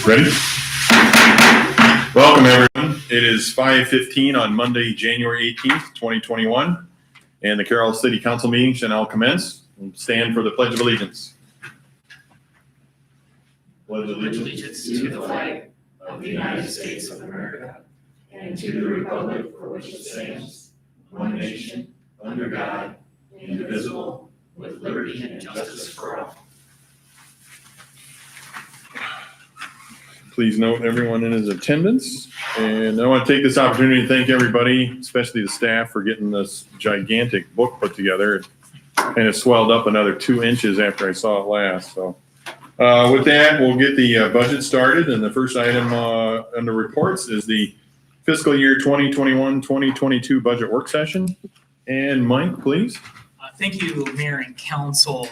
Ready? Welcome, everyone. It is 5:15 on Monday, January 18th, 2021, and the Carroll City Council meeting shall now commence. Stand for the Pledge of Allegiance. Pledge Allegiance to the flag of the United States of America and to the republic for which it stands, one nation, under God, indivisible, with liberty and justice for all. Please note everyone in his attendance. And I want to take this opportunity to thank everybody, especially the staff, for getting this gigantic book put together. It kind of swelled up another 2 inches after I saw it last. So with that, we'll get the budget started. And the first item under reports is the fiscal year 2021-2022 budget work session. And Mike, please. Thank you, Mayor and Council.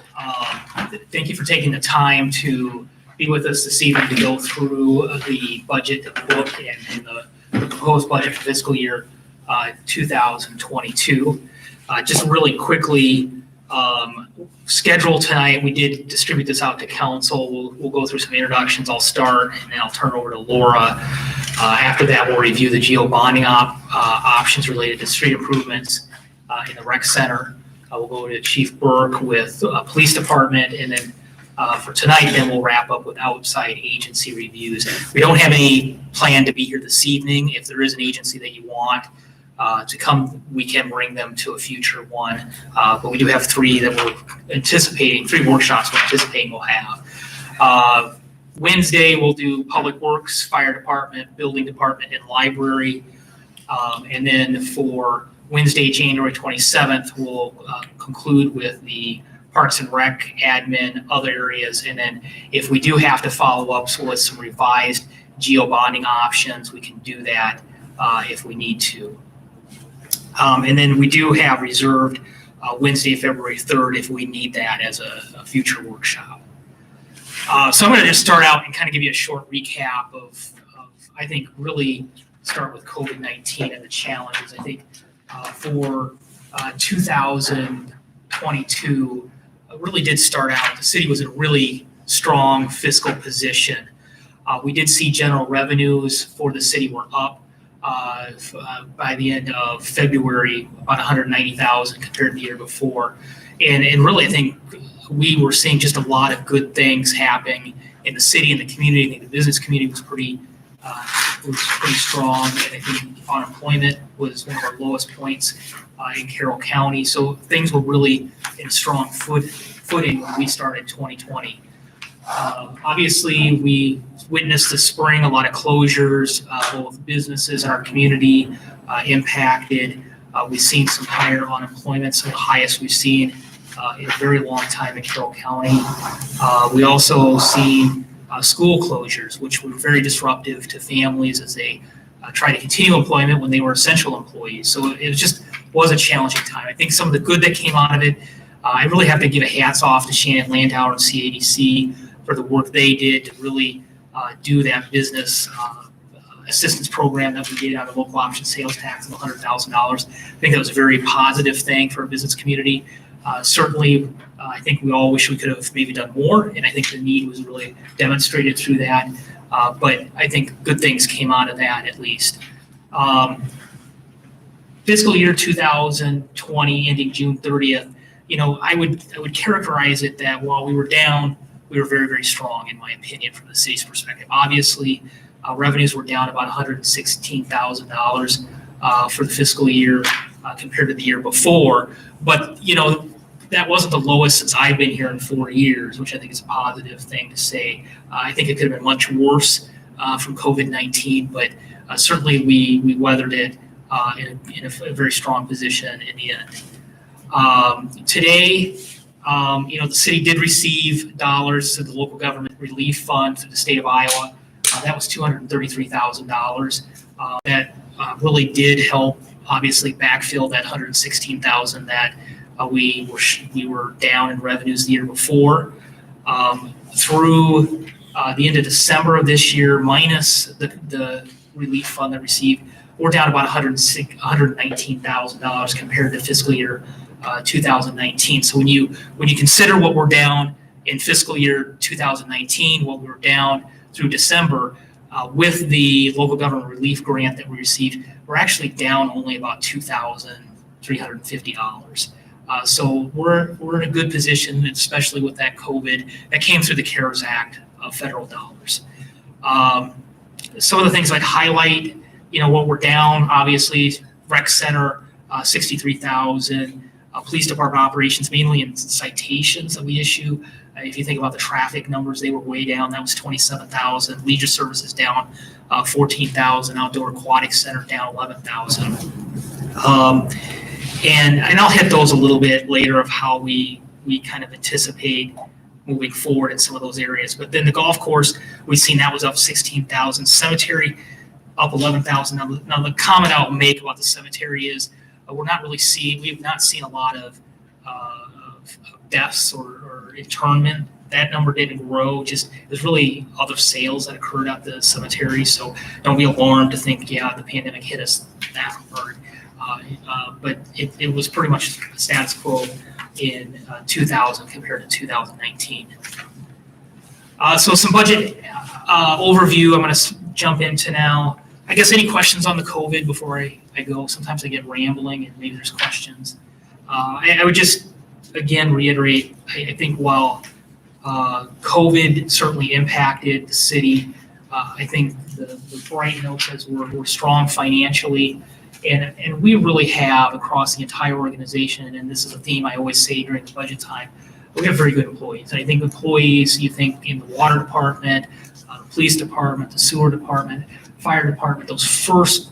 Thank you for taking the time to be with us this evening to go through the budget book and the proposed budget for fiscal year 2022. Just really quickly, schedule tonight, we did distribute this out to council. We'll go through some introductions. I'll start and then I'll turn it over to Laura. After that, we'll review the geo bonding options related to street improvements in the rec center. We'll go to Chief Burke with police department, and then for tonight, then we'll wrap up with outside agency reviews. We don't have any plan to be here this evening. If there is an agency that you want to come, we can bring them to a future one. But we do have 3 that we're anticipating, 3 workshops we're anticipating we'll have. Wednesday, we'll do public works, fire department, building department, and library. And then for Wednesday, January 27th, we'll conclude with the Parks and Rec, admin, other areas. And then if we do have to follow up with some revised geo bonding options, we can do that if we need to. And then we do have reserved Wednesday, February 3rd, if we need that as a future workshop. So I'm going to just start out and kind of give you a short recap of I think, really start with COVID-19 and the challenges. I think for 2022, really did start out, the city was in a really strong fiscal position. We did see general revenues for the city were up by the end of February, about 190,000 compared to the year before. And really, I think we were seeing just a lot of good things happening in the city and the community. I think the business community was pretty strong. And I think unemployment was one of our lowest points in Carroll County. So things were really in strong footing when we started 2020. Obviously, we witnessed this spring a lot of closures, both businesses in our community impacted. We've seen some higher unemployment, some of the highest we've seen in a very long time in Carroll County. We also seen school closures, which were very disruptive to families as they try to continue employment when they were essential employees. So it was a challenging time. I think some of the good that came out of it, I really have to give a hats off to Shannon Landauer and CADC for the work they did to really do that business assistance program that we did out of local option sales tax of $100,000. I think that was a very positive thing for our business community. Certainly, I think we all wish we could have maybe done more, and I think the need was really demonstrated through that. But I think good things came out of that at least. Fiscal year 2020 ending June 30th, I would characterize it that while we were down, we were very, very strong, in my opinion, from the city's perspective. Obviously, revenues were down about $116,000 for the fiscal year compared to the year before. But, that wasn't the lowest since I've been here in 4 years, which I think is a positive thing to say. I think it could have been much worse from COVID-19, but certainly we weathered it in a very strong position in the end. Today, the city did receive dollars to the local government relief fund through the state of Iowa. That was $233,000. That really did help, obviously, backfill that $116,000 that we were down in revenues the year before. Through the end of December of this year, minus the relief fund that received, we're down about $119,000 compared to fiscal year 2019. So when you consider what we're down in fiscal year 2019, what we were down through December, with the local government relief grant that we received, we're actually down only about $2,350. So we're in a good position, especially with that COVID that came through the CARES Act of federal dollars. Some of the things I'd highlight, what we're down, obviously, rec center, 63,000, police department operations, mainly in citations that we issue. If you think about the traffic numbers, they were way down. That was 27,000. Leisure services down 14,000. Outdoor aquatic center down 11,000. And I'll hit those a little bit later of how we kind of anticipate moving forward in some of those areas. But then the golf course, we've seen that was up 16,000. Cemetery up 11,000. Now the comment I'll make about the cemetery is we've not seen a lot of deaths or internment. That number didn't grow. Just there's really other sales that occurred at the cemetery. So don't be alarmed to think, the pandemic hit us that hard. But it was pretty much status quo in 2000 compared to 2019. So some budget overview I'm going to jump into now. I guess any questions on the COVID before I go? Sometimes I get rambling and maybe there's questions. I would just, again, reiterate, I think while COVID certainly impacted the city, I think the bright note is we're strong financially. And we really have across the entire organization, and this is a theme I always say during the budget time, we have very good employees. And I think employees, you think in the water department, the police department, the sewer department, fire department, those first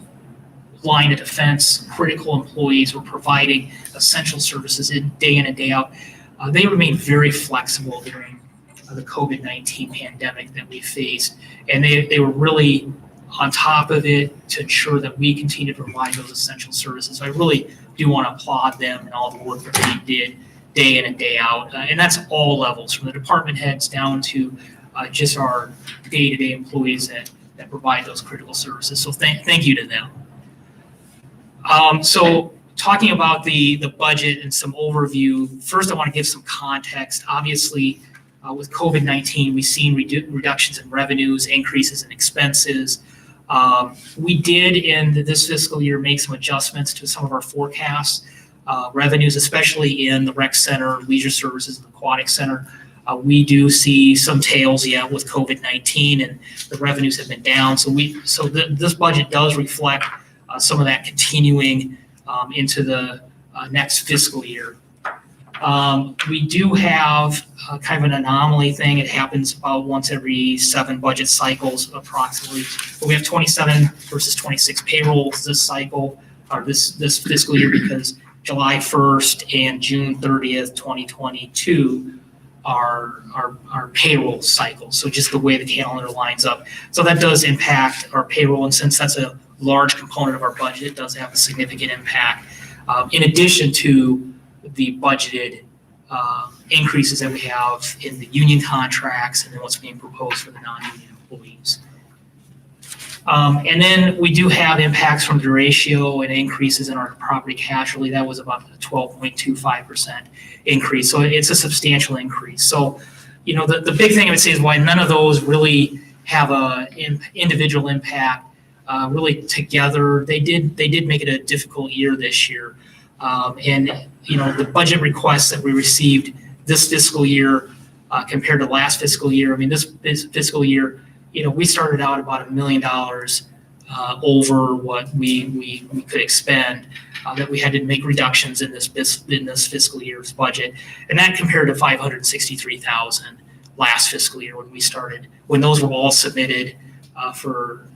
line of defense, critical employees who are providing essential services day in and day out. They remain very flexible during the COVID-19 pandemic that we faced. And they were really on top of it to ensure that we continue to provide those essential services. So I really do want to applaud them and all the work that they did day in and day out. And that's all levels, from the department heads down to just our day-to-day employees that provide those critical services. So thank you to them. So talking about the budget and some overview, first I want to give some context. Obviously, with COVID-19, we've seen reductions in revenues, increases in expenses. We did in this fiscal year make some adjustments to some of our forecasts. Revenues, especially in the rec center, leisure services, and aquatic center. We do see some tails yet with COVID-19, and the revenues have been down. So this budget does reflect some of that continuing into the next fiscal year. We do have kind of an anomaly thing. It happens about once every 7 budget cycles approximately. But we have 27 versus 26 payrolls this cycle, or this fiscal year, because July 1st and June 30th, 2022 are payroll cycles. So just the way the calendar lines up. So that does impact our payroll. And since that's a large component of our budget, it does have a significant impact. In addition to the budgeted increases that we have in the union contracts and then what's being proposed for the non-union employees. And then we do have impacts from the ratio and increases in our property casualty. That was about a 12.25% increase. So it's a substantial increase. So, the big thing I would say is why none of those really have a individual impact really together. They did make it a difficult year this year. And the budget requests that we received this fiscal year compared to last fiscal year. I mean, this fiscal year, we started out about $1 million over what we could expend. That we had to make reductions in this fiscal year's budget, and that compared to $563,000 last fiscal year when we started. When those were all submitted for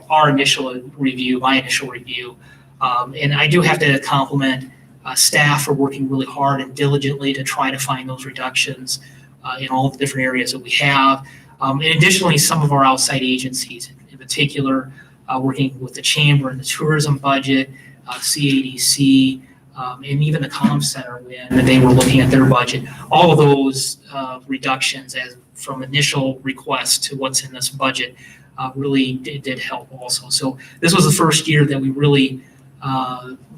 my initial review. And I do have to compliment staff for working really hard and diligently to try to find those reductions in all the different areas that we have. And additionally, some of our outside agencies, in particular, working with the chamber and the tourism budget, CADC, and even the Comm Center when they were looking at their budget. All of those reductions from initial requests to what's in this budget really did help also. So this was the first year that we really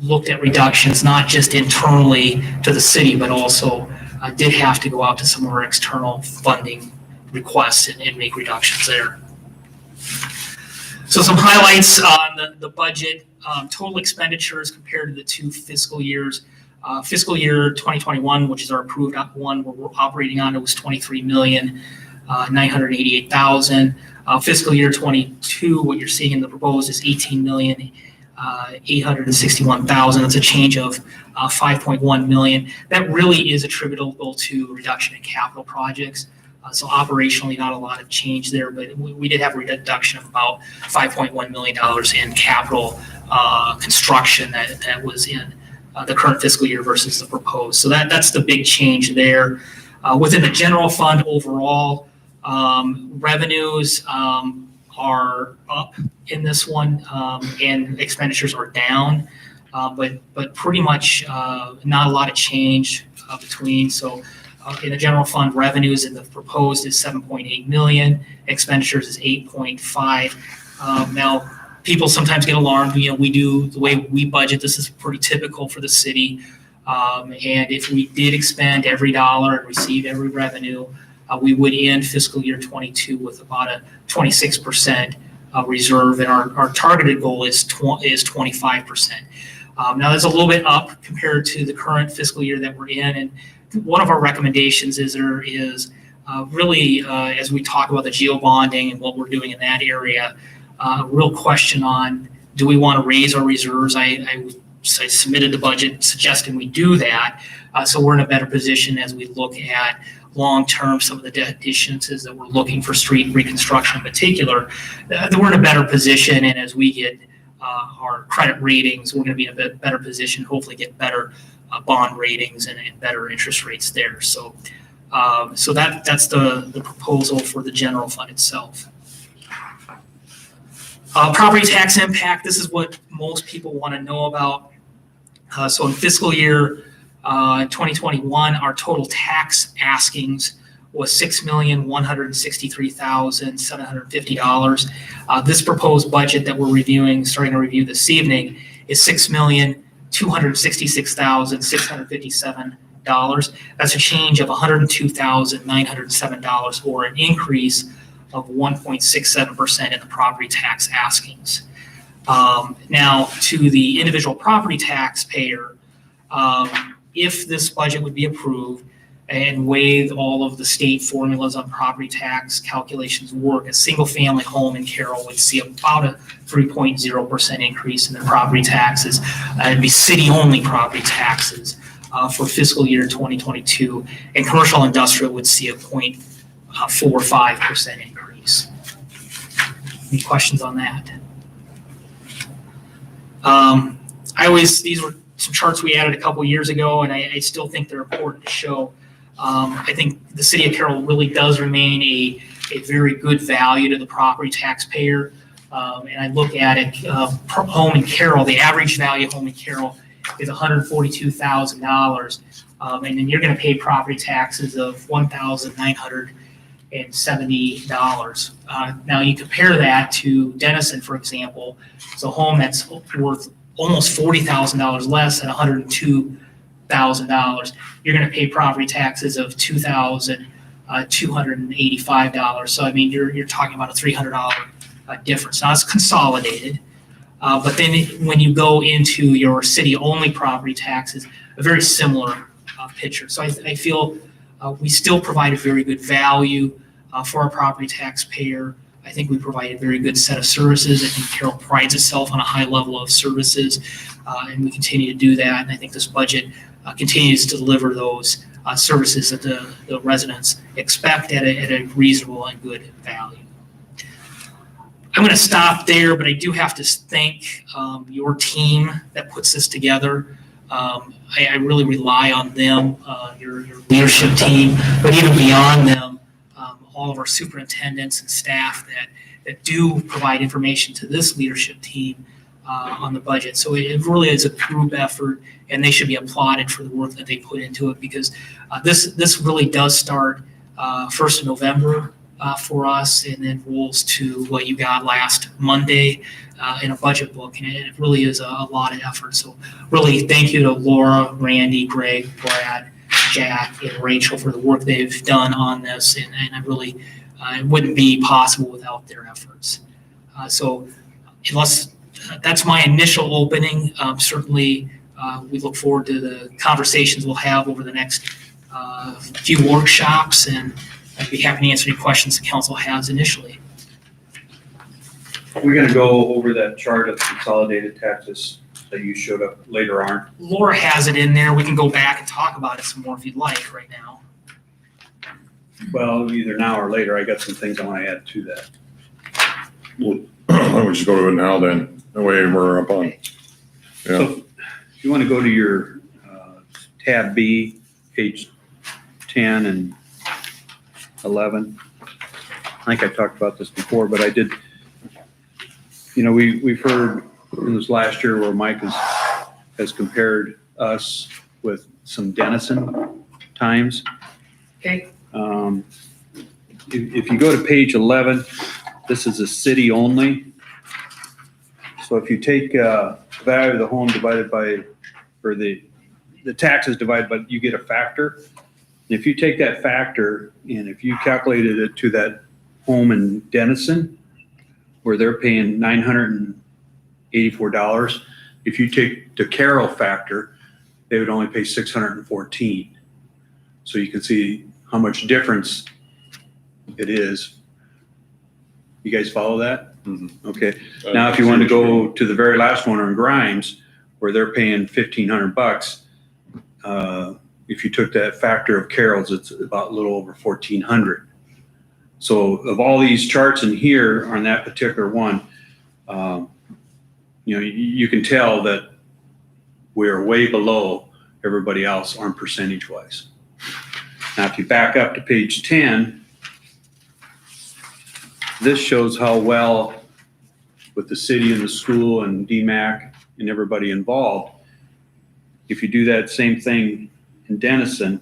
looked at reductions, not just internally to the city, but also did have to go out to some of our external funding request and make reductions there. So some highlights on the budget. Total expenditures compared to the two fiscal years. Fiscal year 2021, which is our approved one we're operating on, it was $23,988,000. Fiscal year 22, what you're seeing in the proposed is $18,861,000. That's a change of $5.1 million. That really is attributable to reduction in capital projects. So operationally, not a lot of change there, but we did have a reduction of about $5.1 million in capital construction that was in the current fiscal year versus the proposed. So that's the big change there. Within the general fund overall, revenues are up in this one, and expenditures are down, but pretty much not a lot of change between. So in the general fund, revenues in the proposed is 7.8 million, expenditures is 8.5. Now, people sometimes get alarmed. We do the way we budget. This is pretty typical for the city. And if we did expend every dollar and receive every revenue, we would end fiscal year 22 with about a 26% reserve, and our targeted goal is 25%. Now, that's a little bit up compared to the current fiscal year that we're in, and one of our recommendations is really, as we talk about the geo bonding and what we're doing in that area, a real question on, do we want to raise our reserves? I submitted the budget suggesting we do that, so we're in a better position as we look at long-term some of the debt issuances that we're looking for street reconstruction in particular, that we're in a better position, and as we get our credit ratings, we're going to be in a better position, hopefully get better bond ratings and better interest rates there. So that's the proposal for the general fund itself. Property tax impact, this is what most people want to know about. So in fiscal year 2021, our total tax askings was $6,163,750. This proposed budget that we're starting to review this evening, is $6,266,657. That's a change of $102,907, or an increase of 1.67% in the property tax askings. Now, to the individual property taxpayer, if this budget would be approved and with all of the state formulas on property tax calculations work, a single family home in Carroll would see about a 3.0% increase in their property taxes. It'd be city-only property taxes for fiscal year 2022, and commercial industrial would see a 0.45% increase. Any questions on that? These were some charts we added a couple years ago, and I still think they're important to show. I think the city of Carroll really does remain a very good value to the property taxpayer. And I look at it, home in Carroll, the average value home in Carroll is $142,000. And then you're going to pay property taxes of $1,970. Now you compare that to Denison, for example. It's a home that's worth almost $40,000 less at $102,000. You're going to pay property taxes of $2,285. So I mean, you're talking about a $300 difference. Now it's consolidated, but then when you go into your city-only property taxes, a very similar picture. So I feel we still provide a very good value for our property taxpayer. I think we provide a very good set of services. I think Carroll prides itself on a high level of services, and we continue to do that. And I think this budget continues to deliver those services that the residents expect at a reasonable and good value. I'm going to stop there, but I do have to thank your team that puts this together. I really rely on them, your leadership team, but even beyond them, all of our superintendents and staff that do provide information to this leadership team on the budget. So it really is a group effort, and they should be applauded for the work that they put into it, because this really does start 1st of November for us, and then rolls to what you got last Monday in a budget book, and it really is a lot of effort. So really thank you to Laura, Randy, Greg, Brad, Jack, and Rachel for the work they've done on this, and I really It wouldn't be possible without their efforts. So unless that's my initial opening, certainly we look forward to the conversations we'll have over the next few workshops, and I'd be happy to answer any questions the council has initially. We're gonna go over that chart of consolidated taxes that you showed up later on. Laura has it in there. We can go back and talk about it some more if you'd like right now. Well, either now or later, I got some things I wanna add to that. Why don't we just go to it now then? That way we're up on. Yeah. So if you wanna go to your tab B, page 10 and 11. I think I talked about this before, but I did, we've heard in this last year where Mike has compared us with some Denison times. Okay. If you go to page 11, this is a city only. So if you take the value of the home divided by, or the taxes divided by, you get a factor. And if you take that factor and if you calculated it to that home in Denison, where they're paying $984, if you take the Carroll factor, they would only pay $614. So you can see how much difference it is. You guys follow that? Mm-hmm. Okay. Now, if you want to go to the very last one on Grimes, where they're paying $1,500, if you took that factor of Carroll's, it's about a little over $1,400. So of all these charts in here on that particular one, you can tell that we're way below everybody else on percentage wise. Now, if you back up to page 10, this shows how well with the city and the school and DMAC and everybody involved, if you do that same thing in Denison,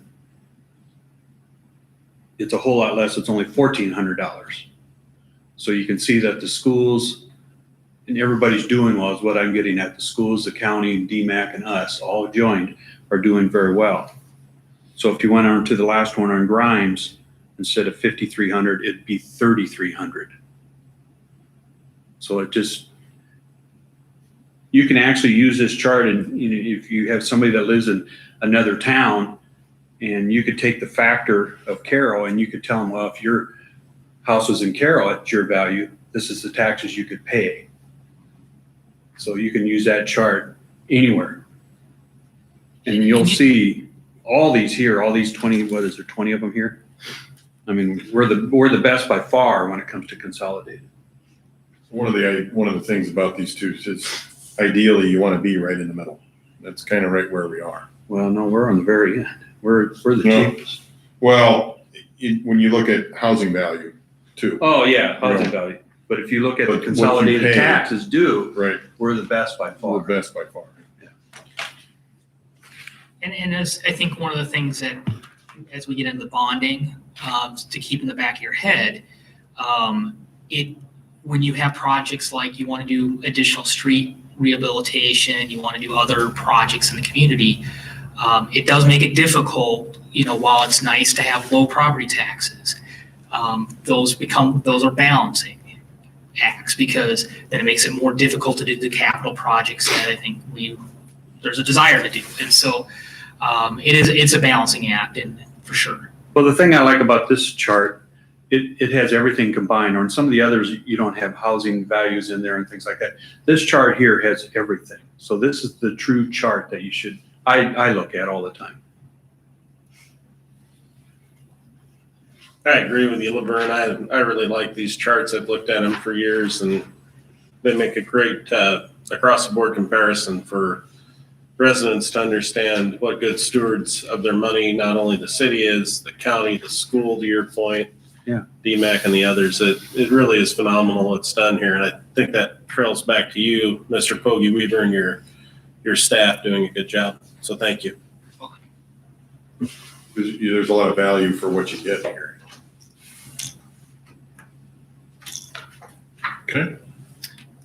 it's a whole lot less. It's only $1,400. So you can see that the schools and everybody's doing well is what I'm getting at. The schools, the county, and DMAC and us all joined are doing very well. So if you went on to the last one on Grimes, instead of 5,300, it'd be 3,300. So it just, you can actually use this chart, and if you have somebody that lives in another town, and you could take the factor of Carroll and you could tell them, well, if your house was in Carroll at your value, this is the taxes you could pay. So you can use that chart anywhere. And you'll see all these here, all these 20, what is there, 20 of them here? I mean, we're the best by far when it comes to consolidated. One of the things about these two is ideally you want to be right in the middle. That's kind of right where we are. Well, no, we're on the very end. We're the No. cheapest. Well, when you look at housing value too. Oh, yeah, housing Yeah. value. But if you look at But the what you consolidated pay- taxes due, Right. we're the best by The far. best by far. And as I think one of the things that, as we get into the bonding, to keep in the back of your head, when you have projects like you want to do additional street rehabilitation, you want to do other projects in the community, it does make it difficult, while it's nice to have low property taxes. Those are balancing acts, because then it makes it more difficult to do the capital projects that I think there's a desire to do. And so it's a balancing act, and for sure. Well, the thing I like about this chart, it has everything combined. On some of the others, you don't have housing values in there and things like that. This chart here has everything. So this is the true chart that I look at all the time. I agree with you, Laverne. I really like these charts. I've looked at them for years, and they make a great across-the-board comparison for residents to understand what good stewards of their money not only the city is, the county, the school, to your point, Yeah. DMAC and the others. It really is phenomenal what's done here, and I think that trails back to you, Mr. Pogge Weaver, and your staff doing a good job. So thank you. There's a lot of value for what you get here. Okay.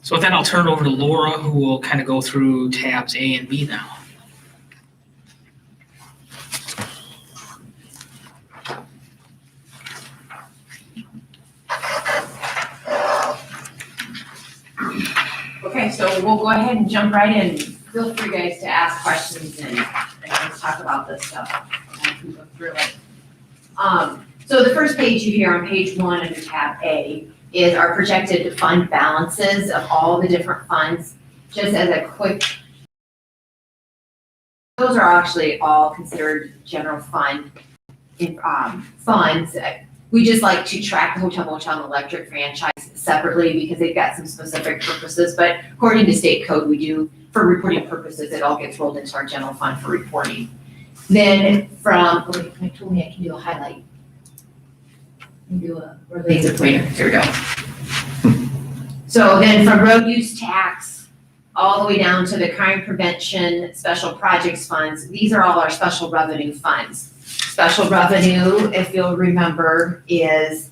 So with that, I'll turn it over to Laura, who will kind of go through tabs A and B now. Okay, so we'll go ahead and jump right in. Feel free, guys, to ask questions and let's talk about this stuff as we go through it. So the first page you hear on page 1 under tab A is our projected fund balances of all the different funds. Just as a quick, those are actually all considered general fund funds. We just like to track the hotel, motel, and electric franchise separately because they've got some specific purposes. But according to state code, we do, for reporting purposes, it all gets rolled into our general fund for reporting. Then from, I told me I can do a highlight. I can do a laser pointer. Here we go. So then from road use tax all the way down to the crime prevention special projects funds, these are all our special revenue funds. Special revenue, if you'll remember, is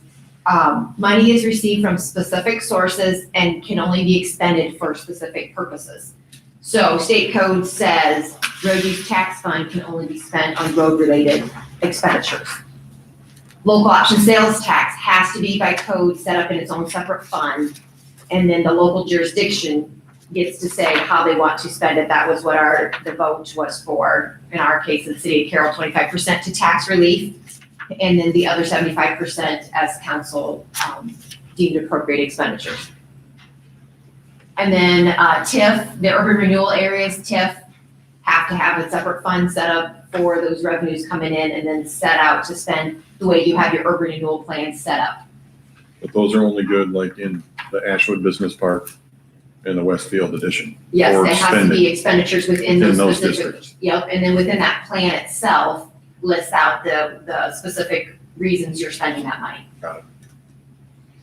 money is received from specific sources and can only be expended for specific purposes. So state code says road use tax fund can only be spent on road-related expenditures. Local option sales tax has to be by code set up in its own separate fund, and then the local jurisdiction gets to say how they want to spend it. That was what the vote was for. In our case, the city of Carroll, 25% to tax relief, and then the other 75% as council deemed appropriate expenditures. And then TIF, the urban renewal areas, TIF, have to have a separate fund set up for those revenues coming in and then set out to spend the way you have your urban renewal plan set up. But those are only good like in the Ashwood Business Park and the Westfield Edition. Yes, Or it has to spending be expenditures within in those those specific. districts. Yep, and then within that plan itself, lists out the specific reasons you're spending that money. Got it.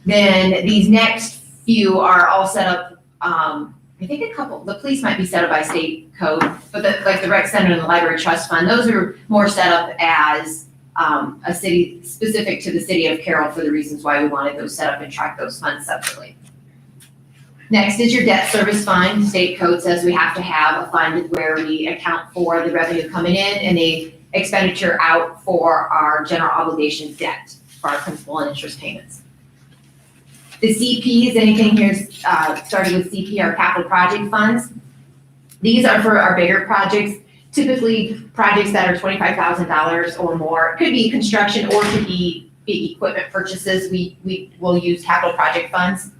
Then these next few are all set up, I think the police might be set up by state code, but like the rec center and the library trust fund, those are more set up as a city, specific to the city of Carroll for the reasons why we wanted those set up and track those funds separately. Next is your debt service fund. State code says we have to have a fund where we account for the revenue coming in and the expenditure out for our general obligation debt for our principal and interest payments. The CPs, anything here starting with CP, are capital project funds. These are for our bigger projects, typically projects that are $25,000 or more. It could be construction or it could be big equipment purchases. We will use capital project funds.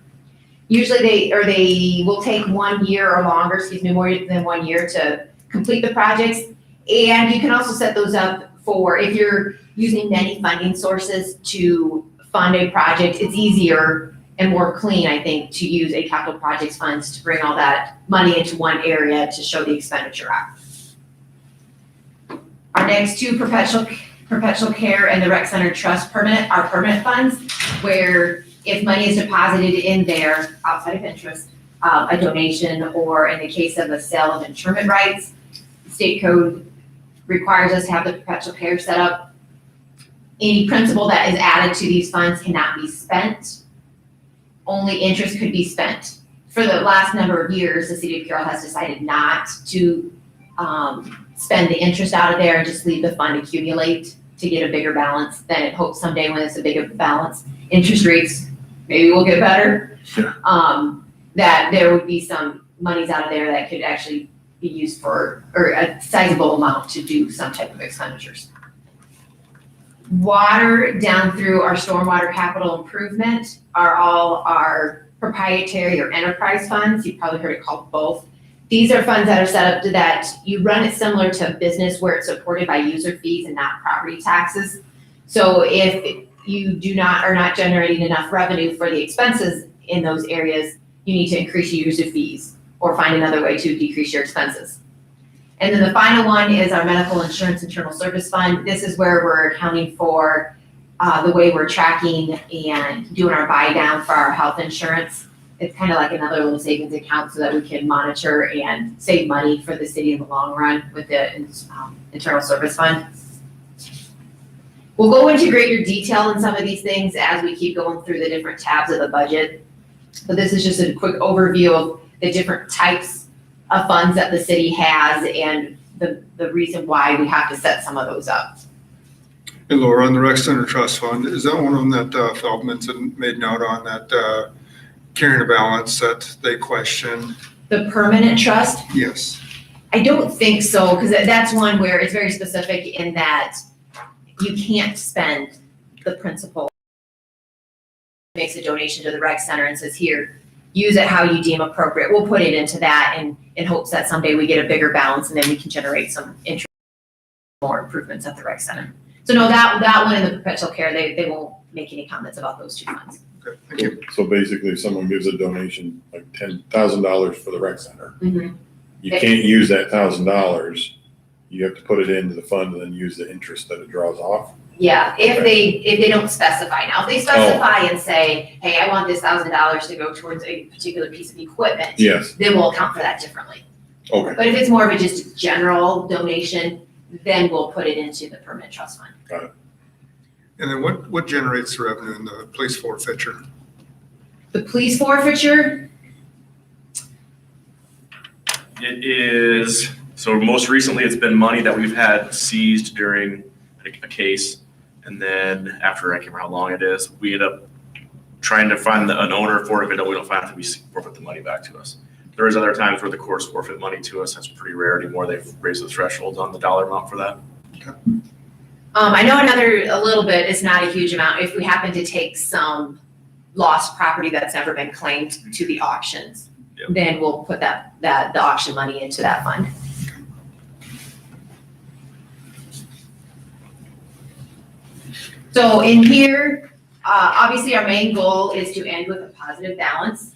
Usually they will take 1 year or longer, more than 1 year to complete the projects. And you can also set those up for, if you're using many funding sources to fund a project, it's easier and more clean, I think, to use a capital projects funds to bring all that money into one area to show the expenditure out. Our next two, perpetual care and the rec center trust are permanent funds, where if money is deposited in there outside of interest, a donation, or in the case of a sale of insurance rights, state code requires us to have the perpetual care set up. Any principal that is added to these funds cannot be spent. Only interest could be spent. For the last number of years, the city of Carroll has decided not to spend the interest out of there and just leave the fund accumulate to get a bigger balance. Then it hopes someday when it's a bigger balance, interest rates maybe will get better. Yeah. That there would be some monies out of there that could actually be used for, or a sizable amount to do some type of expenditures. Water down through our stormwater capital improvement are all our proprietary or enterprise funds. You've probably heard it called both. These are funds that are set up to that you run it similar to a business where it's supported by user fees and not property taxes. So if you are not generating enough revenue for the expenses in those areas, you need to increase your user fees or find another way to decrease your expenses. And then the final one is our medical insurance internal service fund. This is where we're accounting for the way we're tracking and doing our buy down for our health insurance. It's kind of like another little savings account so that we can monitor and save money for the city in the long run with the internal service fund. We'll go into greater detail in some of these things as we keep going through the different tabs of the budget. But this is just a quick overview of the different types of funds that the city has and the reason why we have to set some of those up. Hey Laura, on the Rec Center Trust Fund, is that one of them that Feldman's made note on, that carrying a balance that they question? The permanent trust, Yes. I don't think so, because that's one where it's very specific in that you can't spend the principal. Makes a donation to the rec center and says, here, use it how you deem appropriate. We'll put it into that in hopes that someday we get a bigger balance and then we can generate some interest, more improvements at the rec center. So no, that one in the perpetual care, they won't make any comments about those two funds. Okay, thank you. So basically, if someone gives a donation, like $10,000 for the rec center, you can't use that $1,000. You have to put it into the fund and then use the interest that it draws off. Yeah, if they don't specify. Now, if they specify and say, hey, I want this $1,000 to go towards a particular piece of equipment, Yes, then we'll account for that differently. okay, But if it's more of a just general donation, then we'll put it into the permanent trust fund. And then what generates the revenue in the police forfeiture? The police forfeiture, It is, so most recently, it's been money that we've had seized during a case. And then after, I can't remember how long it is, we end up trying to find an owner for it, but we don't find it, we forfeit the money back to us. There is other times where the courts forfeit money to us. That's pretty rare anymore. They've raised the thresholds on the dollar amount for that. I know a little bit is not a huge amount. If we happen to take some lost property that's never been claimed to the auctions, Yep. then we'll put the auction money into that fund. So in here, obviously our main goal is to end with a positive balance.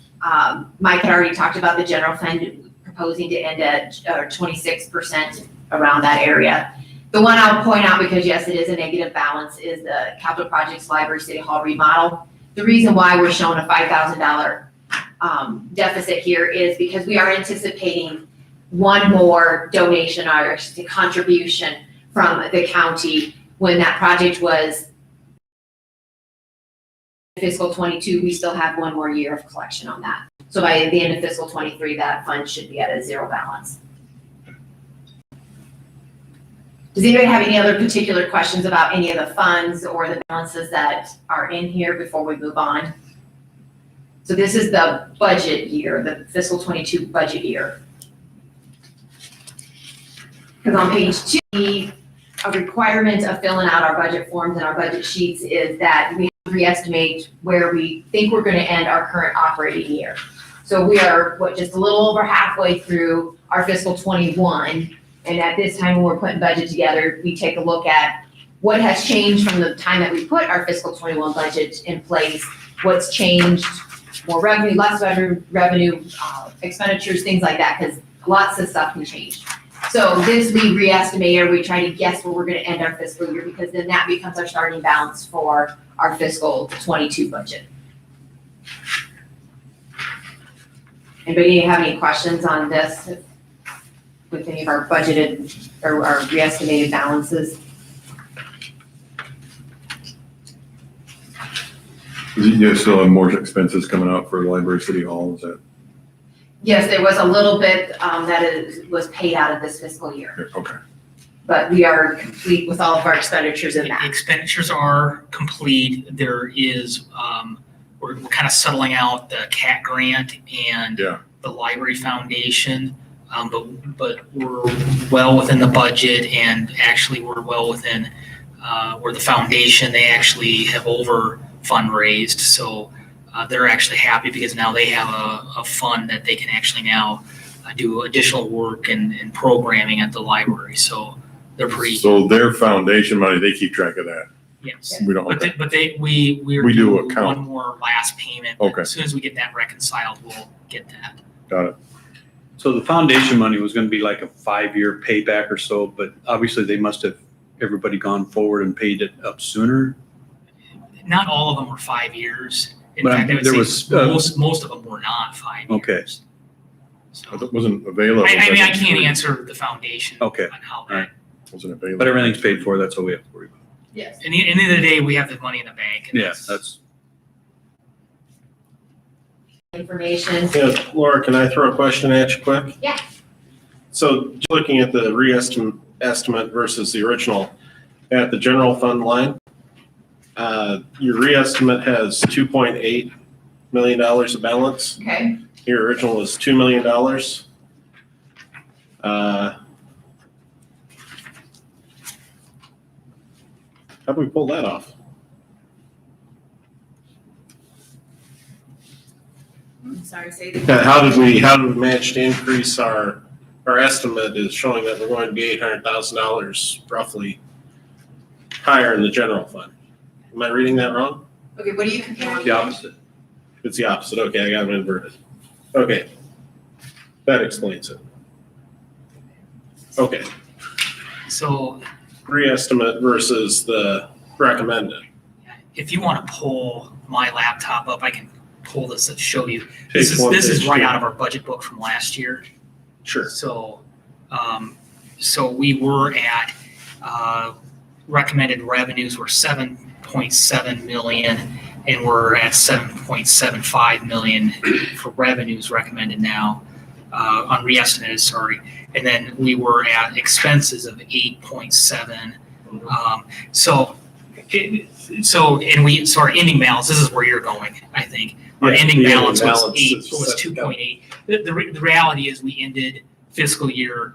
Mike had already talked about the general fund proposing to end at 26% around that area. The one I'll point out, because yes, it is a negative balance, is the capital projects library city hall remodel. The reason why we're showing a $5,000 deficit here is because we are anticipating one more donation or contribution from the county. When that project was fiscal 22, we still have one more year of collection on that. So by the end of fiscal 23, that fund should be at a zero balance. Does anybody have any other particular questions about any of the funds or the balances that are in here before we move on? So this is the budget year, the fiscal 22 budget year. Because on page 2, a requirement of filling out our budget forms and our budget sheets is that we re-estimate where we think we're going to end our current operating year. So we are, just a little over halfway through our fiscal 21. And at this time, when we're putting budget together, we take a look at what has changed from the time that we put our fiscal 21 budget in place, what's changed, more revenue, less revenue, expenditures, things like that, because lots of stuff can change. So this we re-estimate, or we try to guess where we're going to end our fiscal year, because then that becomes our starting balance for our fiscal 22 budget. Anybody have any questions on this with any of our budgeted or our re-estimated balances? you guys still have more expenses coming out for the library city hall, is that, Yes, there was a little bit was paid out of this fiscal year, okay, but we are complete with all of our expenditures in The that. expenditures are complete. There is, we're kind of settling out the CAT grant and Yeah. the library foundation. But we're well within the budget, and actually we're well within, where the foundation, they actually have over fundraised. So they're actually happy because now they have a fund that they can actually now do additional work and programming at the library. So they're pretty, so their foundation money, they keep track of that, yes. we don't, But okay. we're We do due account. one more last payment. Okay. As soon as we get that reconciled, we'll get that. Got it, So the foundation money was gonna be like a 5-year payback or so, but obviously they must have, everybody gone forward and paid it up sooner. Not all of them were 5 years. In But fact, I would there say was, most of them were not 5 Okay. years. So, it wasn't available. I mean, I but- can't answer the foundation on Okay. how All right. that, Wasn't available. but everything's paid for, that's all we have to worry about. Yes. in the end of the day, we have the money in the bank. And Yeah, that's, Information. Yeah, Laura, can I throw a question at you quick? Yeah. So just looking at the estimate versus the original, at the general fund line, your re-estimate has 2.8 million of balance. Okay, Your original was $2 million. How'd we pull that off? I'm sorry, say that. How did we manage to increase our estimate is showing that we're going to be $800,000 roughly higher in the general fund. Am I reading that wrong? Okay, what are you comparing? The opposite. It's the opposite. Okay, I got them inverted. Okay. That explains it. Okay, So re-estimate versus the recommended. if you want to pull my laptop up, I can pull this and show you. Page one, This is page right two. out of our budget book from last year. Sure. So, so we were at, recommended revenues were 7.7 million, and we're at 7.75 million for revenues recommended now, on re-estimated, sorry. And then we were at expenses of 8.7. So our ending balance, this is where you're going, I think. Our Yeah, ending the ending balance was balance 8, is so it was set, 2.8. The reality is we ended fiscal year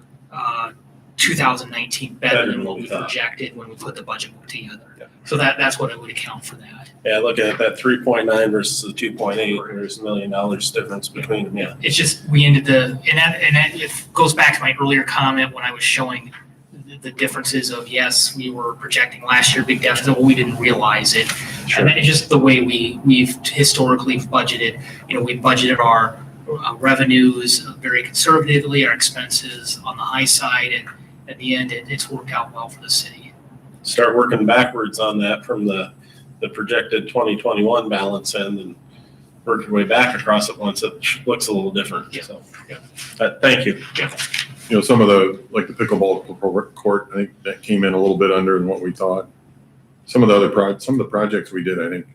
2019 better than what we projected when we put the budget book together. Yeah. So that's what it would account for that. Yeah, looking at that 3.9 versus the 2.8, there's $1 million difference between them, yeah. It's just, we ended and that it goes back to my earlier comment when I was showing the differences of, yes, we were projecting last year big deficit, but we didn't realize it. Sure. And it's just the way we've historically budgeted. We budgeted our revenues very conservatively, our expenses on the high side, and at the end, it's worked out well for the city. Start working backwards on that from the projected 2021 balance and work your way back across it once it looks a little different. Yeah. So, yeah. Thank you. Some of the, like the pickleball court, I think that came in a little bit under than what we thought. Some of the other some of the projects we did, I think,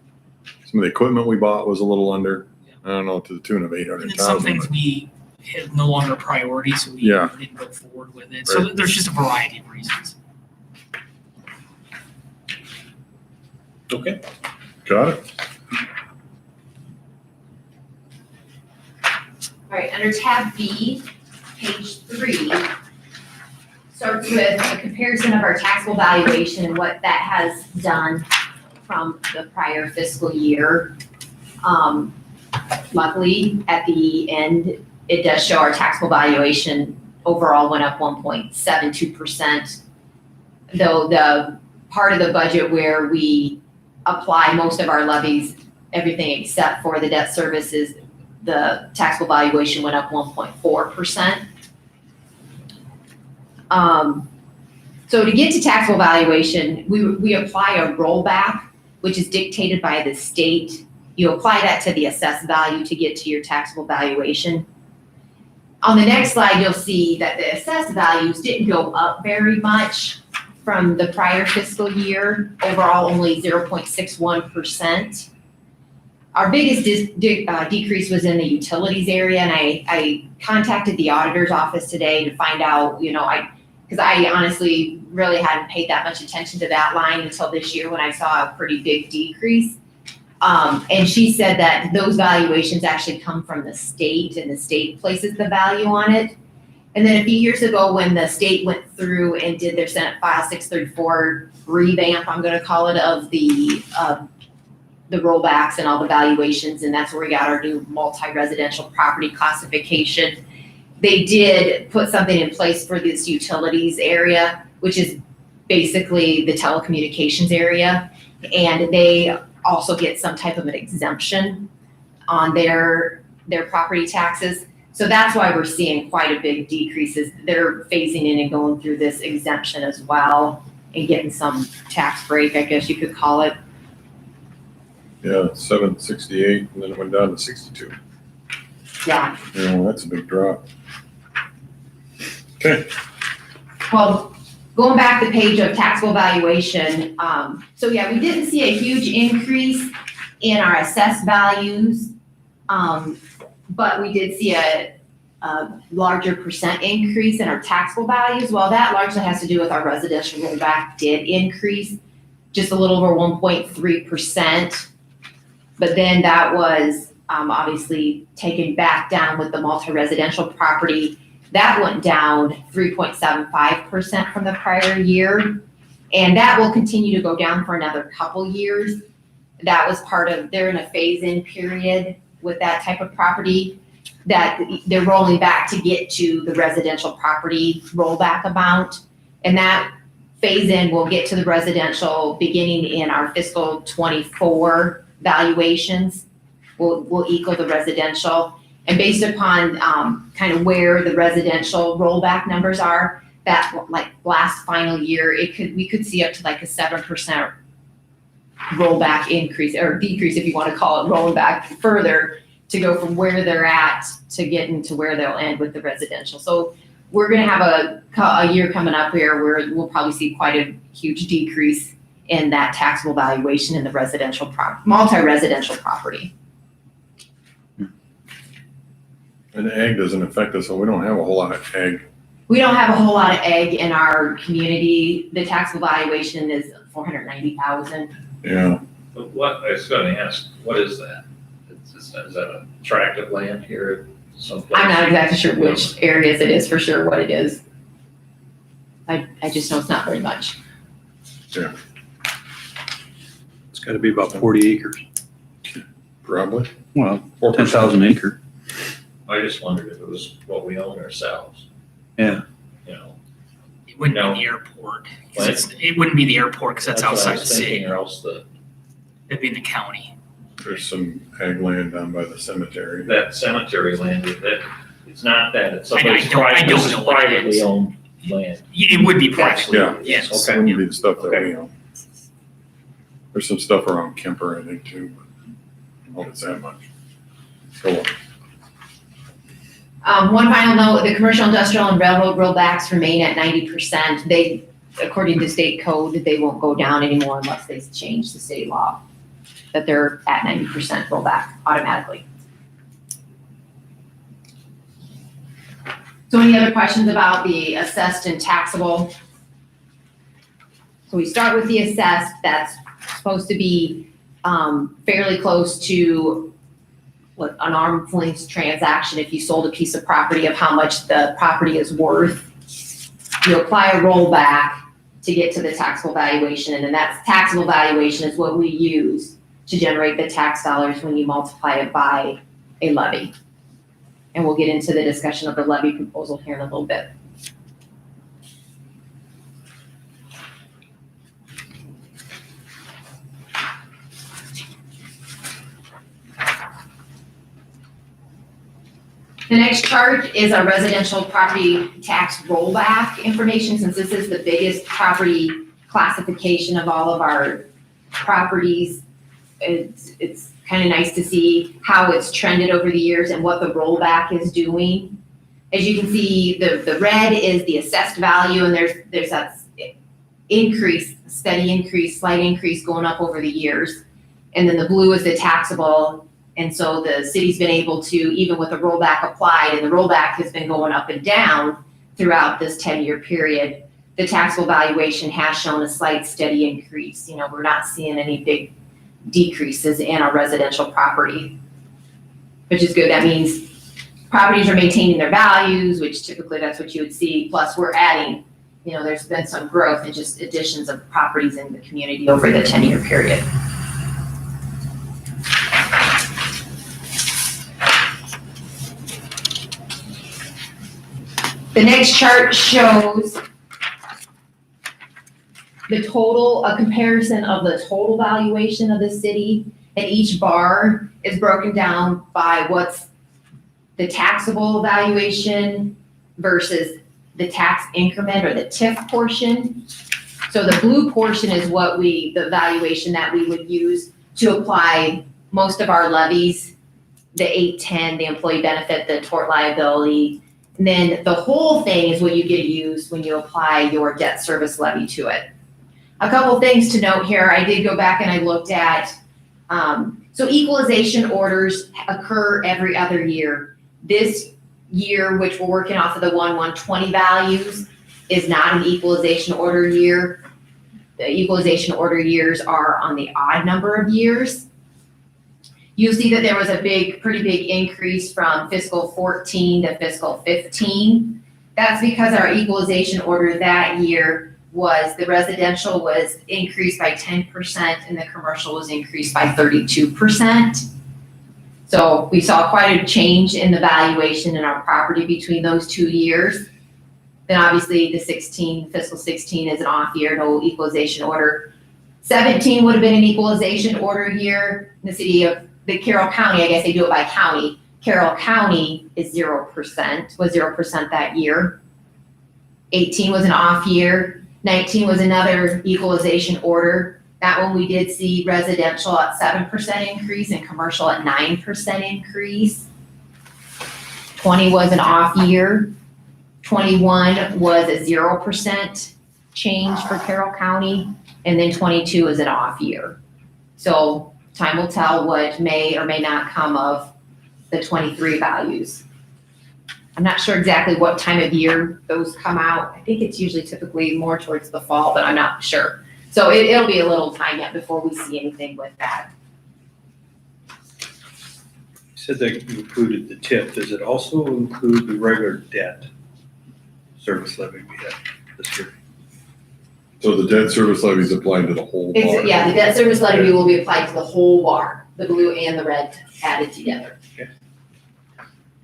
some of the equipment we bought was a little under. I don't know, to the tune of And then 800,000. some things we had no longer a priority, so we Yeah. didn't go forward with it. So Right. there's just a variety of reasons. Okay. Got it. All right, under tab B, page 3, starts with a comparison of our taxable valuation and what that has done from the prior fiscal year. Luckily, at the end, it does show our taxable valuation overall went up 1.72%. Though the part of the budget where we apply most of our levies, everything except for the debt services, the taxable valuation went up 1.4%. So to get to taxable valuation, we apply a rollback, which is dictated by the state. You apply that to the assessed value to get to your taxable valuation. On the next slide, you'll see that the assessed values didn't go up very much from the prior fiscal year, overall only 0.61%. Our biggest decrease was in the utilities area, and I contacted the auditor's office today to find out, because I honestly really hadn't paid that much attention to that line until this year when I saw a pretty big decrease. And she said that those valuations actually come from the state, and the state places the value on it. And then a few years ago, when the state went through and did their Senate File 634 revamp, I'm going to call it, of the rollbacks and all the valuations, and that's where we got our new multi-residential property classification. They did put something in place for this utilities area, which is basically the telecommunications area, and they also get some type of an exemption on their property taxes. So that's why we're seeing quite a big decreases. They're phasing in and going through this exemption as well and getting some tax break, I guess you could call it. Yeah, 768, and then it went down to 62. Yeah. That's a big drop. Okay. Well, going back the page of taxable valuation, so yeah, we didn't see a huge increase in our assessed values, but we did see a larger percent increase in our taxable values. Well, that largely has to do with our residential rollback did increase just a little over 1.3%. But then that was obviously taken back down with the multi-residential property. That went down 3.75% from the prior year. And that will continue to go down for another couple years. That was part of, they're in a phase-in period with that type of property that they're rolling back to get to the residential property rollback amount. And that phase-in will get to the residential beginning in our fiscal 24 valuations. Will equal the residential. And based upon kind of where the residential rollback numbers are, that like last final year, we could see up to like a 7% rollback increase or decrease, if you want to call it, rolling back further to go from where they're at to get into where they'll end with the residential. So we're going to have a year coming up here where we'll probably see quite a huge decrease in that taxable valuation in the residential multi-residential property. And ag doesn't affect us, so we don't have a whole lot of ag. We don't have a whole lot of ag in our community. The taxable valuation is 490,000. Yeah, But what, I was gonna ask, what is that? Is that a tract of land here someplace? I'm not exactly sure which areas it is for sure what it is. I just know it's not very much. It's gotta be about 40 acres. probably. Well, 4%. 10,000 acre. I just wondered if it was what we own ourselves. Yeah. You know, It wouldn't No. be the airport. 'Cause it wouldn't be the airport because that's what I outside was the thinking, city. or else It'd be in the county. There's some ag land down by the cemetery. that cemetery land, that, it's not that, it's I somebody's don't private, know this is what it privately is. owned land. It would be private. Yeah. Yes. Okay. Wouldn't be the stuff that Okay. we own. There's some stuff around Kemper, I think, too, but I don't know if it's that much. Go on. One final note, the commercial, industrial, and railroad rollbacks remain at 90%. They, according to state code, they won't go down anymore unless they change the state law, that they're at 90% rollback automatically. So any other questions about the assessed and taxable? So we start with the assessed, that's supposed to be fairly close to what an arm's length transaction. If you sold a piece of property of how much the property is worth, you apply a rollback to get to the taxable valuation, and then that taxable valuation is what we use to generate the tax dollars when you multiply it by a levy. And we'll get into the discussion of the levy proposal here in a little bit. The next chart is our residential property tax rollback information. Since this is the biggest property classification of all of our properties, it's kind of nice to see how it's trended over the years and what the rollback is doing. As you can see, the red is the assessed value, and there's that increase, steady increase, slight increase going up over the years. And then the blue is the taxable. And so the city's been able to, even with the rollback applied, and the rollback has been going up and down throughout this 10-year period, the taxable valuation has shown a slight steady increase. You know, we're not seeing any big decreases in our residential property, which is good. That means properties are maintaining their values, which typically that's what you would see. Plus we're adding, you know, there's been some growth and just additions of properties in the community over the 10-year period. The next chart shows the total, a comparison of the total valuation of the city, and each bar is broken down by what's the taxable valuation versus the tax increment or the TIF portion. So the blue portion is what the valuation that we would use to apply most of our levies, the 810, the employee benefit, the tort liability. And then the whole thing is what you get to use when you apply your debt service levy to it. A couple things to note here. I did go back and I looked at, so equalization orders occur every other year. This year, which we're working off of the 1/120 values, is not an equalization order year. The equalization order years are on the odd number of years. you'll see that there was a pretty big increase from fiscal 14 to fiscal 15. That's because our equalization order that year was the residential was increased by 10% and the commercial was increased by 32%. So we saw quite a change in the valuation in our property between those 2 years. Then obviously the fiscal 16 is an off year, no equalization order. 17 would have been an equalization order year. In the city of the Carroll County, I guess they do it by county. Carroll County is 0%, was 0% that year. 18 was an off year. 19 was another equalization order. That one we did see residential at 7% increase and commercial at 9% increase. 20 was an off year. 21 was a 0% change for Carroll County, and then 22 is an off year. So time will tell what may or may not come of the 23 values. I'm not sure exactly what time of year those come out. I think it's usually typically more towards the fall, but I'm not sure. So it'll be a little time yet before we see anything with that. You said that included the tip. Does it also include the regular debt service levy we had this year? So the debt service levy is applied to the whole bar? Yeah, the debt service levy will be applied to the whole bar, the blue and the red added together. Okay.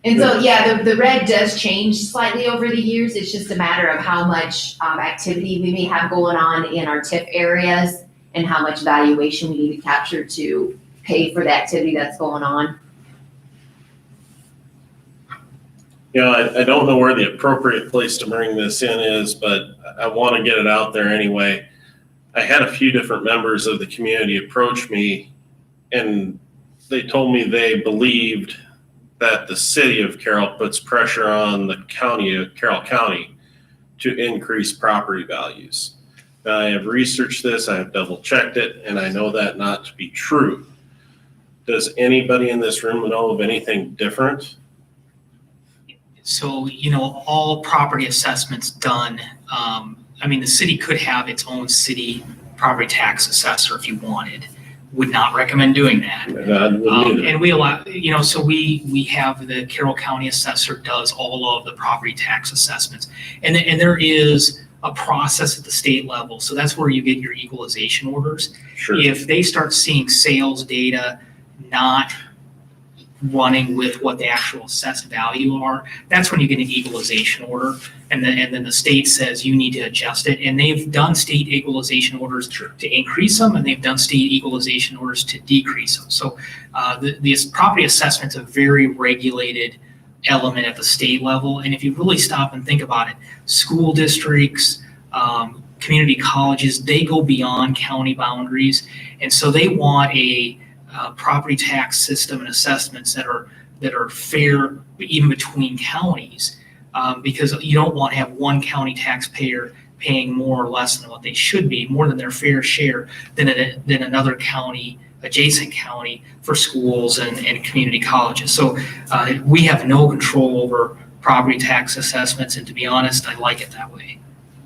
And so, yeah, the red does change slightly over the years. It's just a matter of how much activity we may have going on in our TIF areas and how much valuation we need to capture to pay for the activity that's going on. You know, I don't know where the appropriate place to bring this in is, but I want to get it out there anyway. I had a few different members of the community approach me, and they told me they believed that the city of Carroll puts pressure on the county of Carroll County to increase property values. Now, I have researched this, I have double checked it, and I know that not to be true. Does anybody in this room know of anything different? So, all property assessments done, the city could have its own city property tax assessor if you wanted. Would not recommend doing that. And we allow, so we have the Carroll County assessor does all of the property tax assessments. And there is a process at the state level. So that's where you get your equalization orders. Sure. If they start seeing sales data not running with what the actual assessed value are, that's when you get an equalization order. And then the state says you need to adjust it. And they've done state equalization orders to increase them, and they've done state equalization orders to decrease them. So the property assessment's a very regulated element at the state level. And if you really stop and think about it, school districts, community colleges, they go beyond county boundaries. And so they want a property tax system and assessments that are fair even between counties, because you don't want to have one county taxpayer paying more or less than what they should be, more than their fair share than another county, adjacent county, for schools and community colleges. So we have no control over property tax assessments, and to be honest, I like it that way.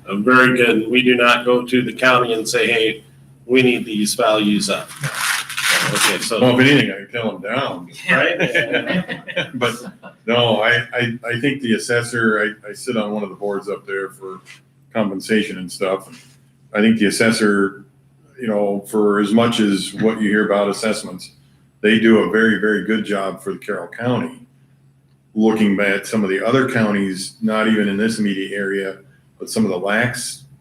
Very good. We do not go to the county and say, hey, we need these values up. Okay, so. Well, if anything, I can tell them down. Right? But no, I think the assessor, I sit on one of the boards up there for compensation and stuff. I think the assessor, for as much as what you hear about assessments, they do a very, very good job for the Carroll County. Looking at some of the other counties, not even in this immediate area, but some of the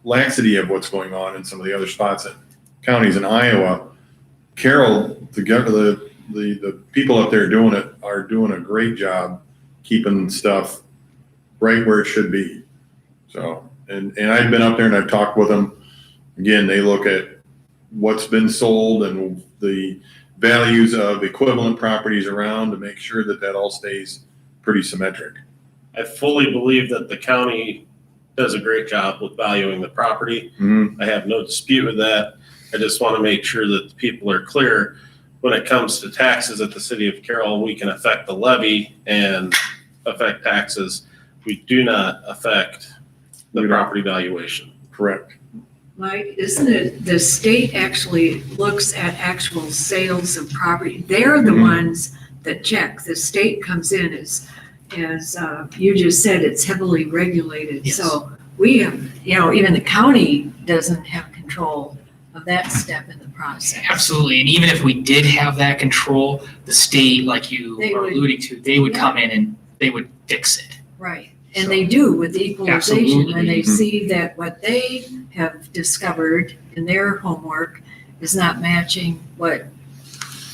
laxity of what's going on in some of the other spots at counties in Iowa. Carroll, the people up there are doing a great job keeping stuff right where it should be. So, and I've been up there and I've talked with them. Again, they look at what's been sold and the values of equivalent properties around to make sure that all stays pretty symmetric. I fully believe that the county does a great job with valuing the property. Mm-hmm. I have no dispute with that. I just want to make sure that the people are clear when it comes to taxes at the city of Carroll. We can affect the levy and affect taxes. We do not affect the property valuation. Correct. Mike, isn't it, the state actually looks at actual sales of property? They're the Mhm. ones that check. The state comes in as you just said, it's heavily regulated. Yes. So we have, even the county doesn't have control of that step in the process. Absolutely, and even if we did have that control, the state, like you They are would- alluding to, they would come in and they would fix it. Right, and they do with equalization, when they Absolutely. see that what they have discovered in their homework is not matching what's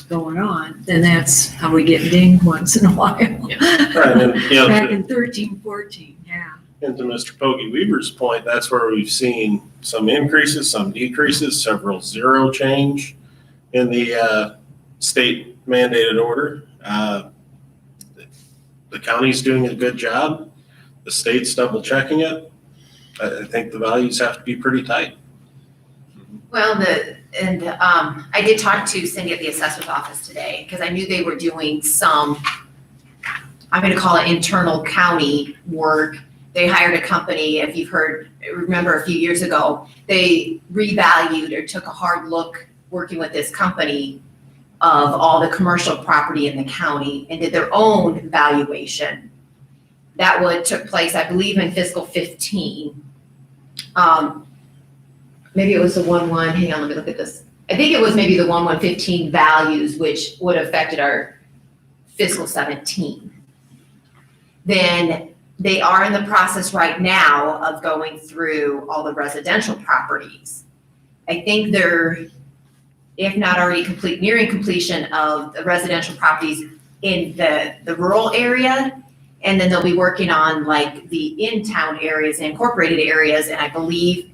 going on, then that's how we get dinged once in a while. Right, and, Back in 13, 14, yeah. and to Mr. Poggy Weaver's point, that's where we've seen some increases, some decreases, several zero change in the state mandated order. The county's doing a good job. The state's double checking it. I think the values have to be pretty tight. Well, I did talk to Cindy at the assessor's office today, because I knew they were doing some, I'm gonna call it internal county work. They hired a company, if you've remember a few years ago, they revalued or took a hard look working with this company of all the commercial property in the county and did their own valuation. That took place, I believe, in fiscal 15. Maybe it was the 1/1, hang on, let me look at this. I think it was maybe the 1/115 values, which would have affected our fiscal 17. Then they are in the process right now of going through all the residential properties. I think they're, if not already complete, nearing completion of the residential properties in the rural area. And then they'll be working on like the in-town areas and incorporated areas. And I believe,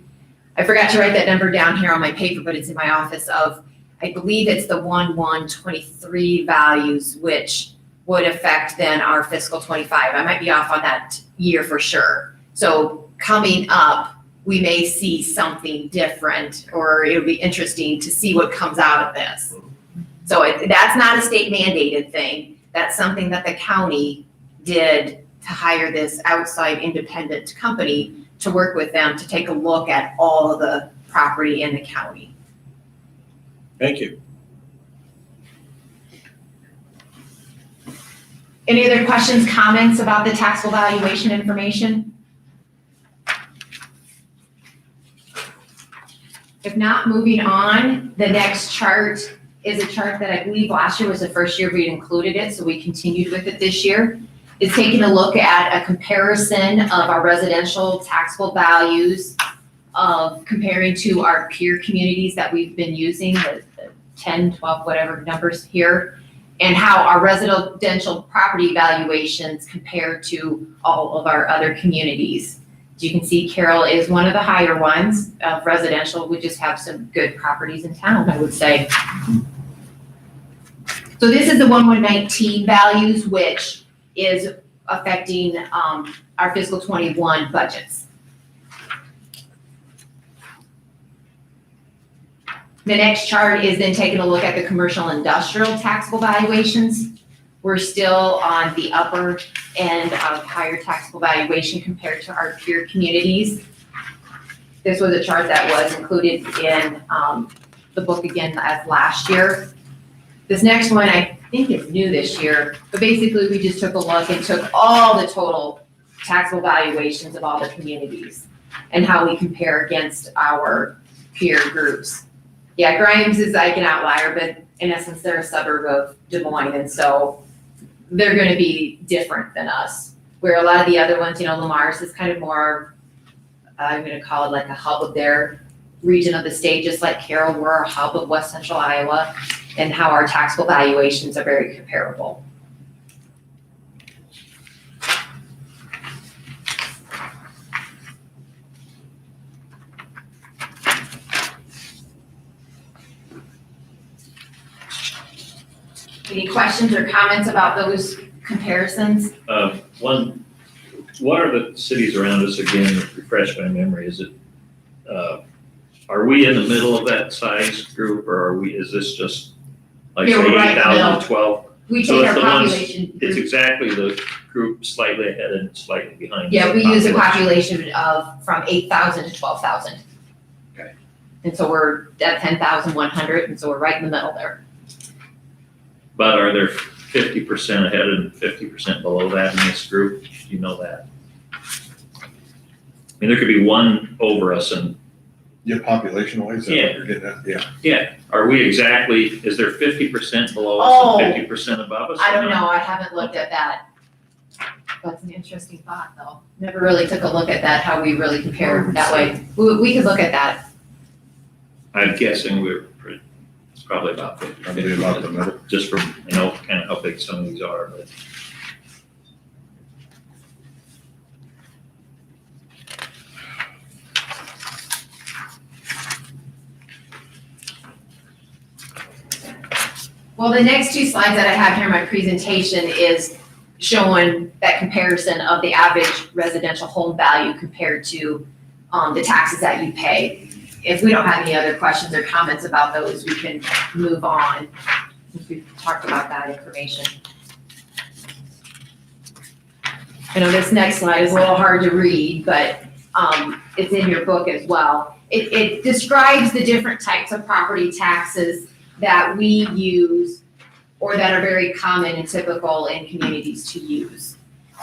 I forgot to write that number down here on my paper, but it's in my office I believe it's the 1/123 values, which would affect then our fiscal 25. I might be off on that year for sure. So coming up, we may see something different, or it'll be interesting to see what comes out of this. So that's not a state mandated thing. That's something that the county did to hire this outside independent company to work with them to take a look at all of the property in the county. Thank you. Any other questions, comments about the taxable valuation information? If not, moving on, the next chart is a chart that I believe last year was the first year we included it, so we continued with it this year. It's taking a look at a comparison of our residential taxable values of comparing to our peer communities that we've been using, the 10, 12, whatever numbers here, and how our residential property valuations compare to all of our other communities. As you can see, Carroll is one of the higher ones of residential. We just have some good properties in town, I would say. So this is the 1/119 values, which is affecting our fiscal 21 budgets. The next chart is then taking a look at the commercial industrial taxable valuations. We're still on the upper end of higher taxable valuation compared to our peer communities. This was a chart that was included in the book again as last year. This next one I think is new this year, but basically we just took a look and took all the total taxable valuations of all the communities and how we compare against our peer groups. Yeah, Grimes is like an outlier, but in essence, they're a suburb of Des Moines, and so they're gonna be different than us. Where a lot of the other ones, Lamar's is kind of more, I'm gonna call it like a hub of their region of the state, just like Carroll, we're a hub of West Central Iowa, and how our taxable valuations are very comparable. Any questions or comments about those comparisons? One, what are the cities around us again, refresh my memory, is it, are we in the middle of that size group, or is this just like Yeah, we're right in the 8,000, 12? We So take it's our the ones- population. It's exactly the group slightly ahead and slightly behind. Yeah, the we use a population. population of from 8,000 to 12,000. And so we're at 10,100, and so we're right in the middle there. But are there 50% ahead and 50% below that in this group? Do you know that? I mean, there could be one over us and, Yeah, population wise, that's what Yeah. you're getting at, yeah. yeah, are we exactly, is there 50% below us Oh. and 50% above us? I or don't not? know, I haven't looked at that. That's an interesting thought, though. Never really took a look at that, how we really compare that way. We could look at that. I'm guessing it's probably about 50. Probably about the middle. Just from, kind of how big some of these are, but. Well, the next two slides that I have here in my presentation is showing that comparison of the average residential home value compared to the taxes that you pay. If we don't have any other questions or comments about those, we can move on, since we've talked about that information. I know this next slide is a little hard to read, but it's in your book as well. It describes the different types of property taxes that we use or that are very common and typical in communities to use.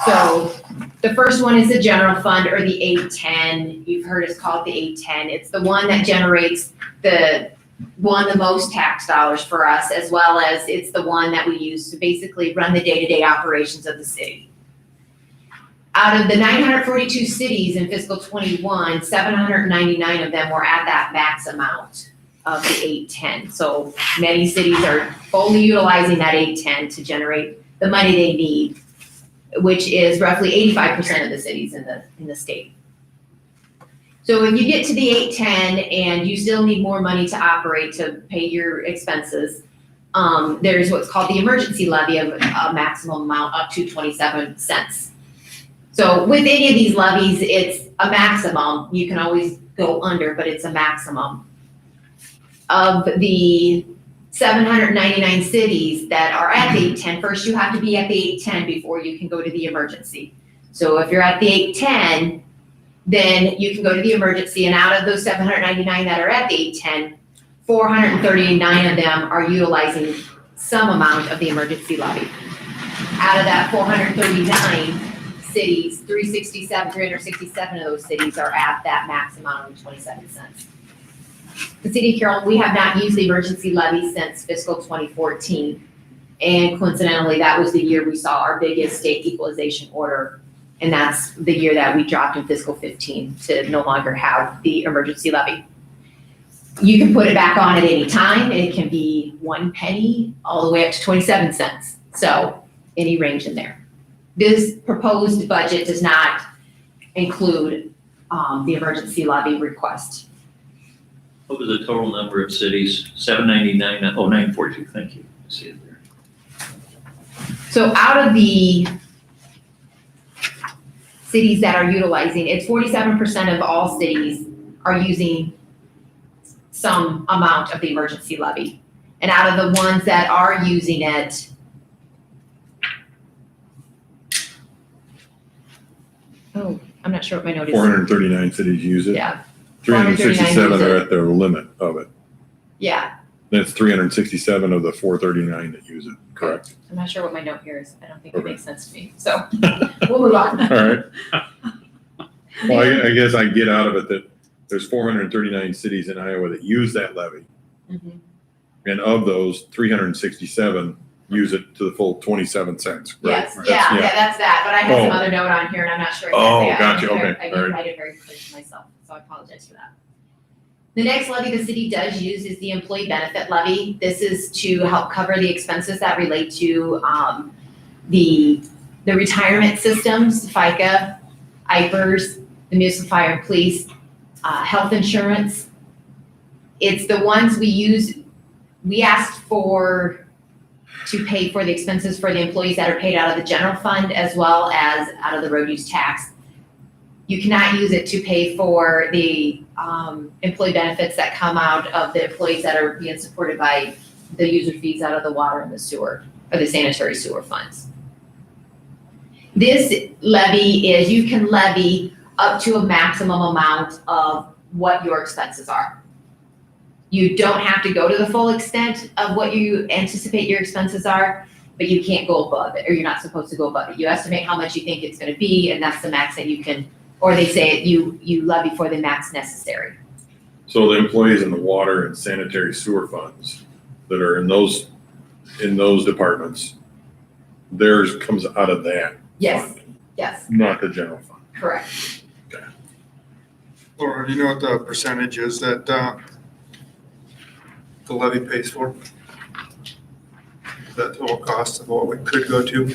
So the first one is the general fund, or the 810. You've heard us call it the 810. It's the one that generates the most tax dollars for us, as well as it's the one that we use to basically run the day-to-day operations of the city. Out of the 942 cities in fiscal 21, 799 of them were at that max amount of the 810. So many cities are fully utilizing that 810 to generate the money they need, which is roughly 85% of the cities in the state. So if you get to the 810 and you still need more money to operate to pay your expenses, there's what's called the emergency levy of a maximum amount up to 27 cents. So with any of these levies, it's a maximum. You can always go under, but it's a maximum. Of the 799 cities that are at the 810, first you have to be at the 810 before you can go to the emergency. So if you're at the 810, then you can go to the emergency, and out of those 799 that are at the 810, 439 of them are utilizing some amount of the emergency levy. Out of that 439 cities, 367 of those cities are at that max amount of 27 cents. The city of Carroll, we have not used the emergency levy since fiscal 2014. And coincidentally, that was the year we saw our biggest state equalization order. And that's the year that we dropped in fiscal 15 to no longer have the emergency levy. You can put it back on at any time. It can be 1 penny all the way up to 27 cents. So any range in there. This proposed budget does not include the emergency levy request. What was the total number of cities? 799, 942, thank you. I see it there. So out of the cities that are utilizing, it's 47% of all cities are using some amount of the emergency levy. And out of the ones that are using it, oh, I'm not sure what my note is. 439 cities use it. Yeah, 367 use are it. at their limit of it. yeah. That's 367 of the 439 that use it, correct? I'm not sure what my note here is. I don't think it Okay. makes sense to me. So we'll move on. All right. Well, I guess I get out of it that there's 439 cities in Iowa that use that levy. Mhm. And of those, 367 use it to the full 27 cents, right? Yes, That's- yeah, that's that, but I have some Oh. other note on here and I'm not sure. Oh, exactly. gotcha, I okay, didn't all right. write it very clear to myself, so I apologize for that. The next levy the city does use is the employee benefit levy. This is to help cover the expenses that relate to the retirement systems, FICA, IPERS, the municipal fire and police, health insurance. It's the ones we use, we asked for to pay for the expenses for the employees that are paid out of the general fund as well as out of the road use tax. You cannot use it to pay for the employee benefits that come out of the employees that are being supported by the user fees out of the water and the sewer, or the sanitary sewer funds. This levy is, you can levy up to a maximum amount of what your expenses are. You don't have to go to the full extent of what you anticipate your expenses are, but you can't go above it, or you're not supposed to go above it. You estimate how much you think it's gonna be, and that's the max that you can, or they say you levy for the max necessary. So the employees in the water and sanitary sewer funds that are in those departments, theirs comes out of that Yes, fund, yes, not the general fund. correct. Laura, do you know what the percentage is that the levy pays for? The total cost of what we could go to?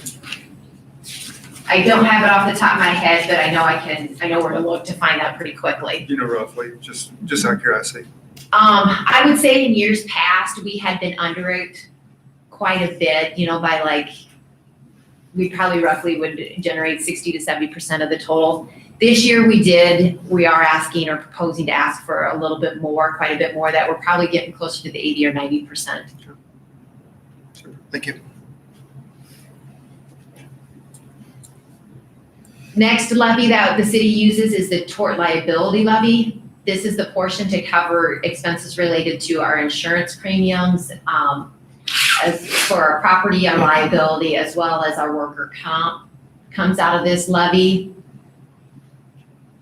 I don't have it off the top of my head, but I know where to look to find out pretty quickly. You know, roughly, just out of curiosity. I would say in years past, we had been under it quite a bit, by like, we probably roughly would generate 60 to 70% of the total. This year we are asking or proposing to ask for a little bit more, quite a bit more, that we're probably getting closer to the 80 or 90%. Thank you. Next levy that the city uses is the tort liability levy. This is the portion to cover expenses related to our insurance premiums, as for our property and liability, as well as our worker comp comes out of this levy.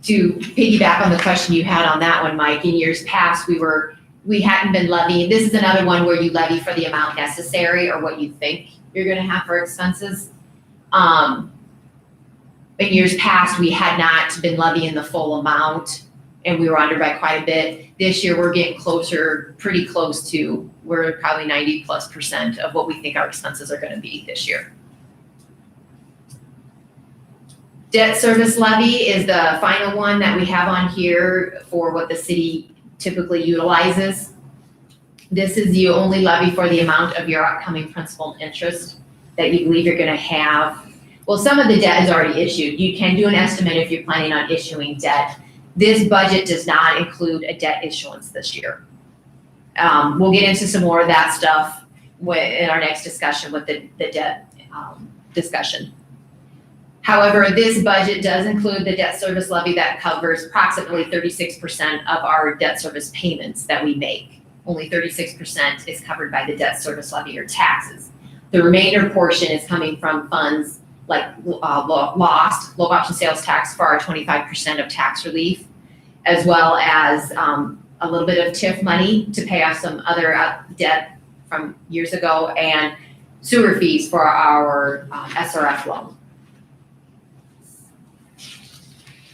To piggyback on the question you had on that one, Mike, in years past, we hadn't been levying. This is another one where you levy for the amount necessary or what you think you're gonna have for expenses. In years past, we had not been levying the full amount and we were under by quite a bit. This year, we're getting closer, pretty close to, we're probably 90+% of what we think our expenses are gonna be this year. Debt service levy is the final one that we have on here for what the city typically utilizes. This is you only levy for the amount of your upcoming principal and interest that you believe you're gonna have. Well, some of the debt is already issued. You can do an estimate if you're planning on issuing debt. This budget does not include a debt issuance this year. We'll get into some more of that stuff in our next discussion with the debt discussion. However, this budget does include the debt service levy that covers approximately 36% of our debt service payments that we make. Only 36% is covered by the debt service levy or taxes. The remainder portion is coming from funds like low option sales tax for our 25% of tax relief, as well as a little bit of TIF money to pay off some other debt from years ago, and sewer fees for our SRF loan.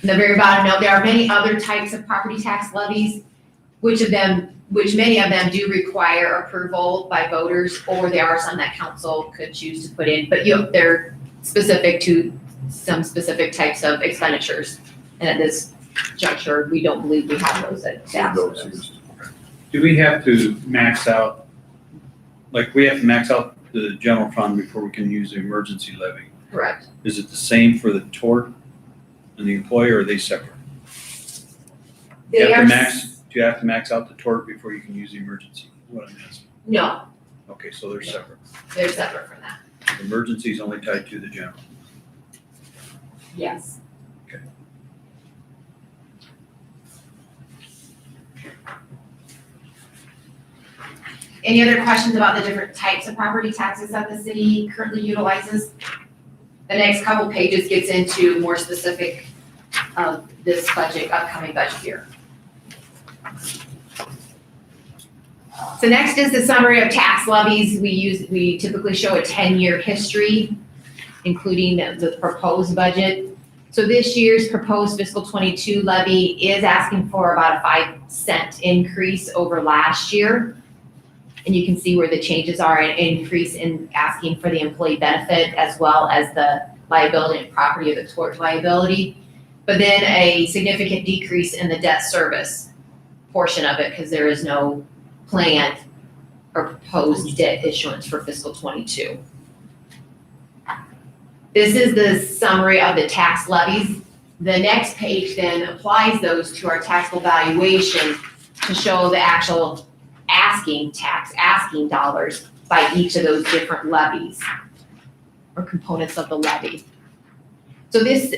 In the very bottom note, there are many other types of property tax levies, which many of them do require approval by voters, or there are some that council could choose to put in, but they're specific to some specific types of expenditures. And at this juncture, we don't believe we have those at staff. Do we have to max out, like we have to max out the general fund before we can use the emergency levy? Correct. Is it the same for the tort and the employee, or are they separate? Do you have to max out the tort before you can use the emergency? What I'm asking. No, Okay, so they're separate. they're separate from that. Emergency is only tied to the general. Yes. Okay. Any other questions about the different types of property taxes that the city currently utilizes? The next couple pages gets into more specific of this upcoming budget year. So next is the summary of tax levies. We typically show a 10-year history, including the proposed budget. So this year's proposed fiscal 22 levy is asking for about a 5-cent increase over last year. And you can see where the changes are, an increase in asking for the employee benefit as well as the liability and property of the tort liability. But then a significant decrease in the debt service portion of it because there is no planned or proposed debt issuance for fiscal 22. This is the summary of the tax levies. The next page then applies those to our taxable valuation to show the actual asking dollars by each of those different levies or components of the levy. So this,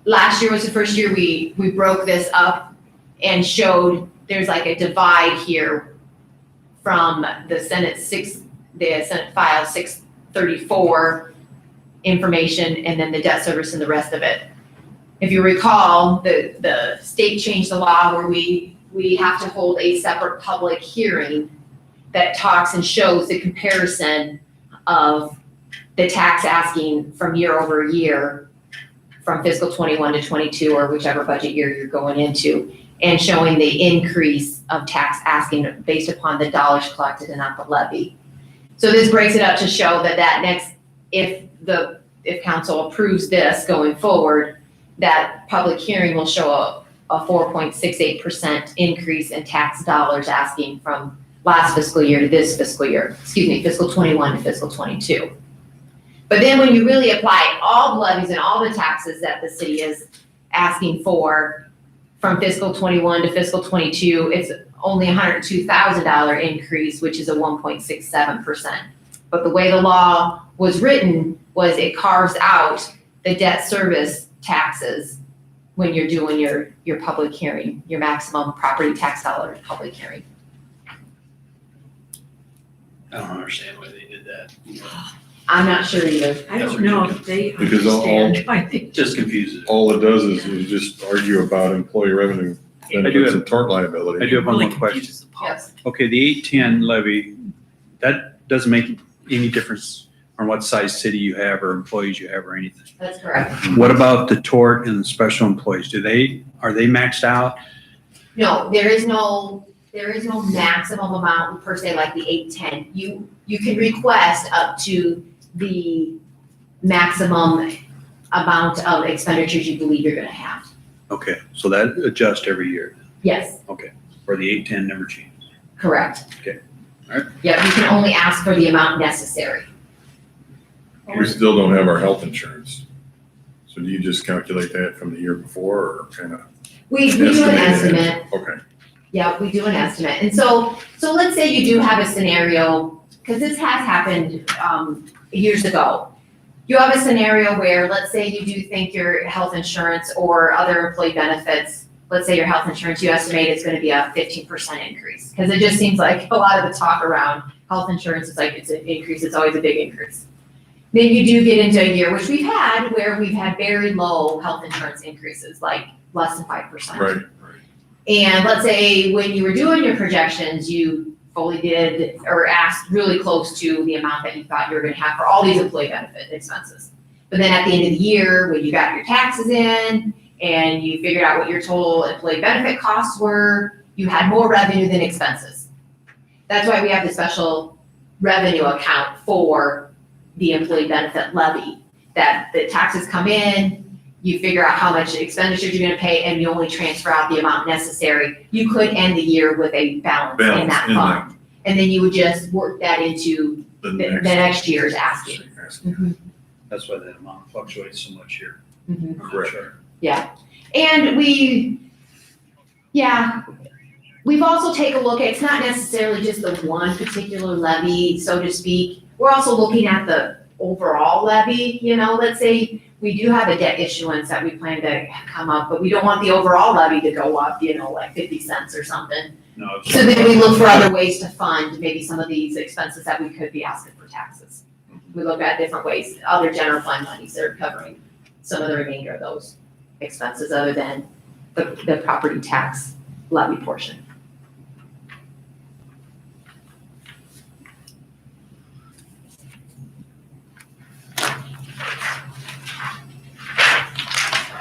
last year was the first year we broke this up and showed there's like a divide here from the Senate File 634 information, and then the debt service and the rest of it. If you recall, the state changed the law where we have to hold a separate public hearing that talks and shows the comparison of the tax asking from year over year, from fiscal 21 to 22, or whichever budget year you're going into, and showing the increase of tax asking based upon the dollars collected and not the levy. So this breaks it up to show that if council approves this going forward, that public hearing will show a 4.68% increase in tax dollars asking from last fiscal year to this fiscal year, fiscal 21 to fiscal 22. But then when you really apply all the levies and all the taxes that the city is asking for from fiscal 21 to fiscal 22, it's only $102,000 increase, which is a 1.67%. But the way the law was written was it carves out the debt service taxes when you're doing your public hearing, your maximum property tax dollar public hearing. I don't understand why they did that. I'm not sure either. I don't know if they Because all- understand why they. It just confuses. All it does is you just argue about employee revenue benefits and tort liability. I do have one Really more question. confuses the public. Yes. Okay, the 810 levy, that doesn't make any difference on what size city you have or employees you have or anything. That's correct. What about the tort and the special employees? Are they maxed out? No, there is no maximum amount per se like the 810. You can request up to the maximum amount of expenditures you believe you're gonna have. Okay, so that adjusts every year, Yes, or the 810 never changes. correct. Okay. All right. Yep, you can only ask for the amount necessary. We still don't have our health insurance. So do you just calculate that from the year before or kind of? We do an estimate. Okay. Yeah, we do an estimate. And so let's say you do have a scenario, because this has happened years ago. You have a scenario where, let's say you do think your health insurance or other employee benefits, let's say your health insurance, you estimate it's gonna be a 15% increase. Because it just seems like a lot of the talk around health insurance is like it's an increase, it's always a big increase. Then you do get into a year, which we've had, where we've had very low health insurance increases, like less than 5%. Right. And let's say when you were doing your projections, you fully did or asked really close to the amount that you thought you were gonna have for all these employee benefit expenses. But then at the end of the year, when you got your taxes in and you figured out what your total employee benefit costs were, you had more revenue than expenses. That's why we have the special revenue account for the employee benefit levy, that the taxes come in, you figure out how much expenditures you're gonna pay, and you only transfer out the amount necessary. You could end the year with a balance in that fund. And then you would just work that into The the next year's asking. Mhm, That's why that amount fluctuates so much here. mhm. Correct. Sure. And we've also taken a look at, it's not necessarily just the one particular levy, so to speak. We're also looking at the overall levy, let's say we do have a debt issuance that we plan to come up, but we don't want the overall levy to go up, like 50 cents or something. No, So then we look for other ways to fund maybe some of these expenses that we could be asking for taxes. We look at different ways, other general fund monies that are covering some of the remainder of those expenses other than the property tax levy portion.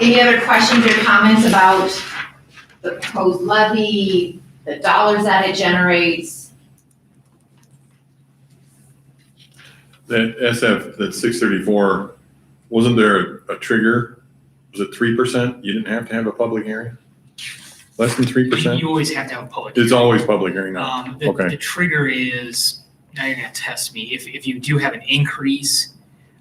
Any other questions or comments about the proposed levy, the dollars that it generates? That SF, that 634, wasn't there a trigger? Was it 3%? You didn't have to have a public hearing? Less than 3%? You always have to have a public. It's always public hearing now. Okay. The trigger is, now you're gonna test me, if you do have an increase,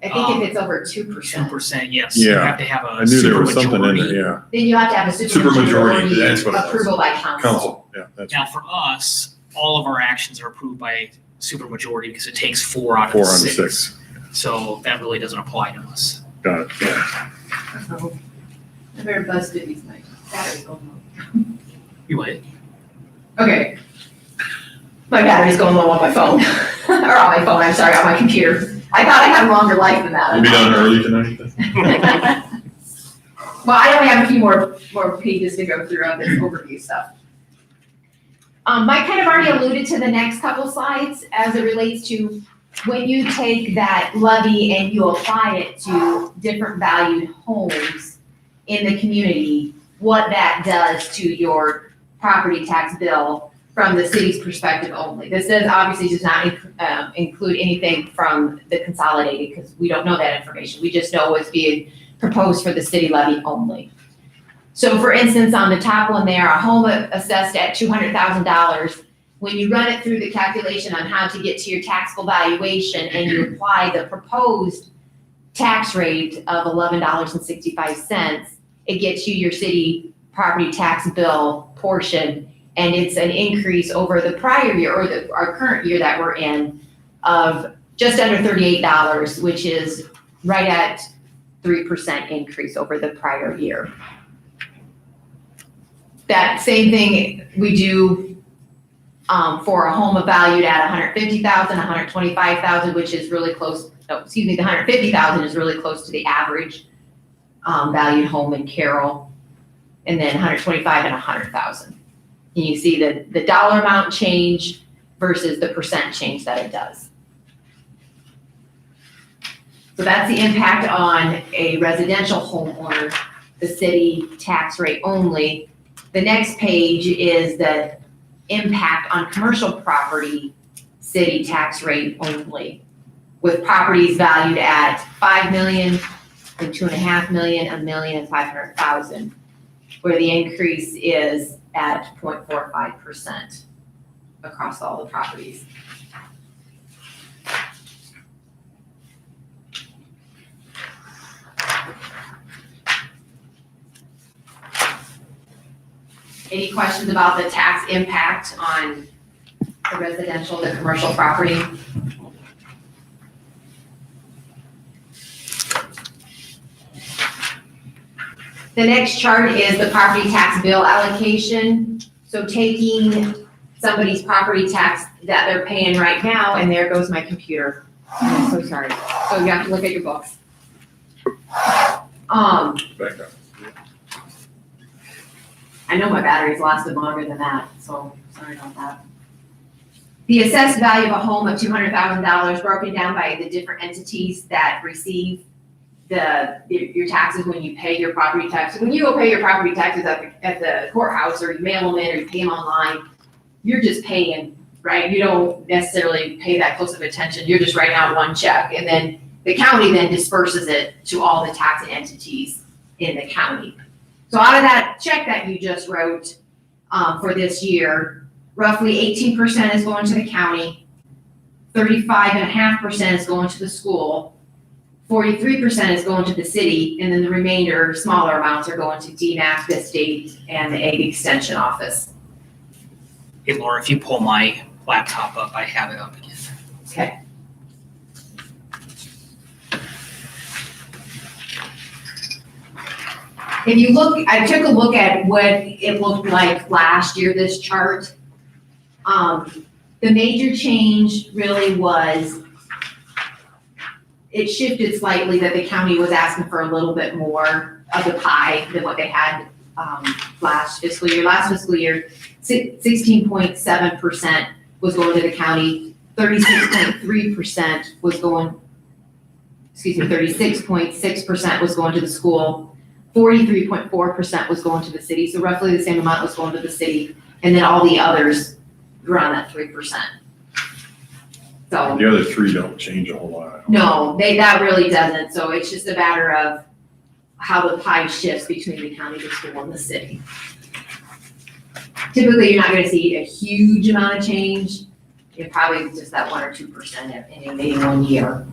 I think if it's over 2%, 2%, yes, you Yeah, have to have I a knew there was something in supermajority. there, then you have to have a Supermajority, supermajority that's what it was. approval by yeah. council. Council, yeah, that's Now, for us, all of our actions are approved by supermajority because it takes 4 out of 4 the out of 6. 6. So that really doesn't apply to us. Got it. So, I better buzz through these nights. Battery's going low. You would. Okay, My battery's going low on my phone, or on my phone, I'm sorry, on my computer. I thought I had a longer life than that. We'll be done early tonight. Well, I only have a few more pages to go through on this overview stuff. Mike kind of already alluded to the next couple slides as it relates to when you take that levy and you apply it to different valued homes in the community, what that does to your property tax bill from the city's perspective only. This is obviously does not include anything from the consolidated because we don't know that information. We just know what's being proposed for the city levy only. So for instance, on the top one there, a home assessed at $200,000, when you run it through the calculation on how to get to your taxable valuation and you apply the proposed tax rate of $11.65, it gets you your city property tax bill portion, and it's an increase over the prior year or our current year that we're in of just under $38, which is right at 3% increase over the prior year. That same thing we do for a home valued at $150,000, $125,000, which is really close. The $150,000 is really close to the average valued home in Carroll, and then $125,000 and $100,000. And you see the dollar amount change versus the percent change that it does. So that's the impact on a residential homeowner, the city tax rate only. The next page is the impact on commercial property, city tax rate only, with properties valued at $5 million, and $2.5 million, $1 million, and $500,000, where the increase is at 0.45% across all the properties. Any questions about the tax impact on the residential, the commercial property? The next chart is the property tax bill allocation. So taking somebody's property tax that they're paying right now, and there goes my computer. I'm so sorry. So you have to look at your books. Back up. I know my battery's lasted longer than that, so sorry about that. The assessed value of a home of $200,000 broken down by the different entities that receive your taxes when you pay your property taxes. When you go pay your property taxes at the courthouse, or you mail them in, or you pay them online, you're just paying, right? You don't necessarily pay that close of attention. You're just writing out one check, and then the county then disperses it to all the tax entities in the county. So out of that check that you just wrote for this year, roughly 18% is going to the county, 35.5% is going to the school, 43% is going to the city, and then the remainder, smaller amounts, are going to DMAC, the state, and the Ag Extension Office. Hey Laura, if you pull my laptop up, I have it up again. Okay. If you look, I took a look at what it looked like last year, this chart. The major change really was, it shifted slightly that the county was asking for a little bit more of the pie than what they had last fiscal year. Last fiscal year, 16.7% was going to the county, 36.3% was going, 36.6% was going to the school, 43.4% was going to the city, so roughly the same amount was going to the city, and then all the others were on that 3%. So The other three don't change a whole lot. no, that really doesn't, so it's just a matter of how the pie shifts between the county, the school, and the city. Typically, you're not gonna see a huge amount of change, you're probably just that 1 or 2% in any one year.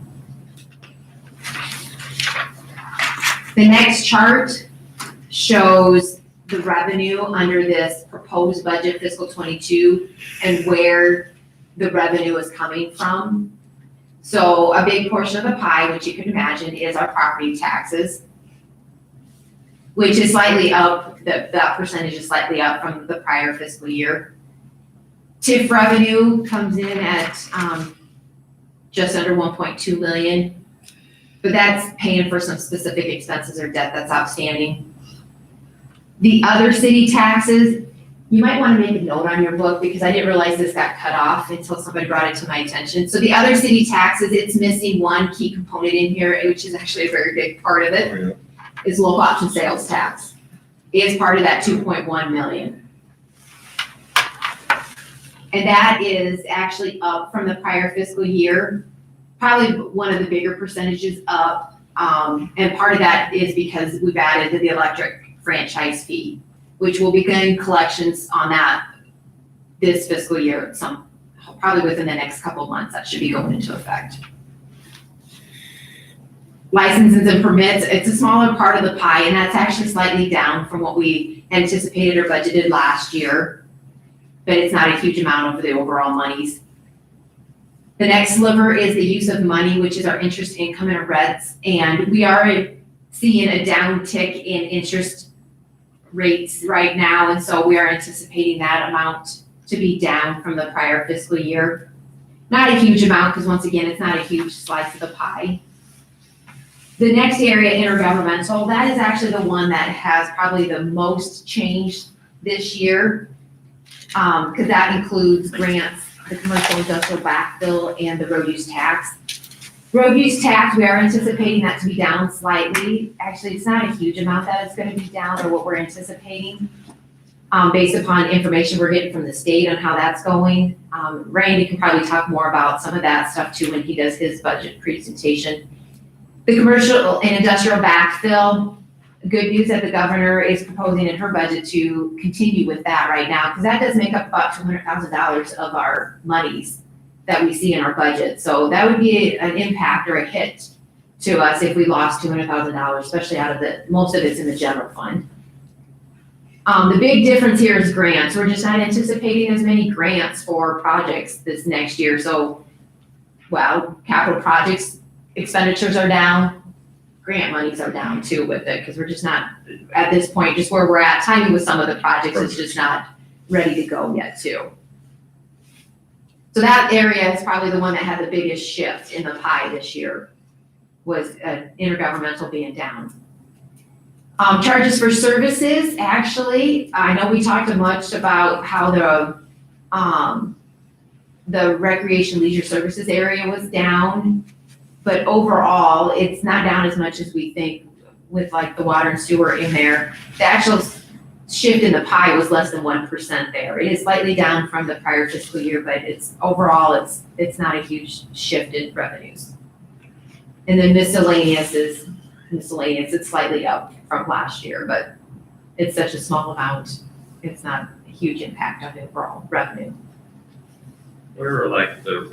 The next chart shows the revenue under this proposed budget fiscal 22 and where the revenue is coming from. So a big portion of the pie, which you can imagine, is our property taxes, which is slightly up, that percentage is slightly up from the prior fiscal year. TIF revenue comes in at, just under 1.2 million. But that's paying for some specific expenses or debt that's outstanding. The other city taxes, you might want to make a note on your book because I didn't realize this got cut off until somebody brought it to my attention. So the other city taxes, it's missing one key component in here, which is actually a very big part of it, Oh, yeah. is local option sales tax. It is part of that 2.1 million. And that is actually up from the prior fiscal year, probably one of the bigger percentages up. And part of that is because we've added the electric franchise fee, which will begin collections on that this fiscal year, probably within the next couple of months, that should be going into effect. Licenses and permits, it's a smaller part of the pie, and that's actually slightly down from what we anticipated or budgeted last year, but it's not a huge amount over the overall monies. The next sliver is the use of money, which is our interest income and rents, and we are seeing a downtick in interest rates right now, and so we are anticipating that amount to be down from the prior fiscal year. Not a huge amount, because once again, it's not a huge slice of the pie. The next area, intergovernmental, that is actually the one that has probably the most changed this year, because that includes grants, the commercial industrial backfill, and the road use tax. Road use tax, we are anticipating that to be down slightly. Actually, it's not a huge amount that it's gonna be down, or what we're anticipating, based upon information we're getting from the state on how that's going. Randy can probably talk more about some of that stuff too when he does his budget presentation. The commercial and industrial backfill, good news that the governor is proposing in her budget to continue with that right now, because that does make up about $200,000 of our monies that we see in our budget. So that would be an impact or a hit to us if we lost $200,000, especially out of most of it's in the general fund. The big difference here is grants. We're just not anticipating as many grants for projects this next year. So, well, capital projects expenditures are down, grant monies are down too with it, because we're just not, at this point, just where we're at, timing with some of the projects is just not ready to go yet too. So that area is probably the one that had the biggest shift in the pie this year, was intergovernmental being down. Charges for services, actually, I know we talked much about how the recreation leisure services area was down, but overall, it's not down as much as we think with like the water and sewer in there. The actual shift in the pie was less than 1% there. It is slightly down from the prior fiscal year, but overall, it's not a huge shift in revenues. And then miscellaneous, it's slightly up from last year, but it's such a small amount, it's not a huge impact on the overall revenue. Where are like the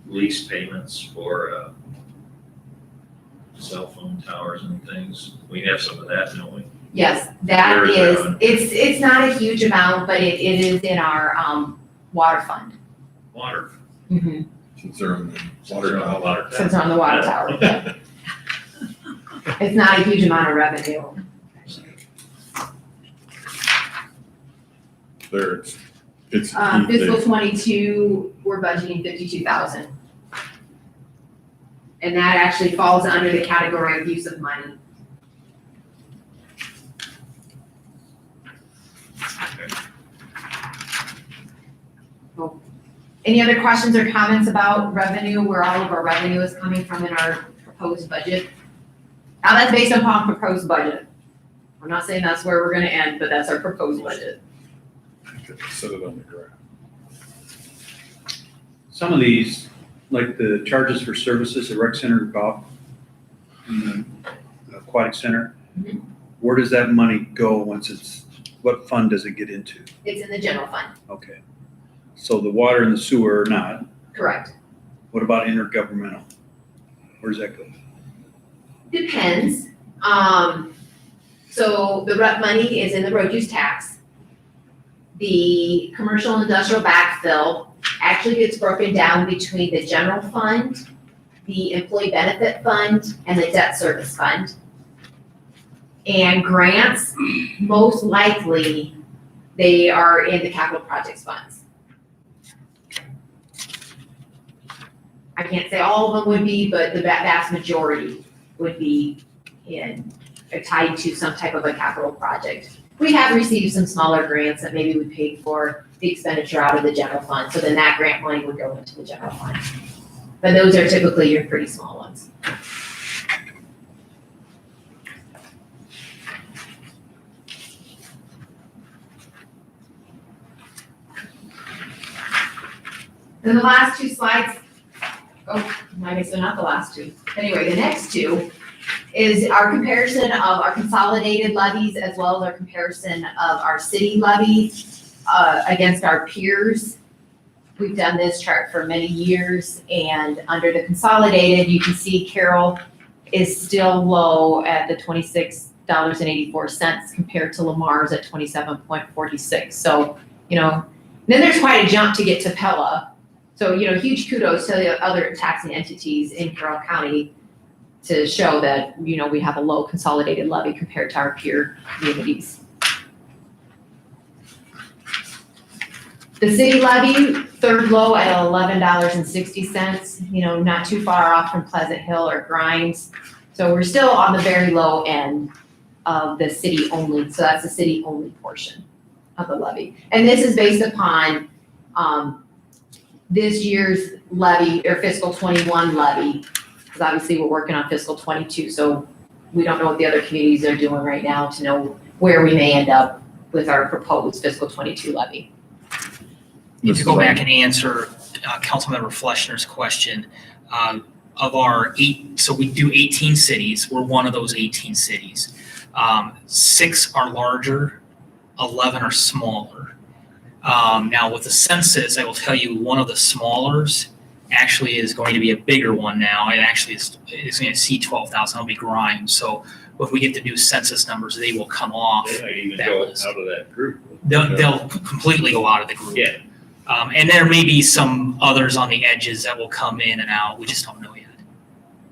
lease payments for cell phone towers and things? We have some of that, don't we? Yes, that Where is is, that on? it's not a huge amount, but it is in our water fund. Water. Since they're on the Water. water. Water. Since we're on the water tower. Yeah. It's not a huge amount of revenue. There, it's. Fiscal 22, we're budgeting 52,000. And that actually falls under the category of use of money. Cool. Any other questions or comments about revenue, where all of our revenue is coming from in our proposed budget? Now that's based upon proposed budget. I'm not saying that's where we're gonna end, but that's our proposed budget. Set it on the graph. Some of these, like the charges for services, the rec center, golf, and the aquatic center, Mhm. where does that money go what fund does it get into? It's in the general fund, Okay. So the water and the sewer are not. correct. What about intergovernmental? Where does that go? Depends. So the rep money is in the road use tax. The commercial industrial backfill actually gets broken down between the general fund, the employee benefit fund, and the debt service fund. And grants, most likely, they are in the capital projects funds. I can't say all of them would be, but the vast majority would be tied to some type of a capital project. We have received some smaller grants that maybe we paid for the expenditure out of the general fund, so then that grant money would go into the general fund. But those are typically your pretty small ones. And the last two slides, oh, I guess they're not the last two. Anyway, the next two is our comparison of our consolidated levies as well as our comparison of our city levies against our peers. We've done this chart for many years, and under the consolidated, you can see Carroll is still low at the $26.84 compared to Lamar's at 27.46. So, then there's quite a jump to get to Pella. So, huge kudos to the other taxing entities in Carroll County to show that, we have a low consolidated levy compared to our peer communities. The city levy, third low at $11.60, not too far off from Pleasant Hill or Grimes. So we're still on the very low end of the city only. So that's the city only portion of the levy. And this is based upon this year's levy or fiscal 21 levy, because obviously we're working on fiscal 22. So we don't know what the other communities are doing right now to know where we may end up with our proposed fiscal 22 levy. To go back and answer Councilmember Fleischner's question, of our 8, so we do 18 cities, we're one of those 18 cities. 6 are larger, 11 are smaller. Now with the census, I will tell you one of the smallers actually is going to be a bigger one now. It actually is going to see 12,000, it'll be Grimes. So if we get the new census numbers, they will come off. They might even that go list. out of that group. They'll completely go out of the group. Yeah. And there may be some others on the edges that will come in and out. We just don't know yet.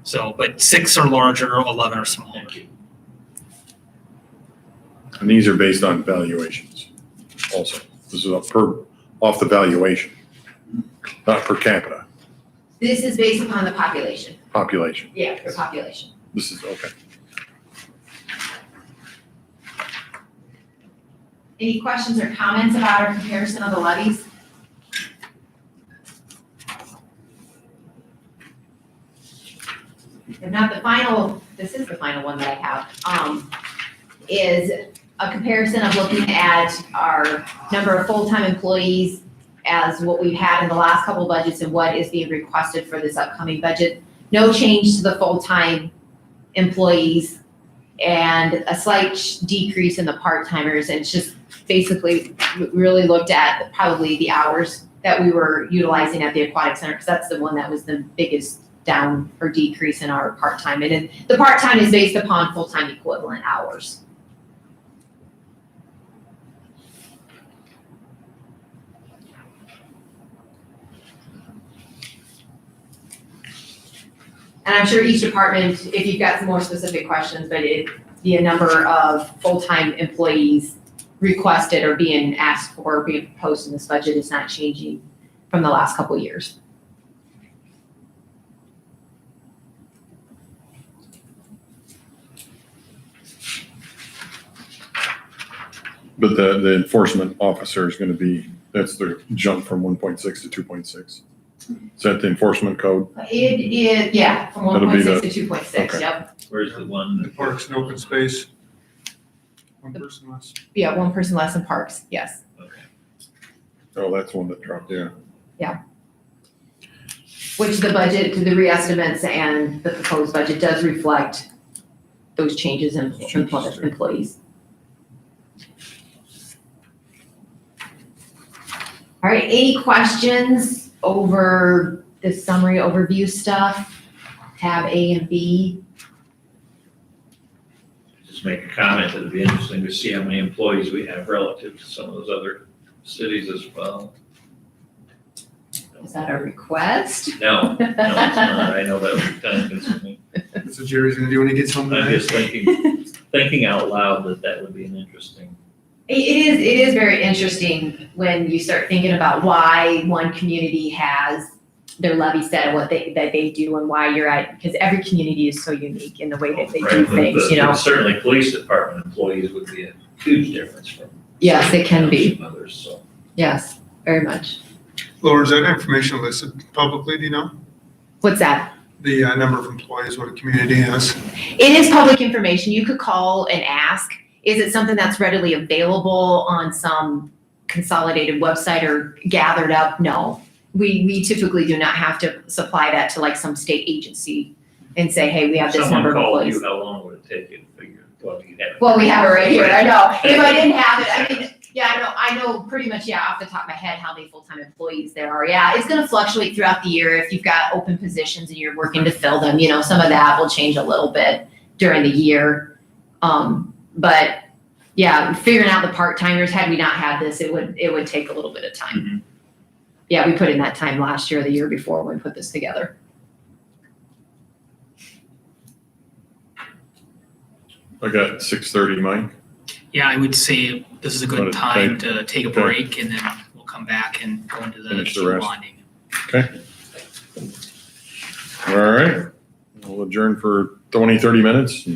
So, but 6 are larger, 11 are smaller. And these are based on valuations also. This is off the valuation, not per capita, This is based upon the population. population. Yeah, the population. This is, okay. Any questions or comments about our comparison of the levies? If not, this is the final one that I have, is a comparison of looking at our number of full-time employees as what we've had in the last couple of budgets and what is being requested for this upcoming budget. No change to the full-time employees and a slight decrease in the part-timers. And it's just basically really looked at probably the hours that we were utilizing at the aquatic center, because that's the one that was the biggest down or decrease in our part-time. And the part-time is based upon full-time equivalent hours. And I'm sure each department, if you've got some more specific questions, but the number of full-time employees requested or being asked for, or being proposed in this budget is not changing from the last couple of years. But the enforcement officer is going to be, that's the jump from 1.6 to 2.6. Is that the enforcement code? It is, yeah, from That'll be 1.6 to 2.6, okay. yep. Where's the one? In parks and open space. One person less. Yeah, one person less in parks, yes. Oh, that's one that dropped, yeah. Which the budget, the re-estimates and the proposed budget does reflect those changes in employees. All right, any questions over the summary overview stuff? Tab A and B. Just make a comment, it'd be interesting to see how many employees we have relative to some of those other cities as well. Is that a request? No, it's not, I know that would be time consuming. So Jerry's gonna do when he gets home I'm tonight. just thinking out loud that would be an interesting. It is very interesting when you start thinking about why one community has their levy set and what that they do and why you're at, because every community is so unique in the way that they Right, do but- things, but you know? Certainly, police department employees would be a huge difference from. Yes, it can be. Some others, so. Yes, very much. Laura, is that information listed publicly, do you know? What's that? The number of employees, what a community has? It is public information. You could call and ask. Is it something that's readily available on some consolidated website or gathered up? No. We typically do not have to supply that to like some state agency and say, hey, we have this number of Someone called employees. you, how long would it take you to figure, well, you have. Well, we have it right here. I know. If I didn't have it, I mean, yeah, I know pretty much, yeah, off the top of my head, how many full-time employees there are. Yeah, it's gonna fluctuate throughout the year. If you've got open positions and you're working to fill them, you know, some of that will change a little bit during the year. But yeah, figuring out the part-timers, had we not had this, it would take a little bit of time. Yeah, we put in that time last year, or the year before when we put this together. I got 6:30, Mike. Yeah, I would say this is a Wanna good time take- to take a okay. break and then we'll come back and go into the Finish the key rest. bonding. All right. We'll adjourn for 20, 30 minutes.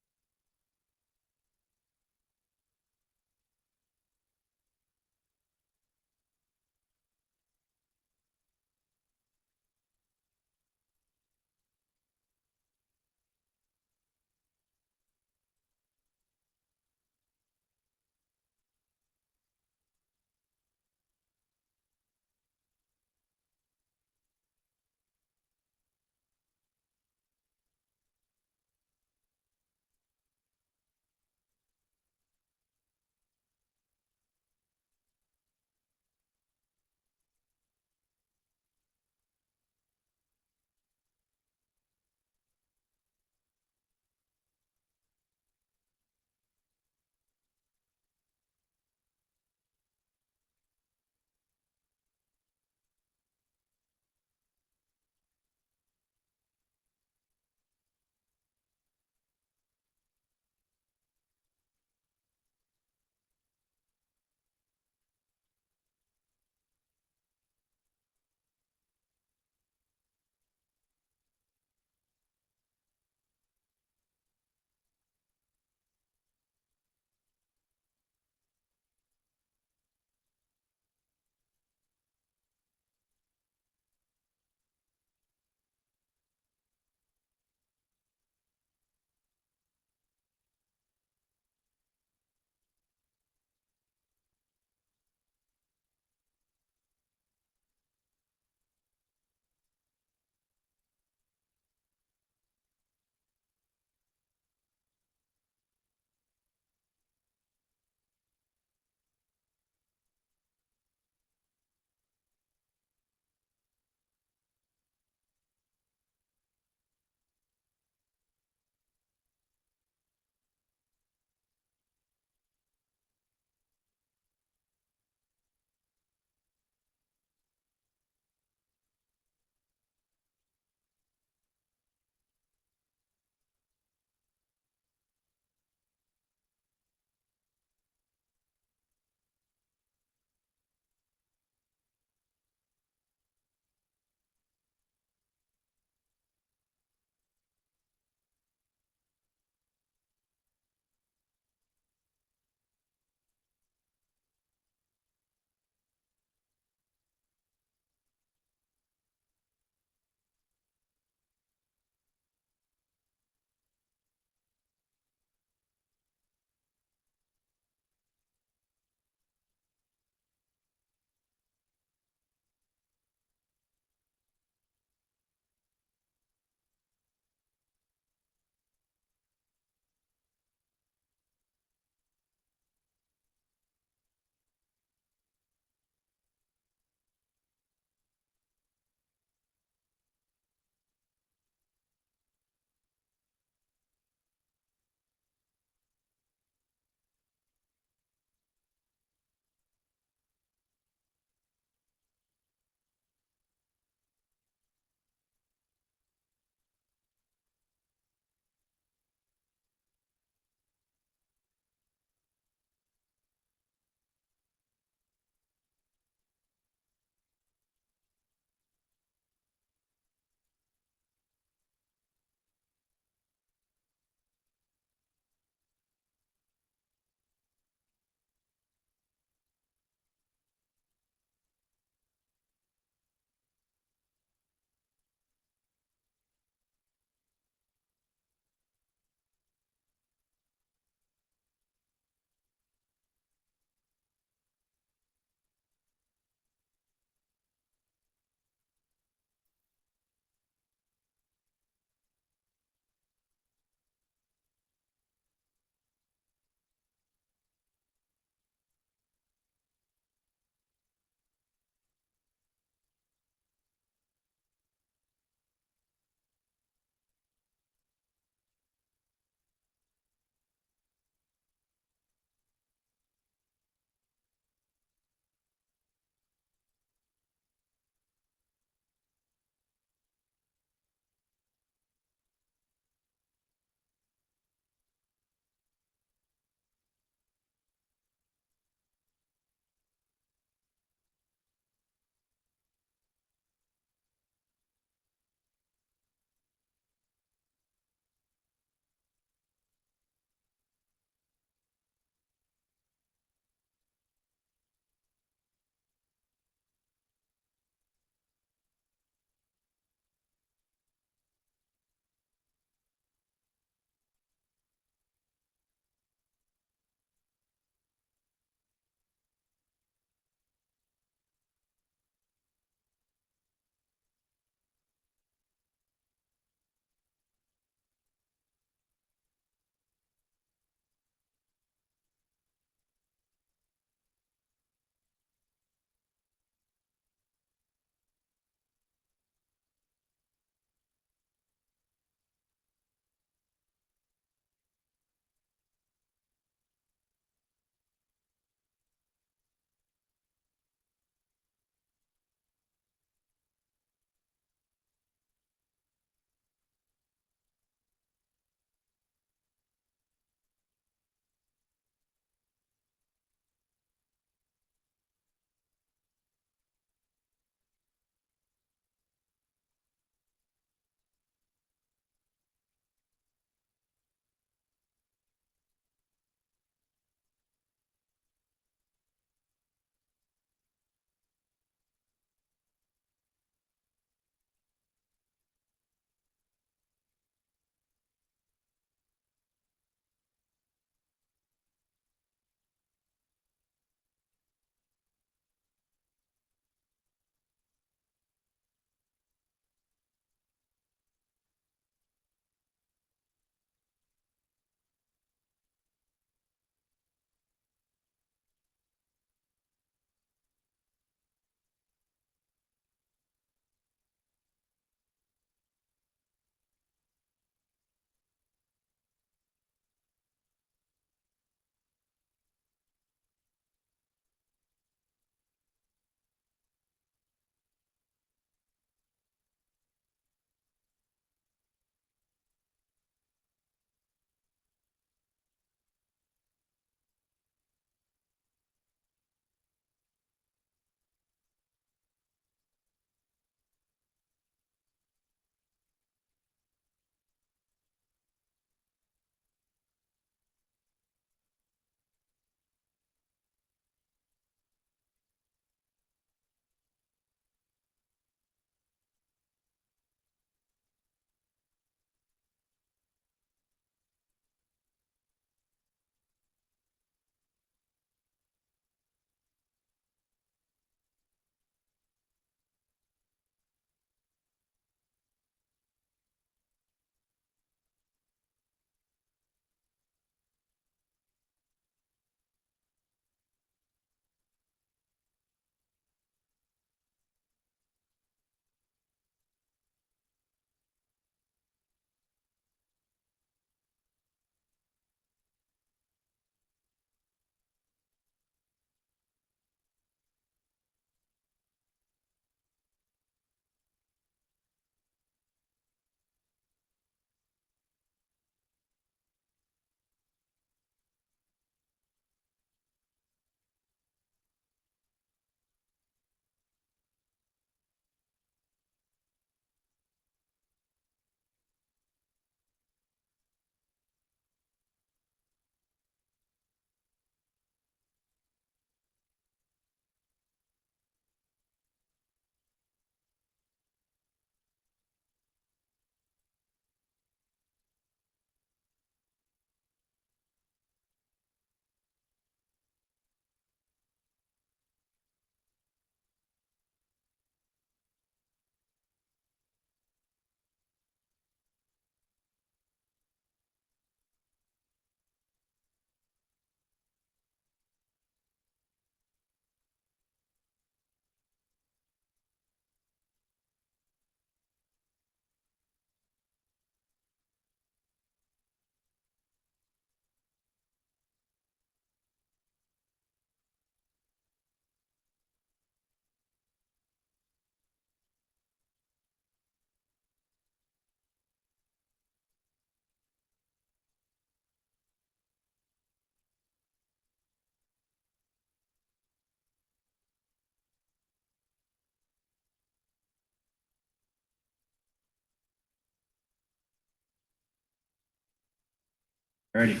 Alrighty.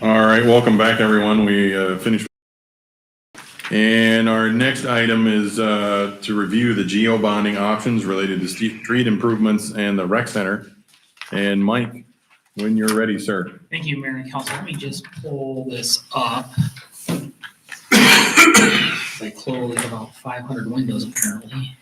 All right, welcome back, everyone. We finished. And our next item is to review the geo bonding options related to street improvements and the rec center. And Mike, when you're ready, sir. Thank you, Mayor and Council. Let me just pull this up. I closed about 500 windows apparently.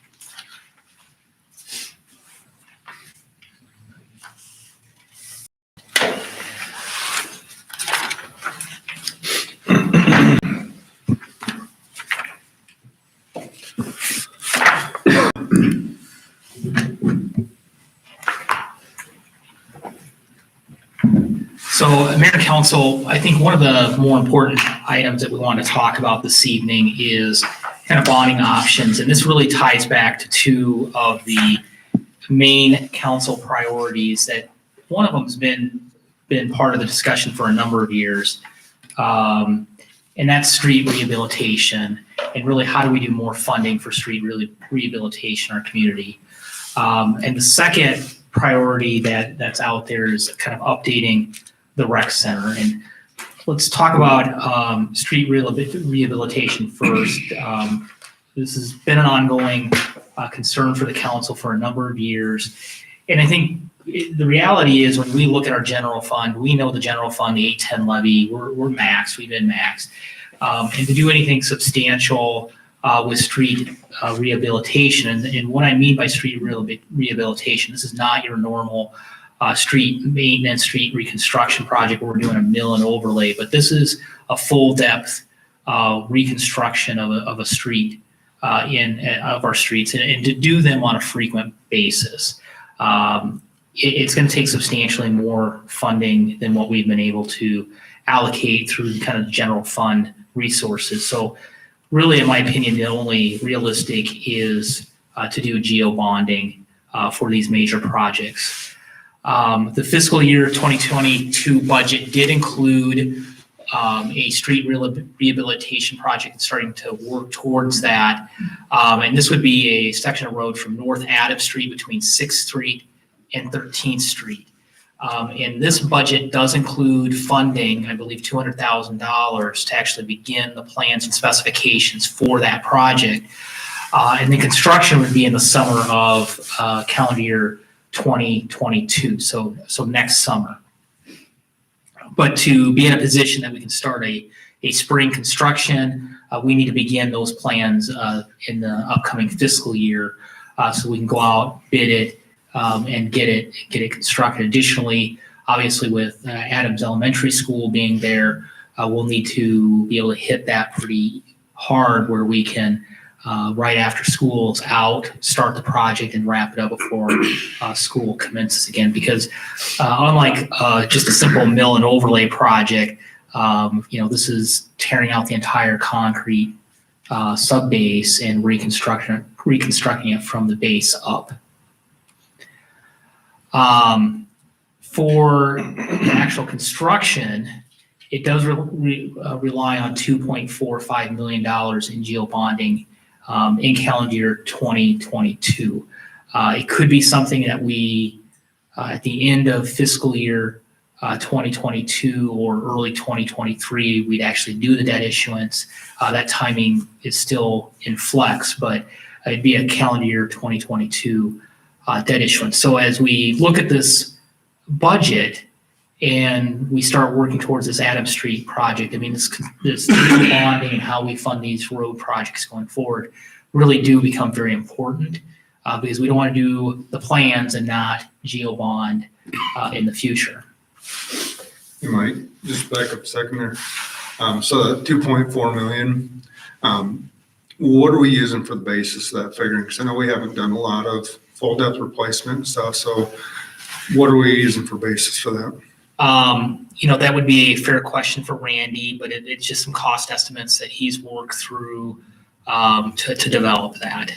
So, Mayor and Council, I think one of the more important items that we want to talk about this evening is kind of bonding options. And this really ties back to two of the main council priorities that one of them's been part of the discussion for a number of years. And that's street rehabilitation and really how do we do more funding for street rehabilitation in our community. And the second priority that's out there is kind of updating the rec center. And let's talk about street rehabilitation first. This has been an ongoing concern for the council for a number of years. And I think the reality is when we look at our general fund, we know the general fund, the 810 levy, we're maxed, we've been maxed. And to do anything substantial with street rehabilitation, and what I mean by street rehabilitation, this is not your normal street maintenance, street reconstruction project where we're doing a mill and overlay, but this is a full depth reconstruction of a street of our streets, and to do them on a frequent basis. It's going to take substantially more funding than what we've been able to allocate through kind of general fund resources. So really, in my opinion, the only realistic is to do geo bonding for these major projects. The fiscal year 2022 budget did include a street rehabilitation project and starting to work towards that. And this would be a section of road from North Adams Street between 6th Street and 13th Street. And this budget does include funding, I believe $200,000 to actually begin the plans and specifications for that project. And the construction would be in the summer of calendar year 2022, so next summer. But to be in a position that we can start a spring construction, we need to begin those plans in the upcoming fiscal year, so we can go out, bid it, and get it constructed. Additionally, obviously with Adams Elementary School being there, we'll need to be able to hit that pretty hard where we can right after school's out, start the project and wrap it up before school commences again. Because unlike just a simple mill and overlay project, this is tearing out the entire concrete subbase and reconstructing it from the base up. For the actual construction, it does rely on $2.45 million in geo bonding in calendar year 2022. It could be something that we, at the end of fiscal year 2022 or early 2023, we'd actually do the debt issuance. That timing is still in flex, but it'd be a calendar year 2022 debt issuance. So as we look at this budget and we start working towards this Adams Street project, I mean, this bonding and how we fund these road projects going forward really do become very important because we don't want to do the plans and not geo bond in the future. You might just back up a second there. So that 2.4 million, what are we using for the basis of that figuring? Because I know we haven't done a lot of full depth replacement and stuff. So what are we using for basis for that? That would be a fair question for Randy, but it's just some cost estimates that he's worked through to develop that.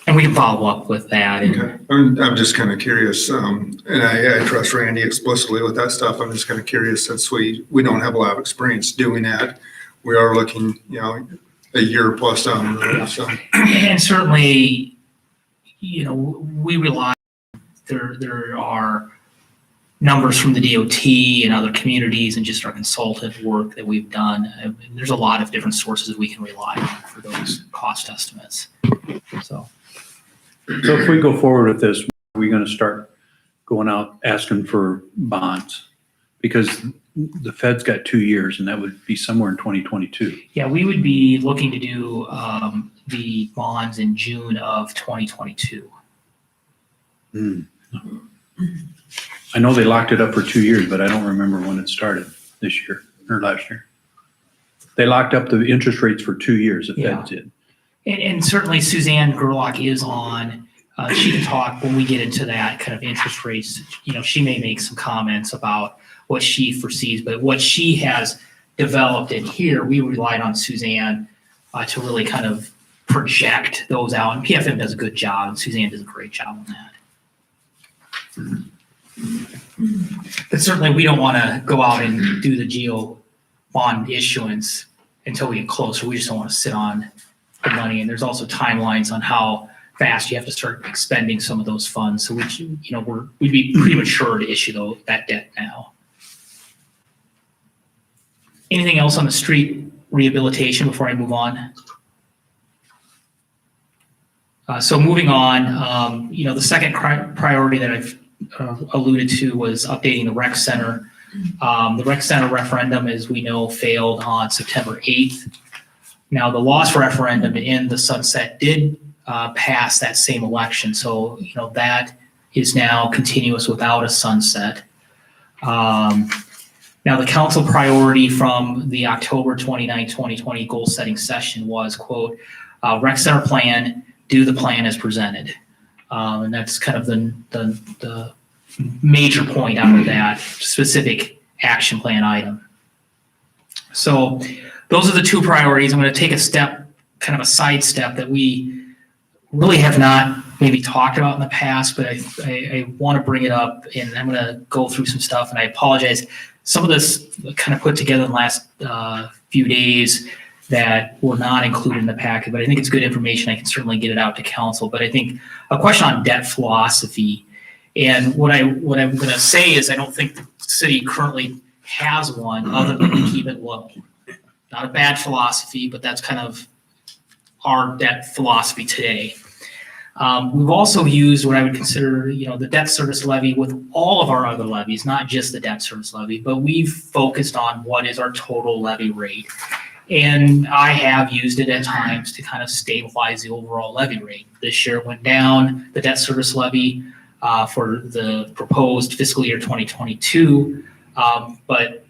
And we can follow up with that. Okay. I'm just kind of curious, and I trust Randy explicitly with that stuff. I'm just kind of curious since we don't have a lot of experience doing that. We are looking, a year plus down the road. So. And certainly, we rely there are numbers from the DOT and other communities and just our consultant work that we've done. There's a lot of different sources we can rely on for those cost estimates. So. So if we go forward with this, are we gonna start going out asking for bonds? Because the Fed's got 2 years and that would be somewhere in 2022. Yeah, we would be looking to do the bonds in June of 2022. I know they locked it up for 2 years, but I don't remember when it started this year or last year. They locked up the interest rates for 2 years, the Yeah. Fed did. And certainly Suzanne Gerlach is on. She can talk when we get into that kind of interest rates. You know, she may make some comments about what she foresees, but what she has developed in here, we relied on Suzanne to really kind of project those out. And PFM does a good job, and Suzanne does a great job on that. But certainly we don't want to go out and do the geo bond issuance until we get closer. We just don't want to sit on the money. And there's also timelines on how fast you have to start expending some of those funds. So which, you know, we'd be premature to issue that debt now. Anything else on the street rehabilitation before I move on? So moving on, you know, the second priority that I've alluded to was updating the rec center. The rec center referendum, as we know, failed on September 8th. Now, the lost referendum to end the sunset did pass that same election. So, you know, that is now continuous without a sunset. Now, the council priority from the October 29, 2020 goal setting session was, quote, rec center plan, do the plan as presented. And that's kind of the major point out of that specific action plan item. So those are the two priorities. I'm going to take a step, kind of a side step that we really have not maybe talked about in the past, but I want to bring it up, and I'm going to go through some stuff, and I apologize. Some of this kind of put together in the last few days that were not included in the packet, but I think it's good information. I can certainly get it out to council. But I think a question on debt philosophy, and what I'm going to say is I don't think the city currently has one other than to keep it low. Not a bad philosophy, but that's kind of our debt philosophy today. We've also used what I would consider, you know, the debt service levy with all of our other levies, not just the debt service levy, but we've focused on what is our total levy rate. And I have used it at times to kind of stabilize the overall levy rate. This year it went down, the debt service levy for the proposed fiscal year 2022, but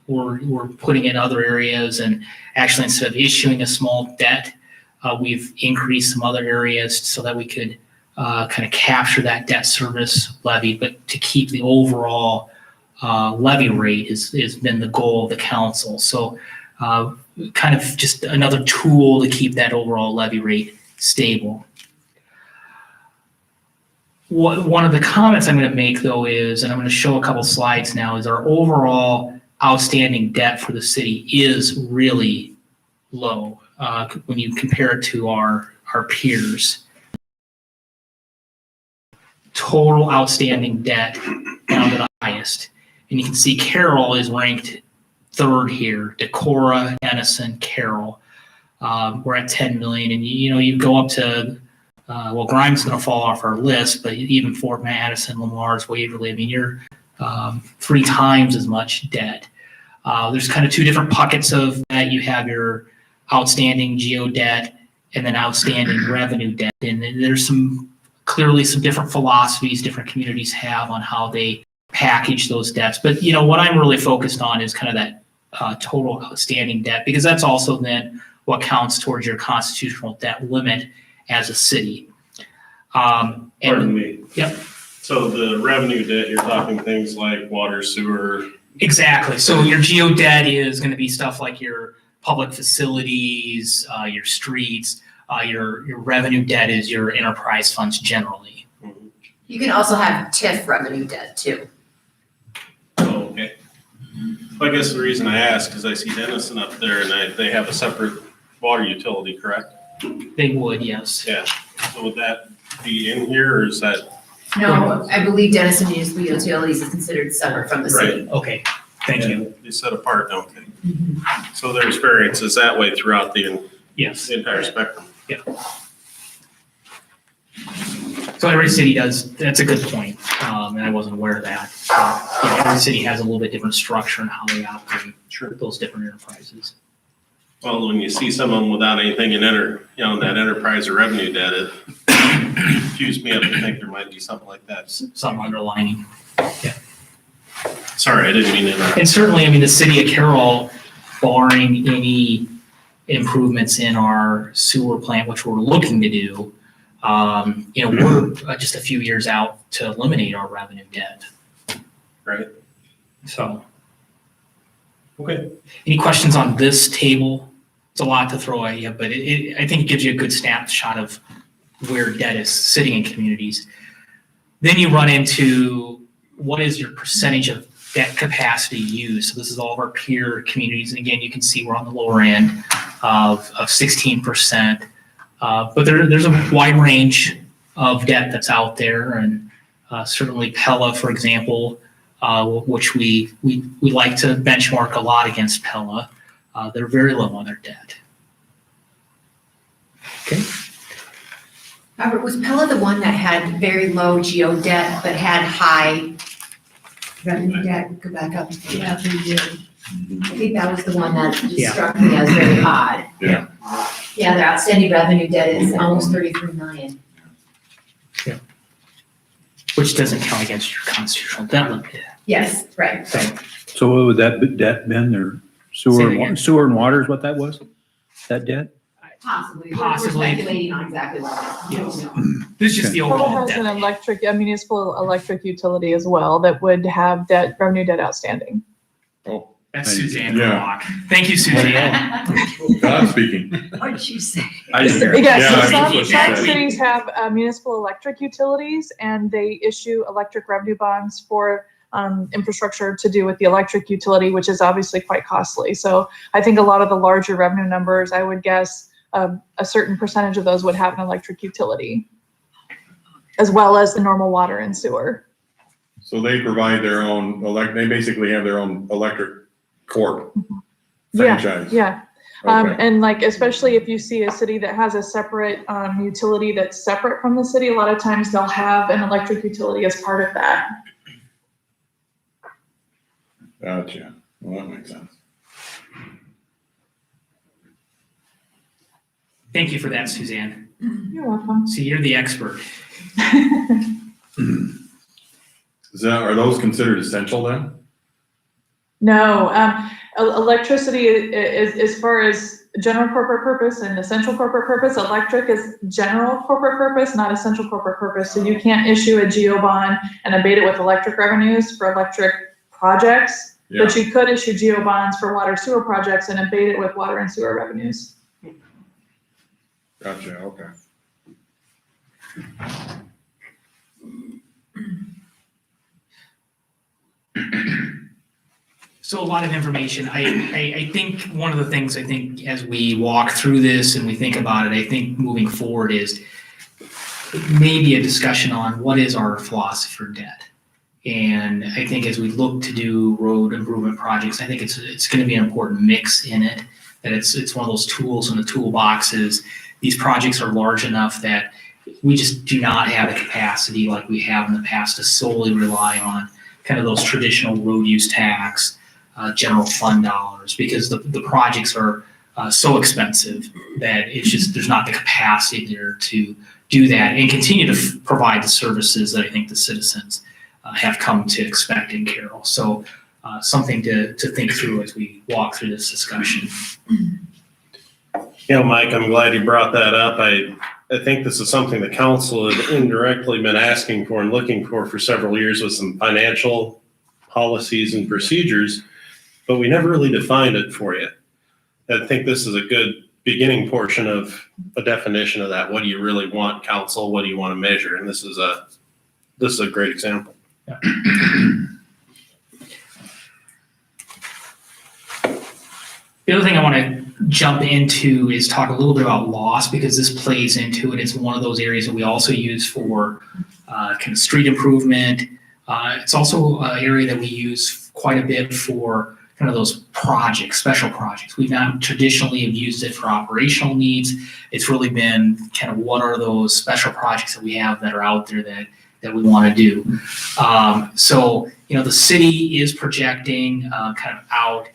we're putting in other areas, and actually instead of issuing a small debt, we've increased some other areas so that we could kind of capture that debt service levy, but to keep the overall levy rate has been the goal of the council. So kind of just another tool to keep that overall levy rate stable. One of the comments I'm going to make, though, is, and I'm going to show a couple slides now, is our overall outstanding debt for the city is really low when you compare it to our peers. Total outstanding debt down to the highest. And you can see Carroll is ranked third here. Decorah, Denison, Carroll. We're at 10 million. And you go up to, well, Grimes going to fall off our list, but even Fort Madison, Lamar's, Waverly, I mean, you're 3 times as much debt. There's kind of 2 different buckets of that. You have your outstanding geo debt and then outstanding revenue debt. And there's clearly some different philosophies different communities have on how they package those debts. But what I'm really focused on is kind of that total outstanding debt, because that's also then what counts towards your constitutional debt limit as a city. Pardon me. Yep. So the revenue debt, you're talking things like water, sewer. Exactly. So your geo debt is going to be stuff like your public facilities, your streets. Your revenue debt is your enterprise funds generally. You can also have TIF revenue debt too. Oh, okay. I guess the reason I ask is I see Denison up there, and they have a separate water utility, correct? They would, yes. Yeah. So would that be in here, or is that No, I believe Denison Municipal Utilities is considered separate from the city. Okay, thank you. They set apart, don't they? Mhm. So there's variances that way throughout the Yes. entire spectrum. So every city does, that's a good point, and I wasn't aware of that. Yeah, every city has a little bit different structure in how they operate with those different enterprises. Well, when you see someone without anything in that enterprise or revenue debt, it cues me up to think there might be something like that. Some underlining. Sorry, I didn't mean to interrupt. And certainly, I mean, the city of Carroll, barring any improvements in our sewer plant, which we're looking to do, we're just a few years out to eliminate our revenue debt. Right. So, Okay. any questions on this table? It's a lot to throw at you, but I think it gives you a good snapshot of where debt is sitting in communities. Then you run into what is your percentage of debt capacity used? So this is all of our peer communities. And again, you can see we're on the lower end of 16%. But there's a wide range of debt that's out there. And certainly Pella, for example, which we like to benchmark a lot against Pella. They're very low on their debt. Okay. Robert, was Pella the one that had very low geo debt but had high revenue debt? Go back up. Yeah, we did. I think that was the one that just Yeah. struck me as very odd. Yeah. Yeah, their outstanding revenue debt is almost 33 million. Which doesn't count against your constitutional debt limit. Yes, right. So what would that debt been, their Say it sewer, again. sewer and water is what that was? That debt? Possibly. We're Possibly. speculating on exactly what it is. Yes. This is just the Carroll overall has an debt. a municipal electric utility as well that would have revenue debt outstanding. Oh, That's Suzanne Yeah. Rock. Thank you, Suzanne. God speaking. What did you say? I didn't hear. Yeah, Yeah, so that's some what she some said. cities have municipal electric utilities and they issue electric revenue bonds for infrastructure to do with the electric utility, which is obviously quite costly. So I think a lot of the larger revenue numbers, I would guess a certain percentage of those would have an electric utility, as well as the normal water and sewer. So they provide their own they basically have their own electric corp franchise. Yeah. Okay. And like, especially if you see a city that has a separate utility that's separate from the city, a lot of times they'll have an electric utility as part of that. Gotcha. Well, that makes sense. Thank you for that, Suzanne. You're welcome. See, you're the expert. Are those considered essential then? No, electricity is as far as general corporate purpose and essential corporate purpose. Electric is general corporate purpose, not essential corporate purpose. So you can't issue a geo bond and abate it with electric revenues for electric projects, Yeah. but you could issue geo bonds for water sewer projects and abate it with water and sewer revenues. Gotcha, okay. So a lot of information. I think one of the things I think as we walk through this and we think about it, I think moving forward is maybe a discussion on what is our philosophy for debt. And I think as we look to do road improvement projects, I think it's going to be an important mix in it. That it's one of those tools in the toolboxes. These projects are large enough that we just do not have the capacity like we have in the past to solely rely on kind of those traditional road use tax, general fund dollars, because the projects are so expensive that it's just, there's not the capacity there to do that and continue to provide the services that I think the citizens have come to expect in Carroll. So something to think through as we walk through this discussion. Mike, I'm glad you brought that up. I think this is something the council had indirectly been asking for and looking for several years with some financial policies and procedures, but we never really defined it for you. I think this is a good beginning portion of a definition of that. What do you really want, council? What do you want to measure? And this is a great example. Yeah. The other thing I want to jump into is talk a little bit about loss, because this plays into it. It's one of those areas that we also use for kind of street improvement. It's also an area that we use quite a bit for kind of those projects, special projects. We've not traditionally have used it for operational needs. It's really been kind of what are those special projects that we have that are out there that we want to do. So, the city is projecting kind of out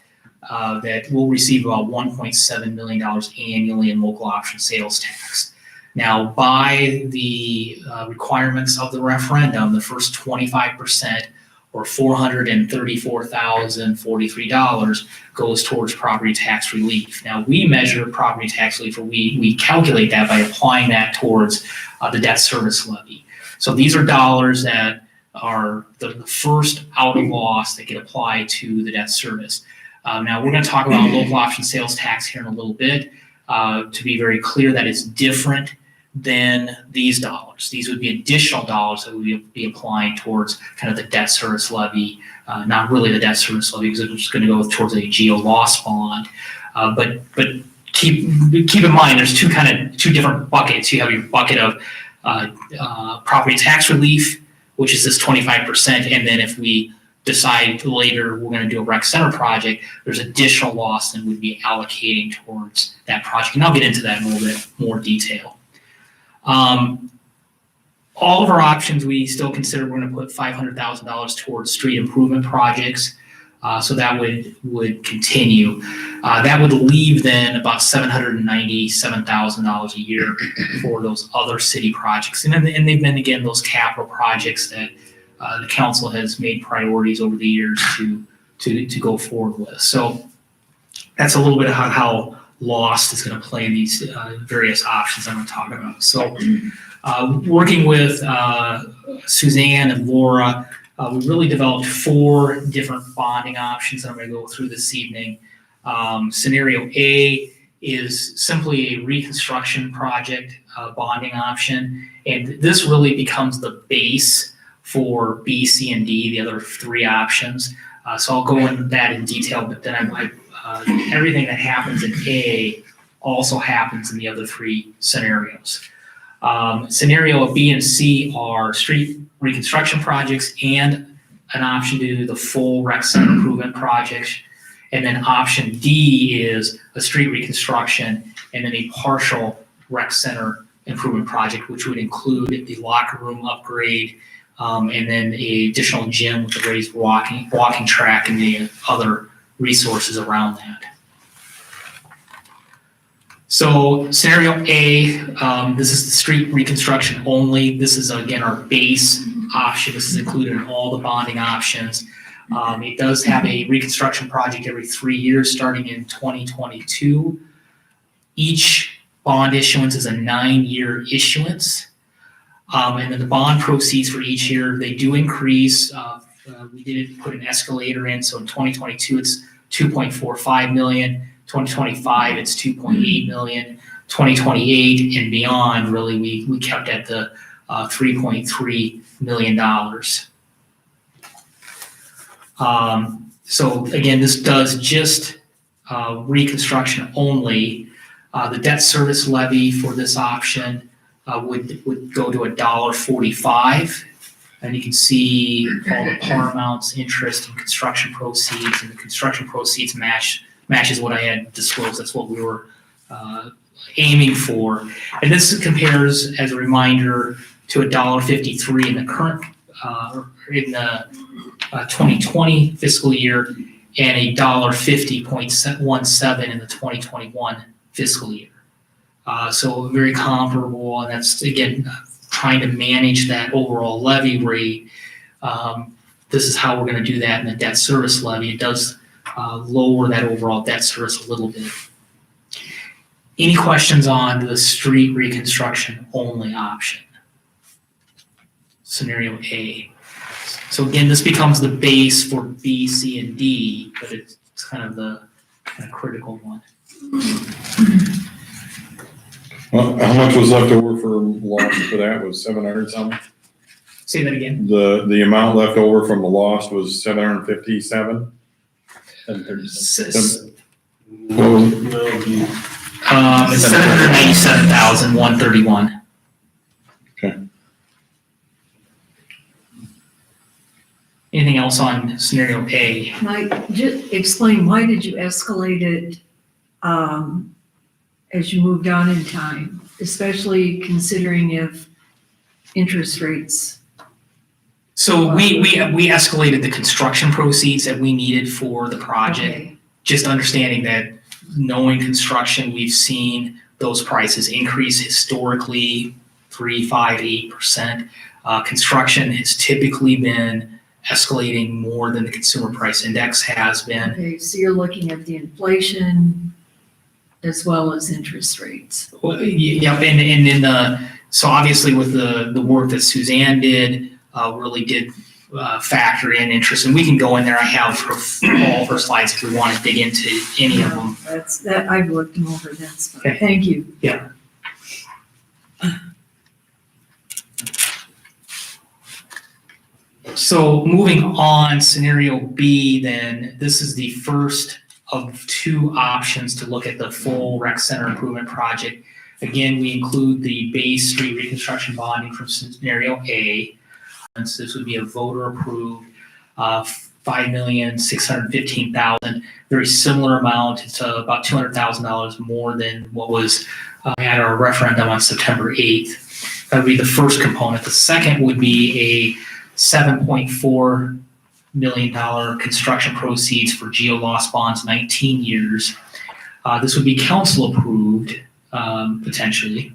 that we'll receive about $1.7 million annually in local option sales tax. Now, by the requirements of the referendum, the first 25% or $434,043 goes towards property tax relief. Now, we measure property tax relief, or we calculate that by applying that towards the debt service levy. So these are dollars that are the first out of loss that get applied to the debt service. Now, we're going to talk about local option sales tax here in a little bit. To be very clear, that is different than these dollars. These would be additional dollars that we would be applying towards kind of the debt service levy, not really the debt service levy, because it's just going to go towards a geo loss bond. But keep in mind, there's two different buckets. You have your bucket of property tax relief, which is this 25%, and then if we decide later we're going to do a rec center project, there's additional loss that we'd be allocating towards that project. And I'll get into that in a little bit more detail. All of our options, we still consider we're going to put $500,000 towards street improvement projects. So that would continue. That would leave then about $797,000 a year for those other city projects. And they've been, again, those capital projects that the council has made priorities over the years to go forward with. So that's a little bit of how lost is going to play in these various options I'm going to talk about. So working with Suzanne and Laura, we really developed 4 different bonding options that I'm going to go through this evening. Scenario A is simply a reconstruction project bonding option, and this really becomes the base for B, C, and D, the other 3 options. So I'll go into that in detail, but then everything that happens in A also happens in the other 3 scenarios. Scenario B and C are street reconstruction projects and an option to do the full rec center improvement project. And then option D is a street reconstruction and then a partial rec center improvement project, which would include the locker room upgrade, and then an additional gym with a raised walking track and the other resources around that. So scenario A, this is the street reconstruction only. This is, again, our base option. This is included in all the bonding options. It does have a reconstruction project every 3 years starting in 2022. Each bond issuance is a 9-year issuance. And then the bond proceeds for each year, they do increase. We did put an escalator in. So in 2022, it's $2.45 million. 2025, it's $2.8 million. 2028 and beyond, really, we kept at the $3.3 million. So again, this does just reconstruction only. The debt service levy for this option would go to $1.45. And you can see all the par amounts, interest, and construction proceeds, and the construction proceeds matches what I had disclosed. That's what we were aiming for. And this compares, as a reminder, to $1.53 in the current, in the 2020 fiscal year, and $1.50.17 in the 2021 fiscal year. So very comparable, and that's, again, trying to manage that overall levy rate. This is how we're going to do that in the debt service levy. It does lower that overall debt service a little bit. Any questions on the street reconstruction only option? Scenario A. So again, this becomes the base for B, C, and D, but it's kind of the critical one. Well, how much was left over for loss for that? Was 700 something? Say that again. The amount left over from the loss was 757? It's No, it's 797,131. Anything else on scenario A? Mike, just explain, why did you escalate it, as you moved on in time, especially considering if interest rates? So we escalated the construction proceeds that we needed for the project. Okay. Just understanding that, knowing construction, we've seen those prices increase historically 3, 5, 8%. Construction has typically been escalating more than the consumer price index has been. Okay, so you're looking at the inflation as well as interest rates. Well, yeah, and in so obviously with the work that Suzanne did, really did factor in interest, and we can go in there. I have all of her slides if we want to dig into any of them. That, I've looked them over, that's fine. Okay. Thank you. Yeah. So moving on, scenario B, then this is the first of 2 options to look at the full rec center improvement project. Again, we include the base street reconstruction bonding from scenario A. And so this would be a voter approved, $5,615,000. Very similar amount. It's about $200,000 more than what was at our referendum on September 8th. That would be the first component. The second would be a $7.4 million construction proceeds for geo loss bonds, 19 years. This would be council approved, potentially.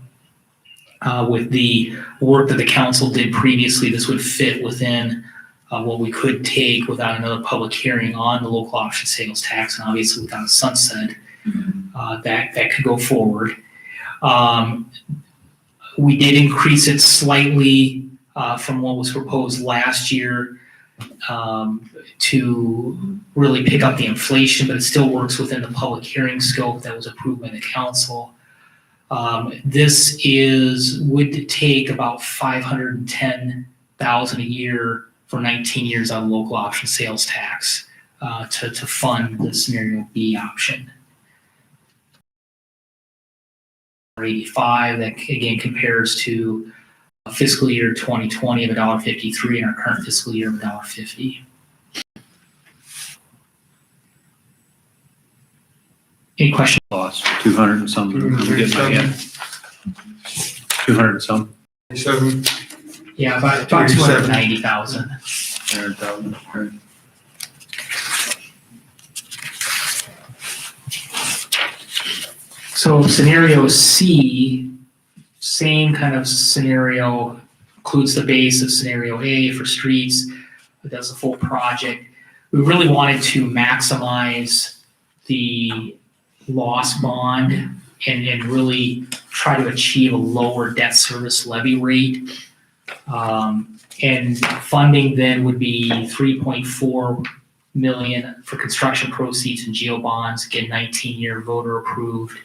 With the work that the council did previously, this would fit within what we could take without another public hearing on the local option sales tax, and obviously without a sunset, that could go forward. We did increase it slightly from what was proposed last year to really pick up the inflation, but it still works within the public hearing scope that was approved by the council. This would take about $510,000 a year for 19 years on local option sales tax to fund the scenario B option. 85, that again compares to fiscal year 2020 of $1.53 and our current fiscal year of $1.50. Any questions? Lost 200 and some. I'm getting my head. 200 and some. 7. Yeah, about 290,000. 100,000. Right. So scenario C, same kind of scenario, includes the base of scenario A for streets. It does the full project. We really wanted to maximize the loss bond and really try to achieve a lower debt service levy rate. And funding then would be $3.4 million for construction proceeds and geo bonds, again, 19-year voter approved.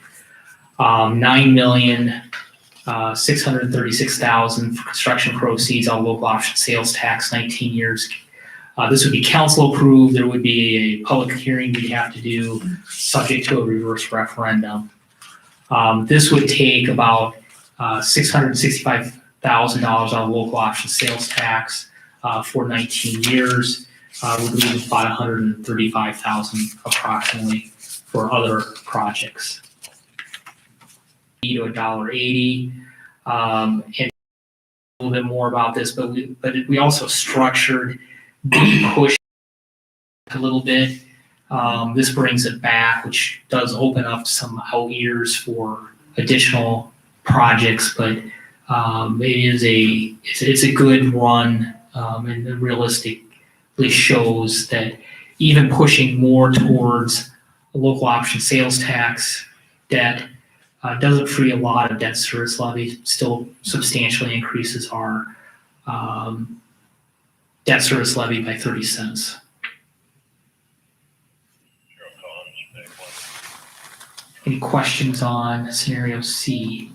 $9,636,000 for construction proceeds on local option sales tax, 19 years. This would be council approved. There would be a public hearing we'd have to do, subject to a reverse referendum. This would take about $665,000 on local option sales tax for 19 years. Would leave about $135,000 approximately for other projects. To $1.80, and a little bit more about this, but we also structured the push a little bit. This brings it back, which does open up some out years for additional projects, but it's a good run, and it realistically shows that even pushing more towards a local option sales tax debt doesn't free a lot of debt service levy, still substantially increases our debt service levy by 30 cents. Any questions on scenario C?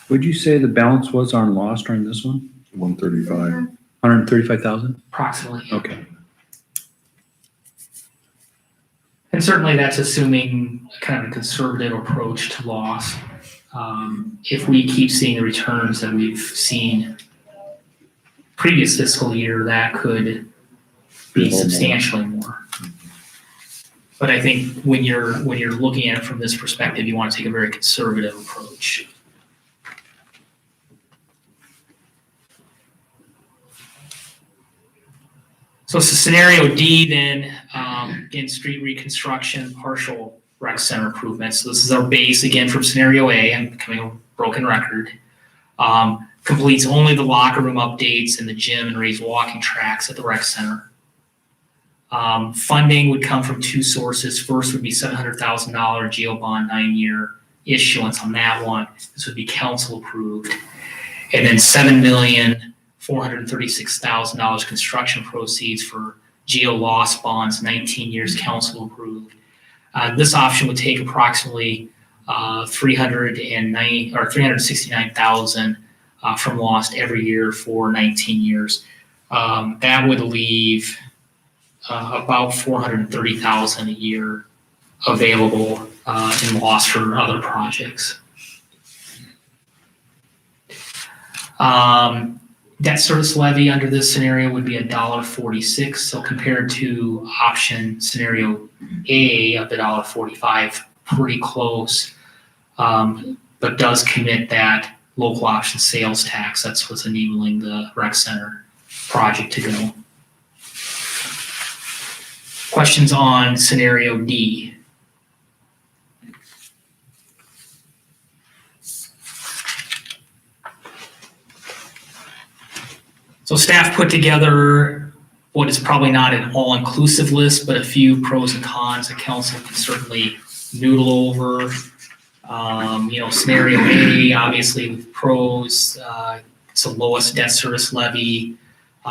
Would you say the balance was on loss during this one? 135. 135,000? Approximately. Okay. And certainly that's assuming kind of a conservative approach to loss. If we keep seeing the returns that we've seen previous fiscal year, that could be substantially more. But I think when you're looking at it from this perspective, you want to take a very conservative approach. So it's scenario D then, again, street reconstruction, partial rec center improvements. So this is our base again from scenario A. I'm becoming a broken record. Completes only the locker room updates and the gym and raised walking tracks at the rec center. Funding would come from two sources. First would be $700,000 GEO bond 9-year issuance on that one. This would be council approved. And then $7,436,000 construction proceeds for GEO loss bonds, 19 years council approved. This option would take approximately $369,000 from lost every year for 19 years. That would leave about $430,000 a year available in loss for other projects. Debt service levy under this scenario would be $1.46. So compared to option scenario A of $1.45, pretty close, but does commit that local option sales tax. That's what's enabling the rec center project to go. Questions on scenario D? So staff put together what is probably not an all-inclusive list, but a few pros and cons that council can certainly noodle over. Scenario A, obviously with pros, it's the lowest debt service levy,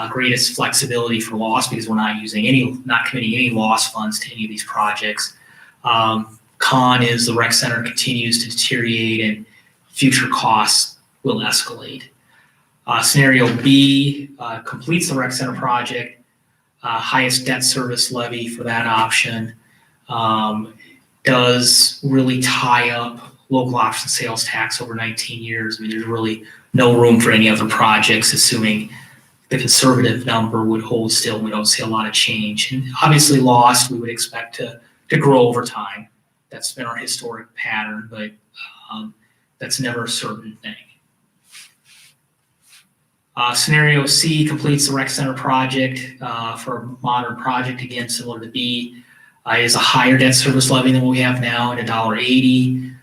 greatest flexibility for loss because we're not committing any loss funds to any of these projects. Con is the rec center continues to deteriorate and future costs will escalate. Scenario B completes the rec center project, highest debt service levy for that option, does really tie up local option sales tax over 19 years. I mean, there's really no room for any other projects, assuming the conservative number would hold still. We don't see a lot of change. And obviously lost, we would expect to grow over time. That's been our historic pattern, but that's never a certain thing. Scenario C completes the rec center project for a modern project, again, similar to B. Is a higher debt service levy than what we have now at $1.80.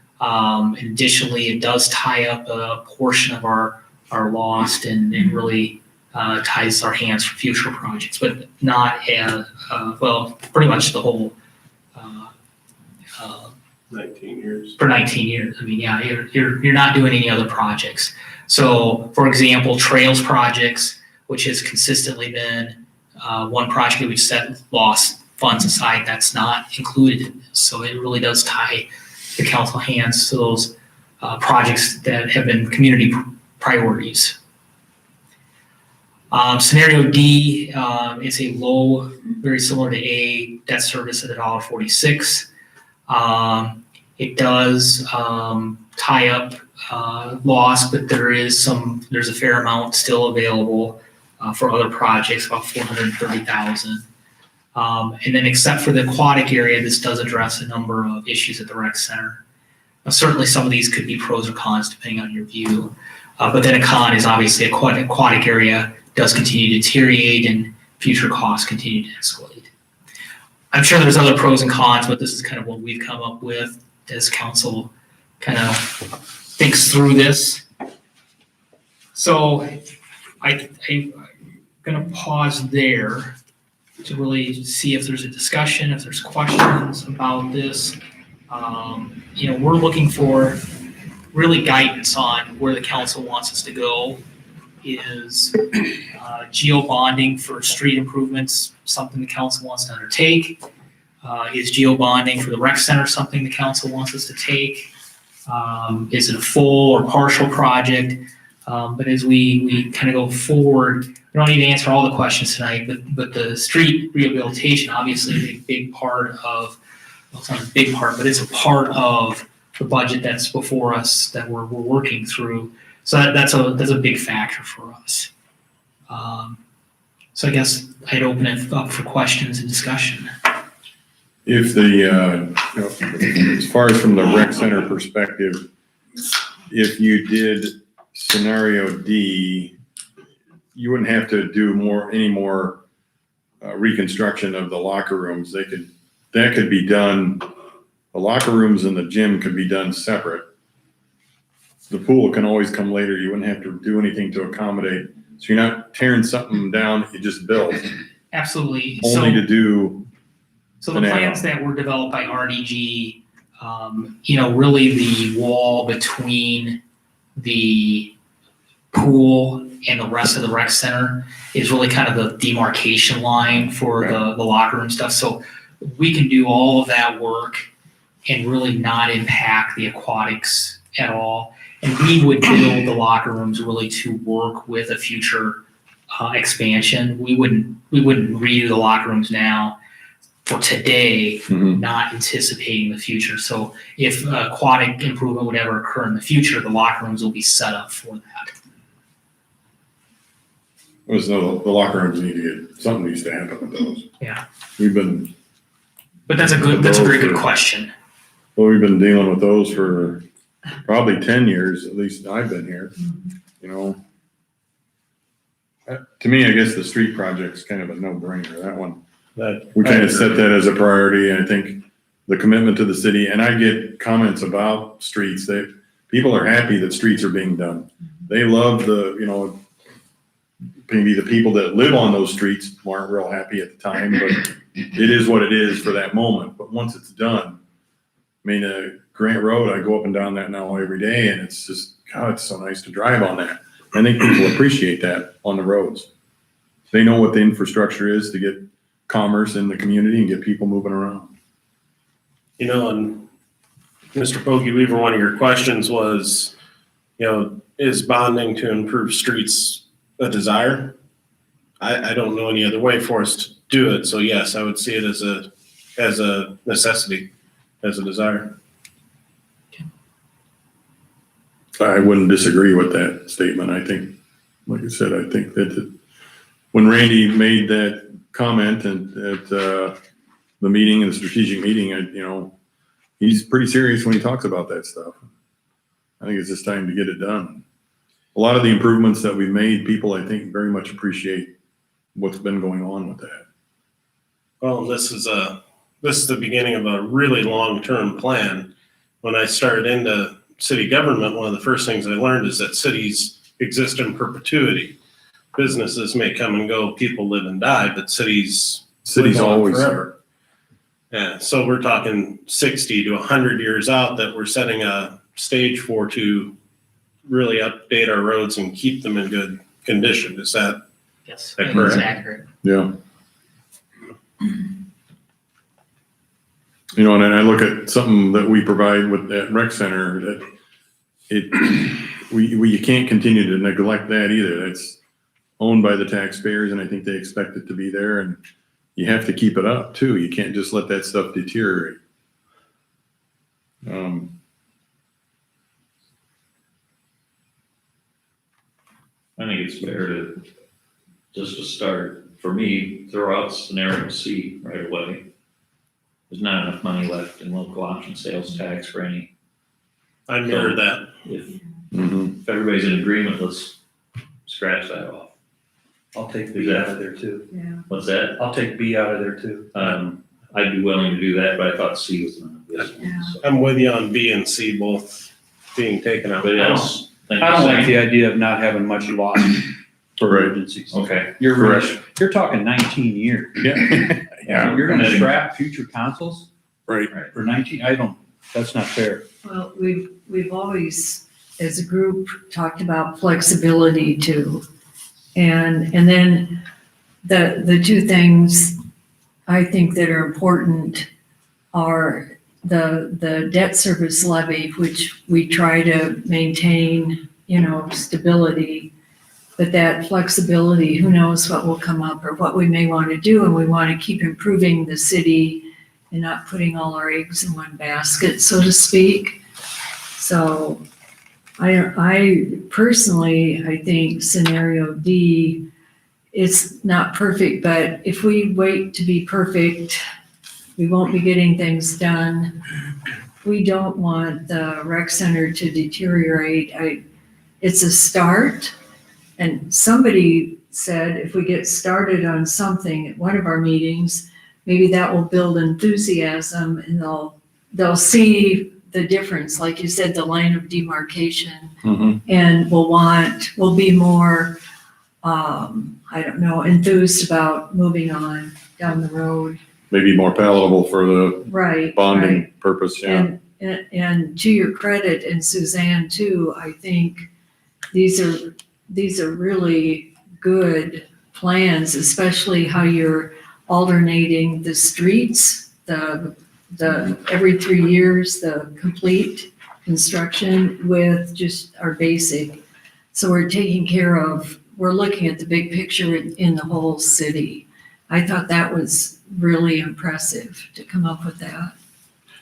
Additionally, it does tie up a portion of our lost and really ties our hands for future projects, but not as, pretty much the whole 19 years. For 19 years. I mean, yeah, you're not doing any other projects. So, for example, trails projects, which has consistently been one project that we've set lost funds aside, that's not included in this. So it really does tie the council hands to those projects that have been community priorities. Scenario D is a low, very similar to A, debt service at $1.46. It does tie up loss, but there's a fair amount still available for other projects, about $430,000. And then except for the aquatic area, this does address a number of issues at the rec center. Now, certainly some of these could be pros or cons depending on your view. But then a con is obviously aquatic area does continue to deteriorate and future costs continue to escalate. I'm sure there's other pros and cons, but this is kind of what we've come up with as council kind of thinks through this. So I'm going to pause there to really see if there's a discussion, if there's questions about this. We're looking for really guidance on where the council wants us to go. Is geo bonding for street improvements something the council wants to undertake? Is geo bonding for the rec center something the council wants us to take? Is it a full or partial project? But as we kind of go forward, we don't need to answer all the questions tonight, but the street rehabilitation obviously is a big part of, well, it's not a big part, but it's a part of the budget that's before us that we're working through. So that's a big factor for us. So I guess I'd open it up for questions and discussion. If the, as far as from the rec center perspective, if you did scenario D, you wouldn't have to do any more reconstruction of the locker rooms. That could be done, the locker rooms and the gym could be done separate. The pool can always come later. You wouldn't have to do anything to accommodate. So you're not tearing something down that you just built, Absolutely. only to do. So the an add-on. plans that were developed by RDG, really the wall between the pool and the rest of the rec center is really kind of the demarcation line for the locker room stuff. So we can do all of that work and really not impact the aquatics at all. And we would build the locker rooms really to work with a future expansion. We wouldn't redo the locker rooms now for today, not anticipating the future. So if aquatic improvement would ever occur in the future, the locker rooms will be set up for that. The locker rooms need to get, something needs to happen with those. Yeah. But that's a very good question. Well, we've been dealing with those for probably 10 years, at least I've been here, To me, I guess the street project's kind of a no-brainer, that one. We kind of set that as a priority, and I think the commitment to the city, and I get comments about streets, people are happy that streets are being done. They love maybe the people that live on those streets weren't real happy at the time, but it is what it is for that moment. But once it's done, Grant Road, I go up and down that now every day, and it's just, God, it's so nice to drive on that. I think people appreciate that on the roads. They know what the infrastructure is to get commerce in the community and get people moving around. And Mr. Pokey Weaver, one of your questions was, is bonding to improve streets a desire? I don't know any other way for us to do it. So yes, I would see it as a necessity, as a desire. I wouldn't disagree with that statement. I think, like I said, I think that when Randy made that comment at the meeting, the strategic meeting, he's pretty serious when he talks about that stuff. I think it's just time to get it done. A lot of the improvements that we've made, people, I think, very much appreciate what's been going on with that. Well, this is the beginning of a really long-term plan. When I started into city government, one of the first things I learned is that cities exist in perpetuity. Businesses may come and go, people live and die, but cities live on always forever. Yeah, so we're talking 60 to 100 years out that we're setting a stage for to really update our roads and keep them in good condition. Is that Yes, that that correct? is accurate. Yeah. And I look at something that we provide with that rec center that you can't continue to neglect that either. That's owned by the taxpayers, and I think they expect it to be there, and you have to keep it up too. You can't just let that stuff deteriorate. I think it's fair to, just to start, for me, throw out scenario C right away. There's not enough money left in local option sales tax for any. I mirror that. If everybody's in agreement, let's scratch that off. I'll take B out of there too. What's that? I'll take B out of there too. I'd be willing to do that, but I thought C was on this one. So. I'm with you on B and C both being taken out. Anybody else? I don't like the idea of not having much loss for Right. emergencies. Okay. You're talking 19 years. Yeah. Yeah. You're gonna scrap future consoles Right. for 19, that's not fair. Well, we've always, as a group, talked about flexibility too. And then the two things I think that are important are the debt service levy, which we try to maintain, stability. But that flexibility, who knows what will come up or what we may want to do, and we want to keep improving the city and not putting all our eggs in one basket, so to speak. So I personally, I think scenario D it's not perfect, but if we wait to be perfect, we won't be getting things done. We don't want the rec center to deteriorate. It's a start. And somebody said if we get started on something at one of our meetings, maybe that will build enthusiasm and they'll see the difference. Like you said, the line of demarcation, and we'll be more, enthused about moving on down the road. Maybe more palatable for the Right. bonding right. purpose, yeah. And to your credit, and Suzanne too, I think these are really good plans, especially how you're alternating the streets, the every 3 years, the complete construction with just our basic. So we're looking at the big picture in the whole city. I thought that was really impressive to come up with that.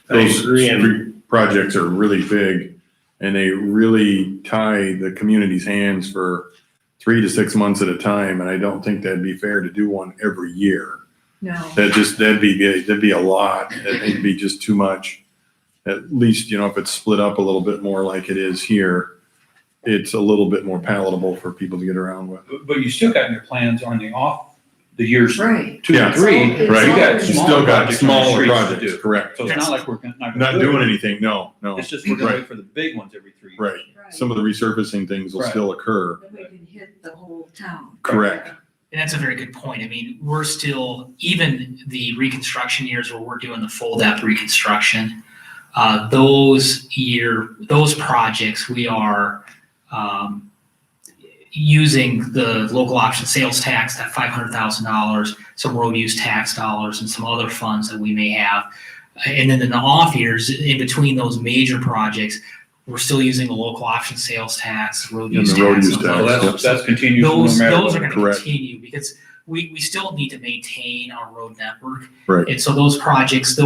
Those agree, and- street projects are really big and they really tie the community's hands for 3 to 6 months at a time. And I don't think that'd be fair to do one every year. No, That'd be a lot. That'd be just too much. At least, if it's split up a little bit more like it is here, it's a little bit more palatable for people to get around with. But you still got your plans on the years right. 2 Yeah. and 3. It's Right. You got You smaller still got projects on the smaller streets to projects, do. correct. So it's not like we're not Not gonna do doing it. anything, no. It's just we're gonna Right. wait for the big ones every 3 years. Right. Right. Some of the resurfacing things will Right. still occur. Then we can hit the whole town. Correct. And that's a very good point. I mean, we're still, even the reconstruction years where we're doing the full depth reconstruction, those projects, we are using the local option sales tax, that $500,000, some road use tax dollars, and some other funds that we may have. And then in the off years, in between those major projects, we're still using the local option sales tax, road And use the road tax. use and tax, other yep. stuff. That's continues no Those matter are what. going to Correct. continue because we still need to maintain our road network. Right. And so those projects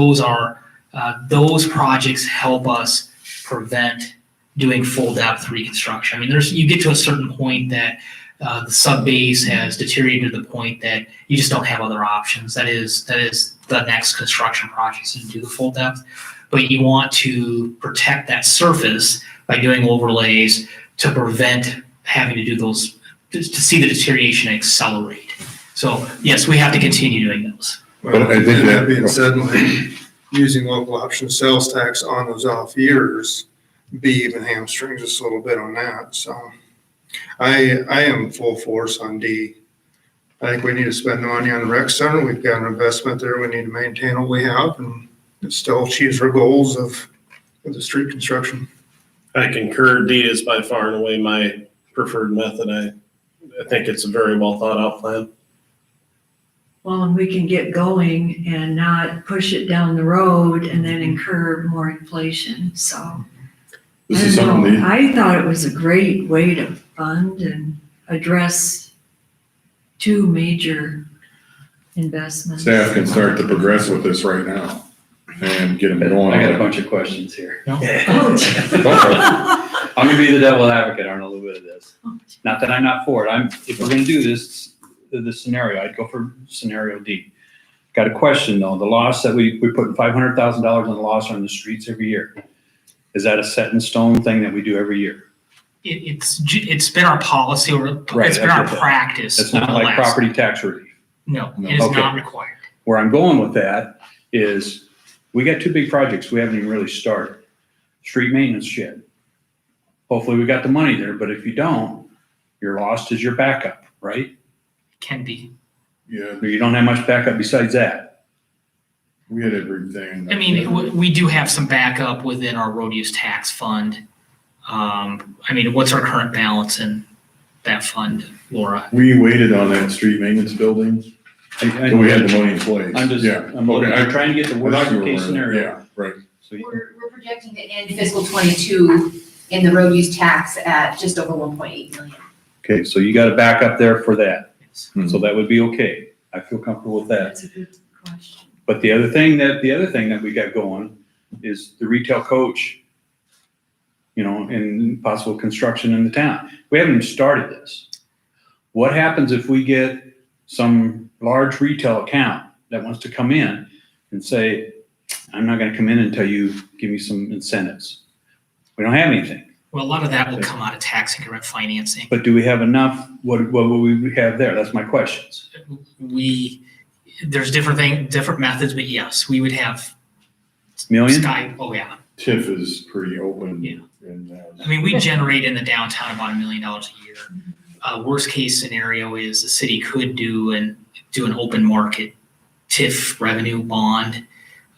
help us prevent doing full depth reconstruction. I mean, you get to a certain point that the sub base has deteriorated to the point that you just don't have other options. That is the next construction project is to do the full depth. But you want to protect that surface by doing overlays to prevent having to do those, to see the deterioration accelerate. So yes, we have to continue doing those. But I think And that- that being said, like, using local option sales tax on those off years, B even hamstrings us a little bit on that, so. I am full force on D. I think we need to spend the money on the rec center, we've got an investment there, we need to maintain what we have, and it still achieves our goals of the street construction. I concur. D is by far and away my preferred method. I think it's a very well thought out plan. Well, and we can get going and not push it down the road and then incur more inflation, so. This I is don't something know. I thought it was a great way to fund and address 2 major investments. staff can start to progress with this right now and get them going. I got a bunch of questions here. Oh, I'm gonna be the devil advocate on a little bit of this. Not that I'm not for it. If we're gonna do this scenario, I'd go for scenario D. Got a question though. The loss that we put $500,000 on the loss on the streets every year. Is that a set in stone thing that we do every year? It's been our policy or Right, it's been our that's what practice. It's over not the like last- property tax relief. No, No. it is Okay. not required. Where I'm going with that is we got 2 big projects we haven't even really started. Street maintenance shed. Hopefully we got the money there, but if you don't, your lost is your backup, right? Can be. Yeah, Or you don't have much backup besides that. we had everything. I mean, we do have some backup within our road use tax fund. I mean, what's our current balance in that fund, Laura? We waited on that street maintenance building, so we had the money in place. I'm just, Yeah. I'm looking, Okay, I'm trying to get the I worst thought you were case aware. scenario. Yeah, right. So you- We're projecting to end fiscal 22 in the road use tax at just over 1.8 million. Okay, so you got a backup there for that. Mhm. So that would be okay. I feel comfortable with that. That's a good question. But the other thing that we got going is the retail coach, and possible construction in the town. We haven't even started this. What happens if we get some large retail account that wants to come in and say, I'm not gonna come in until you give me some incentives. We don't have anything, Well, a lot of that will come out of tax increment financing. but do we have enough? What will we have there? That's my questions. There's different methods, but yes, we would have Million? oh yeah. TIF is pretty open. Yeah. And, I mean, we generate in the downtown about $1 million a year. Worst case scenario is the city could do an open market TIF revenue bond,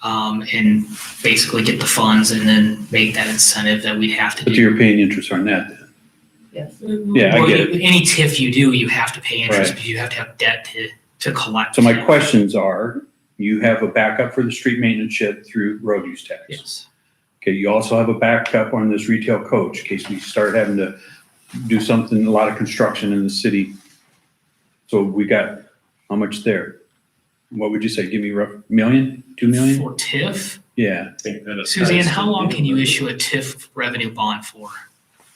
and basically get the funds and then make that incentive that we'd have to But do. you're paying interest on that then? Yes. Yeah, I Well, get it. Any TIF you do, you have to pay interest Right. because you have to have debt to collect. So my questions are, you have a backup for the street maintenance shed through road use tax. Yes. Okay, you also have a backup on this retail coach in case we start having to do something, a lot of construction in the city. So we got, how much there? What would you say? Give me rough, million, 2 million? For TIF, Yeah, I think that it Suzanne, ties how to long the can you other- issue a TIF revenue bond for?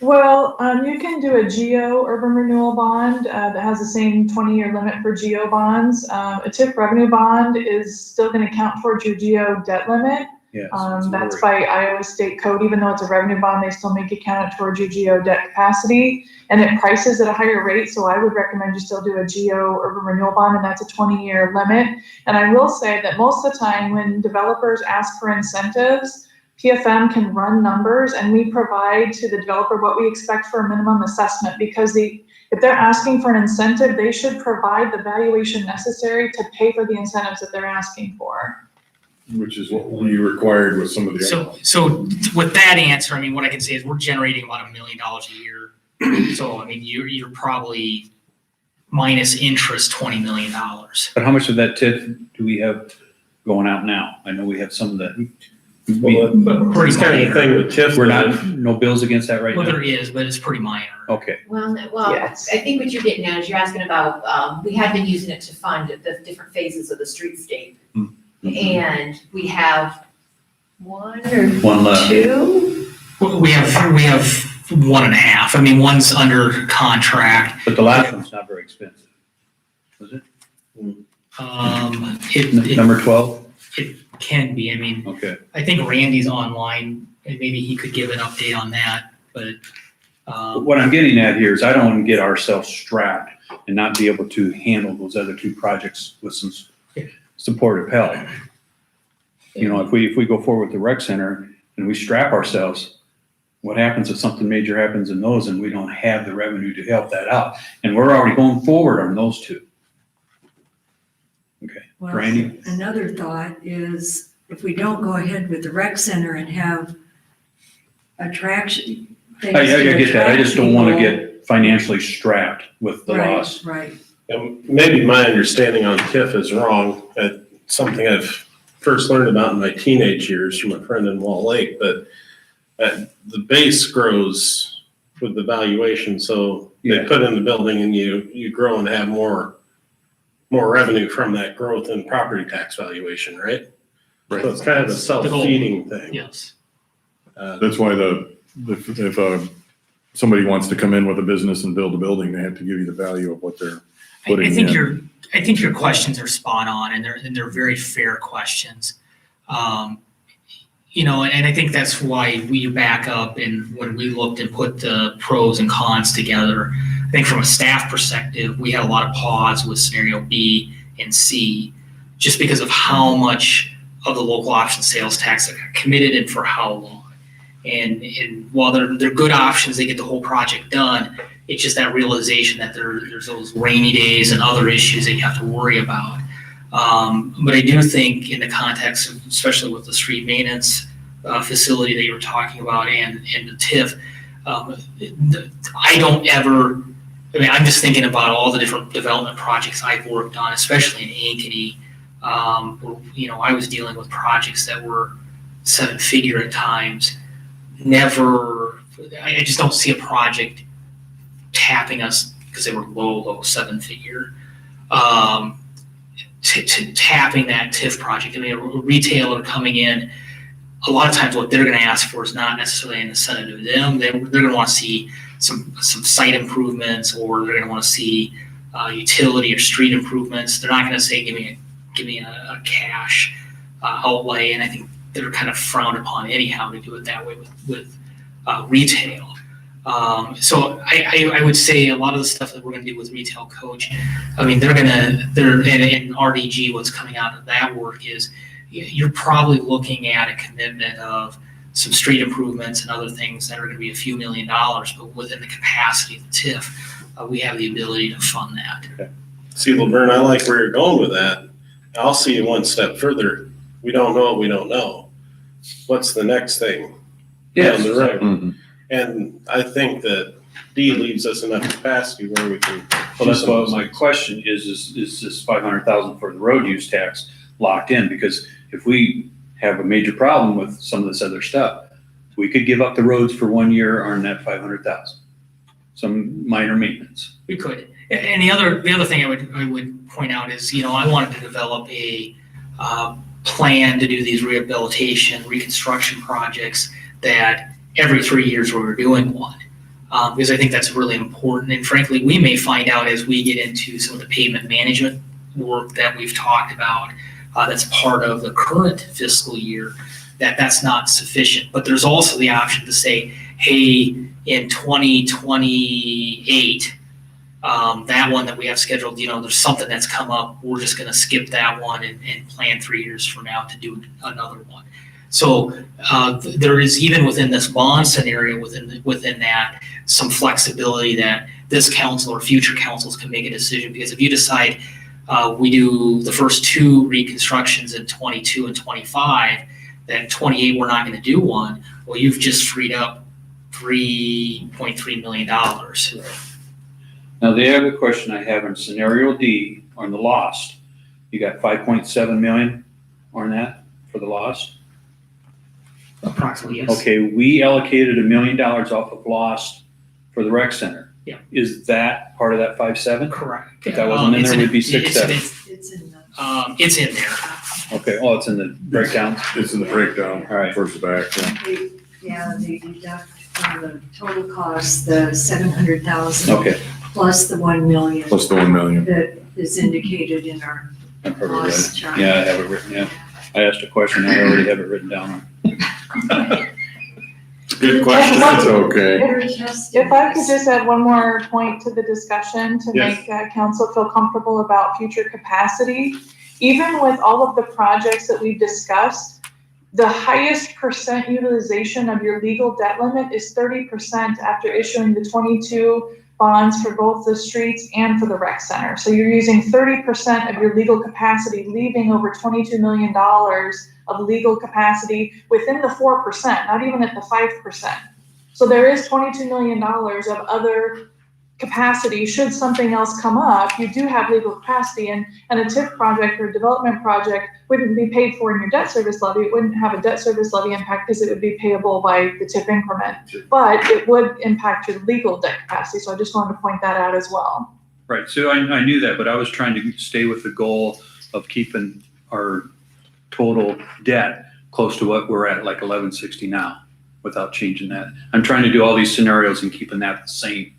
Well, you can do a GEO urban renewal bond that has the same 20-year limit for GEO bonds. A TIF revenue bond is still going to count towards your GEO debt limit. yes. That's by Iowa state code. Even though it's a revenue bond, they still make it count towards your GEO debt capacity, and it prices at a higher rate. So I would recommend you still do a GEO urban renewal bond, and that's a 20-year limit. And I will say that most of the time when developers ask for incentives, PFM can run numbers, and we provide to the developer what we expect for a minimum assessment, because if they're asking for an incentive, they should provide the valuation necessary to pay for the incentives that they're asking for. which is what we required with some of the other. So with that answer, I mean, what I can say is we're generating about $1 million a year. So, I mean, you're probably minus interest $20 million. But how much of that TIF do we have going out now? I know we have some of that. Well, Pretty it's kind of the thing with TIF. We're that not, no bills against that right Well, now? there is, but it's pretty minor. Okay, Well, Yes. I think what you're getting at is you're asking about, we have been using it to fund the different phases of the streetscape. And we have one or one left. two? We have 1.5. I mean, one's under contract. But the last one's not very expensive. Was it? It Number 12? can be. I mean, Okay. I think Randy's online and maybe he could give an update on that, but, But what I'm getting at here is I don't want to get ourselves strapped and not be able to handle those other two projects with some supportive help. You know, if we go forward with the rec center and we strap ourselves, what happens if something major happens in those and we don't have the revenue to help that out? And we're already going forward on those two. Okay, Well, Randy? another thought is if we don't go ahead with the rec center and have attraction. things I to get that. I just don't attract want to people. get financially strapped with the Right, loss. right. And maybe my understanding on TIF is wrong. It's something I've first learned about in my teenage years from a friend in Wall Lake, but the base grows with the valuation. So they Yeah. put in the building and you grow and have more revenue from that growth in property tax valuation, right? Right. So it's kind of a self-feeding thing. yes. That's why if somebody wants to come in with a business and build a building, they have to give you the value of what they're putting in. I think your questions are spot on and they're very fair questions. You know, and I think that's why we back up and when we looked and put the pros and cons together, I think from a staff perspective, we had a lot of pause with scenario B and C, just because of how much of the local option sales tax that got committed and for how long. And while they're good options, they get the whole project done. It's just that realization that there's those rainy days and other issues that you have to worry about. But I do think in the context of, especially with the street maintenance facility that you were talking about and the TIF, I don't ever, I mean, I'm just thinking about all the different development projects I've worked on, especially in Ankeny. Where, you know, I was dealing with projects that were 7-figure at times. I just don't see a project tapping us because they were low 7-figure. To tapping that TIF project. I mean, a retailer coming in, a lot of times what they're going to ask for is not necessarily an incentive to them. They're going to want to see some site improvements, or they're going to want to see utility or street improvements. They're not going to say, give me a cash outlay, and I think they're kind of frowned upon anyhow to do it that way with retail. So I would say a lot of the stuff that we're going to do with Retail Coach, I mean, they're in RDG, what's coming out of that work is you're probably looking at a commitment of some street improvements and other things that are going to be a few $1 million, but within the capacity of the TIF, we have the ability to fund that. See, Laverne, I like where you're going with that. I'll see you one step further. We don't know what we don't know. What's the next thing down the road? Mhm. And I think that D leaves us enough capacity where we can. Well, that's what my question is this 500,000 for the road use tax locked in? Because if we have a major problem with some of this other stuff, we could give up the roads for 1 year, earn that 500,000. Some minor maintenance. We could. And the other thing I would point out is, I wanted to develop a plan to do these rehabilitation, reconstruction projects that every 3 years we were doing one. Because I think that's really important. And frankly, we may find out as we get into some of the pavement management work that we've talked about, that's part of the current fiscal year, that's not sufficient. But there's also the option to say, hey, in 2028, that one that we have scheduled, there's something that's come up, we're just gonna skip that one and plan 3 years from now to do another one. So there is, even within this bond scenario, within that, some flexibility that this council or future councils can make a decision. Because if you decide we do the first 2 reconstructions in 22 and 25, then 28 we're not gonna do one, well, you've just freed up $3.3 million. Now, the other question I have in scenario D on the lost, you got 5.7 million on that for the lost? Approximately, yes. Okay, we allocated $1 million off of lost for the rec center. Yeah. Is that part of that 5.7? Correct. If that wasn't in there, we'd be 6.7. It's in the. It's in there. Okay, oh, it's in the breakdown. It's in the breakdown, All right. first back, yeah. They deduct from the total cost, the 700,000 Okay. plus the 1 million Plus the 1 million. that is indicated in our I've heard it read. loss chart. Yeah, I have it written, yeah. I asked a question, I already have it written down. Good question, that's okay. Better test If I could this. just add one more point to the discussion to Yes. make council feel comfortable about future capacity. Even with all of the projects that we've discussed, the highest percent utilization of your legal debt limit is 30% after issuing the 22 bonds for both the streets and for the rec center. So you're using 30% of your legal capacity, leaving over $22 million of legal capacity within the 4%, not even at the 5%. So there is $22 million of other capacity. Should something else come up, you do have legal capacity, and a TIF project or a development project wouldn't be paid for in your debt service levy. It wouldn't have a debt service levy impact because it would be payable by the TIF increment, but it would impact your legal debt capacity. So I just wanted to point that out as well. Right, so I knew that, but I was trying to stay with the goal of keeping our total debt close to what we're at, like 1160 now, without changing that. I'm trying to do all these scenarios and keeping that the same.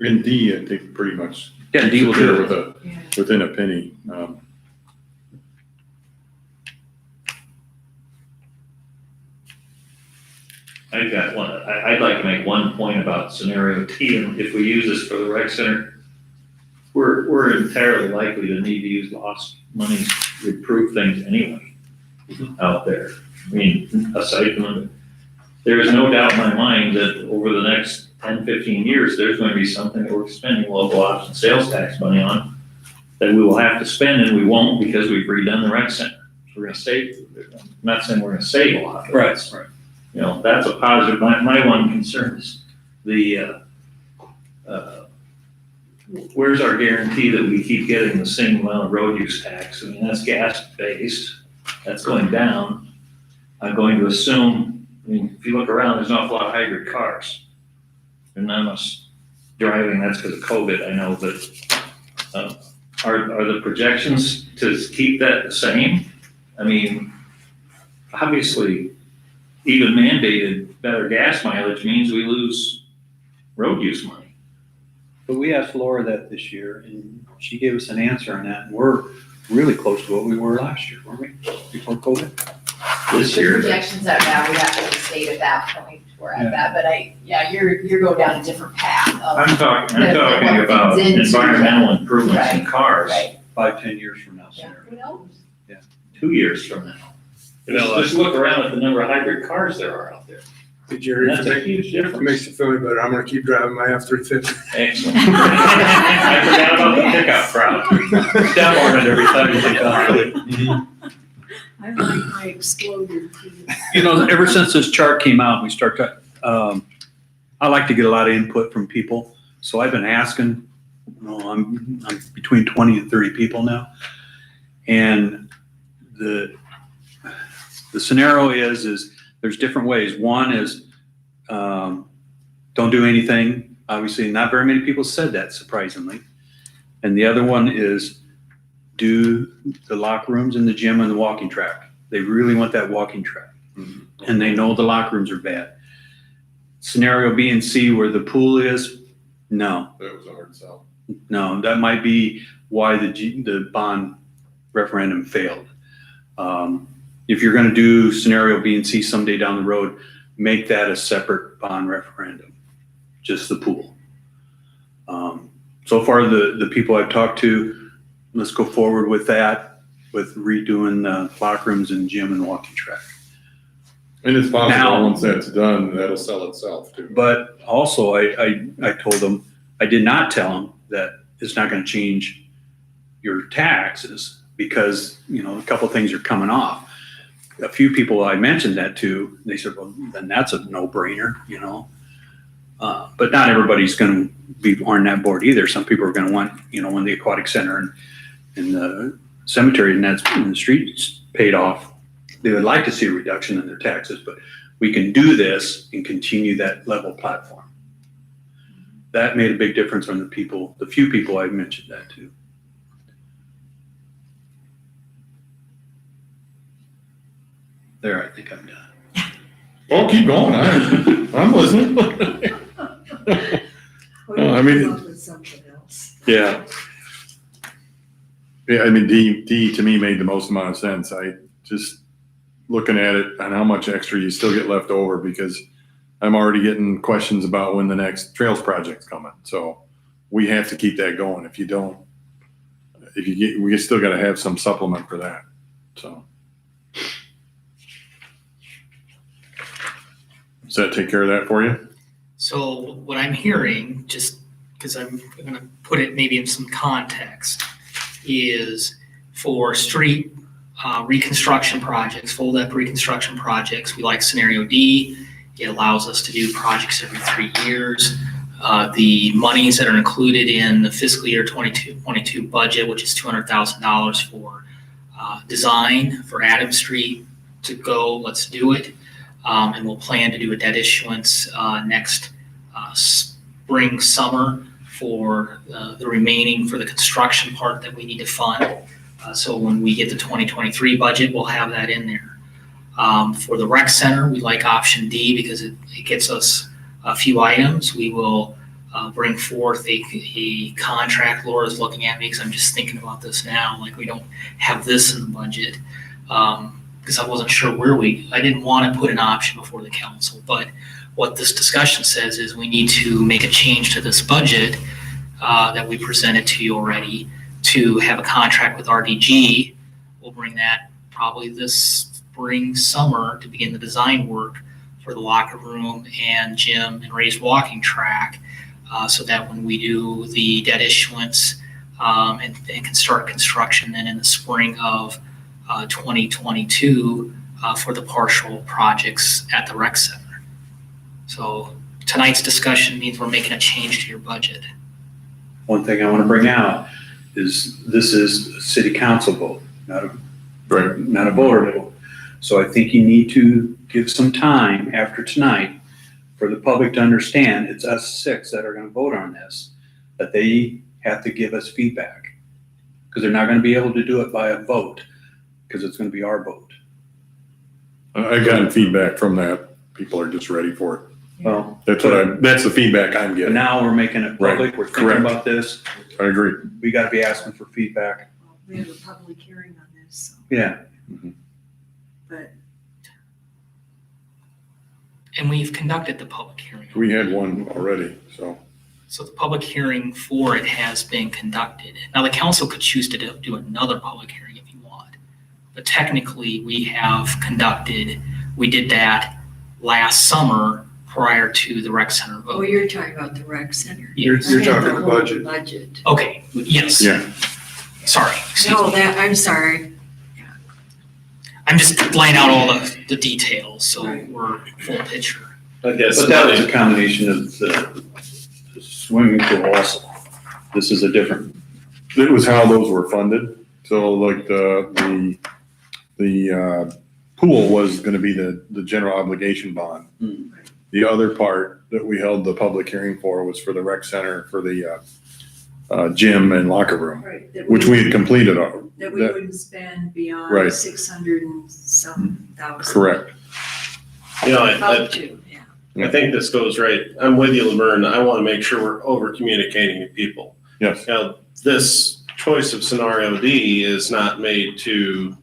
In D, I think pretty much. Yeah, D will do it. Yeah. Within a penny. I've got one, I'd like to make one point about scenario T, and if we use this for the rec center, we're entirely likely to need to use lost money to improve things anyway out there. I mean, aside from, there is no doubt in my mind that over the next 10, 15 years, there's going to be something that we're spending local option sales tax money on that we will have to spend, and we won't because we've redone the rec center. So we're gonna save, I'm not saying we're gonna save a lot, but Right, that's, right. you know, that's a positive. My one concern is the, where's our guarantee that we keep getting the same amount of road use tax? I mean, that's gas based, that's going down. I'm going to assume, I mean, if you look around, there's an awful lot of hybrid cars. There's not much driving, that's because of COVID, I know, but are the projections to keep that the same? I mean, obviously, even mandated better gas mileage means we lose road use money. But we asked Laura that this year, and she gave us an answer on that, and we're really close to what we were last year, weren't we, before COVID? This The year, projections are now, we have to state at that point, we're at that, but you're going down a different path of. I'm talking what about feeds into environmental improvements in Right, cars Right. 5-10 years from now, Yeah. scenario. 2 years from now. You know, Just look around at the number of hybrid cars there are out there. Jerry, That's a huge if it difference. makes you feel any better, I'm gonna keep driving my F-350. Excellent. I forgot about the pickup crowd. Down every time you take off. I like my Exploder too. You know, ever since this chart came out, we start to, I like to get a lot of input from people. So I've been asking, you know, I'm between 20 and 30 people now. And the scenario is there's different ways. One is, don't do anything. Obviously, not very many people said that, surprisingly. And the other one is do the locker rooms and the gym and the walking track. They really want that walking track. And they know the locker rooms are bad. Scenario B and C where the pool is, no. That was a hard sell. No, that might be why the bond referendum failed. If you're going to do scenario B and C someday down the road, make that a separate bond referendum, just the pool. So far, the people I've talked to, let's go forward with that, with redoing the locker rooms and gym and walking track. And it's possible, Now- once that's done, that'll sell itself too. But also, I told them, I did not tell them that it's not going to change your taxes because, you know, a couple things are coming off. A few people I mentioned that to, they said, well, then that's a no-brainer, you know. But not everybody's going to be on that board either. Some people are going to want, you know, when the aquatic center and the cemetery and that's in the streets paid off, they would like to see a reduction in their taxes, but we can do this and continue that level platform. That made a big difference on the few people I mentioned that to. There, I think I'm done. Well, keep going. I'm listening. I mean- Come up with something else. Yeah. Yeah, I mean, D to me made the most amount of sense. I just looking at it and how much extra you still get left over because I'm already getting questions about when the next trails project's coming. So we have to keep that going. If you don't, we still got to have some supplement for that. So does that take care of that for you? So what I'm hearing, just because I'm going to put it maybe in some context, is for street reconstruction projects, full depth reconstruction projects, we like scenario D. It allows us to do projects every 3 years. The monies that are included in the fiscal year 22 budget, which is $200,000 for design for Adams Street to go, let's do it. And we'll plan to do a debt issuance next spring, summer for the remaining for the construction part that we need to fund. So when we get the 2023 budget, we'll have that in there. For the rec center, we like option D because it gets us a few items. We will bring forth a contract. Laura's looking at me because I'm just thinking about this now. Like we don't have this in the budget because I wasn't sure I didn't want to put an option before the council. But what this discussion says is we need to make a change to this budget that we presented to you already to have a contract with RDG. We'll bring that probably this spring, summer to begin the design work for the locker room and gym and raised walking track so that when we do the debt issuance and can start construction then in the spring of 2022 for the partial projects at the rec center. So tonight's discussion means we're making a change to your budget. One thing I want to bring out is this is a city council vote, not a voter vote. So I think you need to give some time after tonight for the public to understand it's us 6 that are going to vote on this, that they have to give us feedback because they're not going to be able to do it by a vote because it's going to be our vote. I've gotten feedback from that. People are just ready for it. Well, That's that's the feedback I'm but getting. now we're making it Right, public, we're thinking correct. about this, I agree. we gotta be asking for feedback. We have a public hearing on this, so, Yeah, but And we've conducted the public hearing. We had one already, so. So the public hearing for it has been conducted. Now, the council could choose to do another public hearing if you want. But technically, we did that last summer prior to the rec center oh, vote. you're talking about the rec center. You're I meant talking the whole budget. Budget. Okay, yes, Yeah, sorry, excuse No, me. I'm sorry. I'm just laying out all the details, so Right. we're full picture. I guess. but that was a combination of the swimming pool also. This is a different, it was how those were funded. So like the pool was gonna be the general obligation bond. Hmm. The other part that we held the public hearing for was for the rec center, for the gym and locker room, Right. That which we had completed. That we that- wouldn't spend beyond Right. 600 and some thousand. Correct. You know, Up to, yeah. I think this goes right. I'm with you, Laverne. I want to make sure we're over communicating to people. Yes, Now, this choice of scenario D is not made to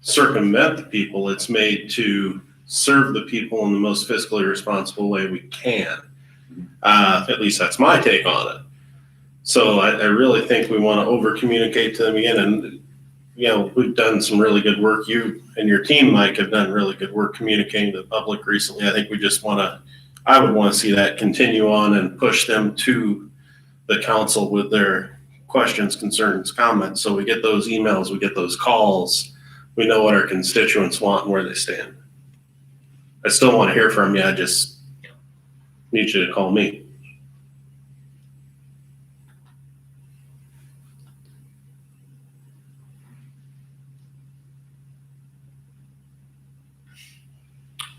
circumvent the people. It's made to serve the people in the most fiscally responsible way we can. At least that's my take on it. So I really think we want to over communicate to them again. And, you know, we've done some really good work. You and your team, Mike, have done really good work communicating to the public recently. I think we just I would want to see that continue on and push them to the council with their questions, concerns, comments. So we get those emails, we get those calls. We know what our constituents want and where they stand. I still want to hear from you. I just need you to call me.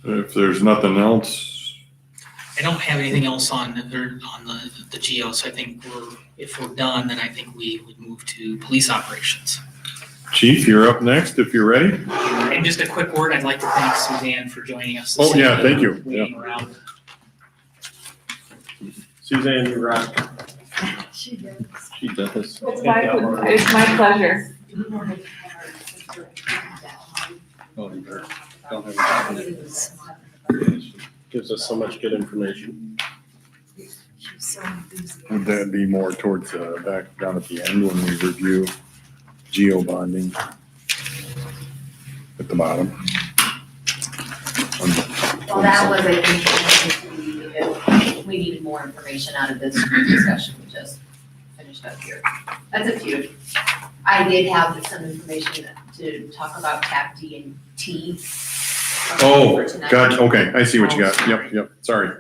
if there's nothing else, I don't have anything else on the GO, so I think if we're done, then I think we would move to police operations. Chief, you're up next if you're ready. And just a quick word, I'd like to thank Suzanne for joining us. this Oh, yeah, evening, thank you. waiting around. Suzanne, you rock. She does. She does. It's my pleasure. Gives us so much good information. She's so enthusiastic. Would that be more towards back down at the end when we review geo bonding at the bottom? Well, that was, I think, we needed more information out of this discussion we just finished up here. That's a few. I did have some information to talk about TAP D and T. Oh, for tonight. gotcha, okay, I see what you got. Yep, sorry,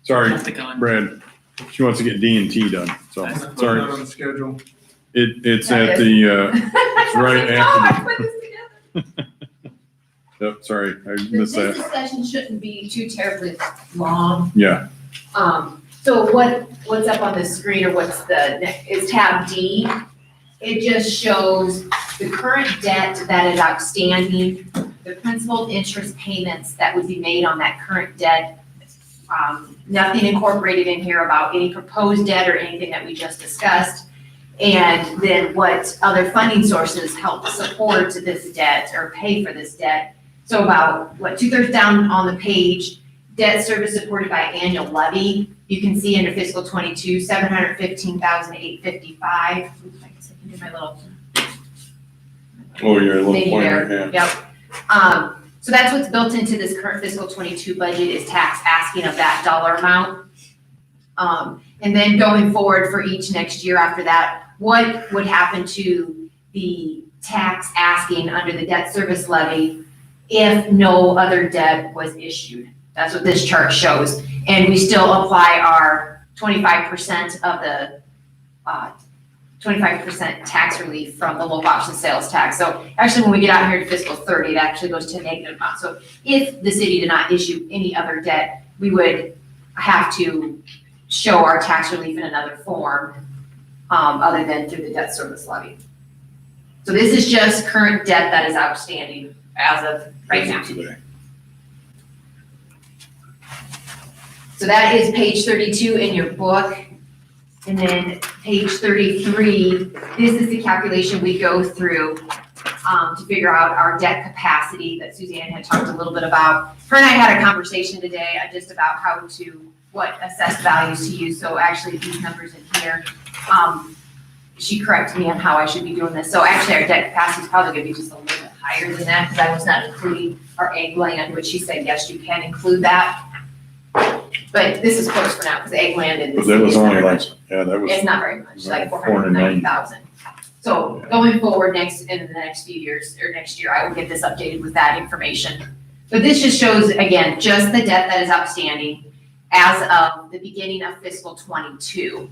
Off the gun. Brad. She wants to get D and T done, so, Put that sorry. on the schedule. It's at the, It's right after put this together. yep, sorry, I This missed that. discussion shouldn't be too terribly long. Yeah, So what's up on the screen or is tab D. It just shows the current debt that is outstanding, the principal and interest payments that would be made on that current debt. Nothing incorporated in here about any proposed debt or anything that we just discussed. And then what other funding sources help support this debt or pay for this debt. So about, 2/3 down on the page, debt service supported by annual levy. You can see under fiscal 22, $715,855. I guess I can do my little oh, you're a little thingy pointer, there. yeah. Yep. So that's what's built into this current fiscal 22 budget is tax asking of that dollar amount. And then going forward for each next year after that, what would happen to the tax asking under the debt service levy if no other debt was issued? That's what this chart shows. And we still apply our 25% of the 25% tax relief from the local option sales tax. So actually, when we get out here to fiscal 30, it actually goes to a negative amount. So if the city did not issue any other debt, we would have to show our tax relief in another form, other than through the debt service levy. So this is just current debt that is outstanding as of right now. Today. So that is page 32 in your book. And then page 33, this is the calculation we go through to figure out our debt capacity that Suzanne had talked a little bit about. Her and I had a conversation today just about what assessed values to use. So actually these numbers in here, she corrected me on how I should be doing this. So actually our debt capacity is probably gonna be just a little bit higher than that because I was not including our egg land, which she said, yes, you can include that. But this is close for now because egg land in the But that city was is not only very like, much. yeah, that was. It's not very much, like Like 490,000. So going forward in the next few years, or next year, I will get this updated with that information. But this just shows, again, just the debt that is outstanding as of the beginning of fiscal 22.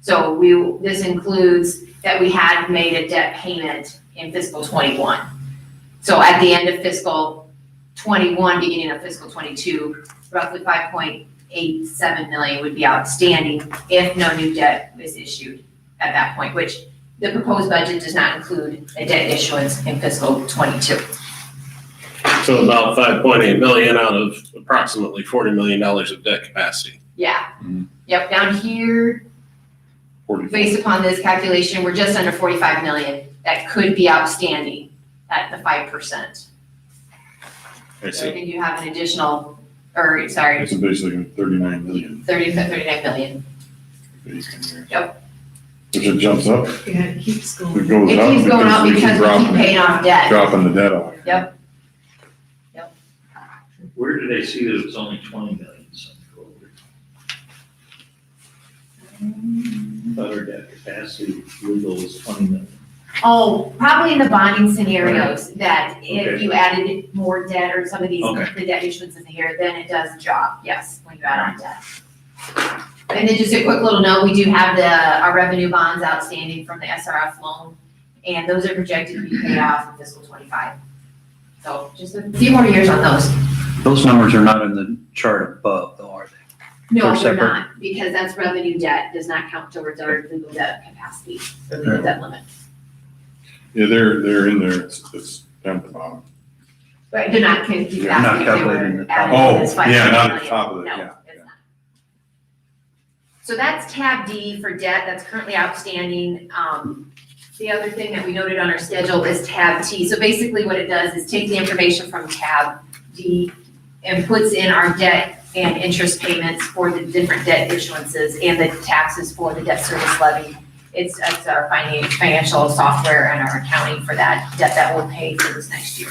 So this includes that we had made a debt payment in fiscal 21. So at the end of fiscal 21, beginning of fiscal 22, roughly 5.87 million would be outstanding if no new debt is issued at that point, which the proposed budget does not include a debt issuance in fiscal 22. So about 5.8 million out of approximately $40 million of debt capacity. Yeah. Mhm. Yep, down here, 40. based upon this calculation, we're just under 45 million that could be outstanding at the 5%. I So I see. think you have an additional, or sorry, It's basically 39 million. 39 million. Yep. Which it jumps up, Yeah, it keeps it going. goes It up keeps going up because we keep because we keep paying off debt. dropping the debt off. Yep. Where did I see that it was only 20 million? Thought our debt capacity legal was 20 million. Oh, probably in the bonding scenarios that if Okay. you added more debt or some of these, Okay. the debt issuances here, then it does drop, yes, when you add on debt. And then just a quick little note, we do have our revenue bonds outstanding from the SRF loan, and those are projected to be paid off in fiscal 25. So just a few more years on those. Those numbers are not in the chart above, though, are they? No, They're they're separate? not, because that's revenue debt, does not count towards our legal debt capacity, or legal debt limit. Yeah, they're in there, it's down at the bottom. Right, they're not, can you They're not ask if they calculating were the added Oh, to this 5 yeah, not at million? the top of it, No, yeah. it's not. So that's tab D for debt that's currently outstanding. The other thing that we noted on our schedule is tab T. So basically what it does is take the information from tab D and puts in our debt and interest payments for the different debt issuances and the taxes for the debt service levy. It's our financial software and our accounting for that debt that we'll pay for this next year.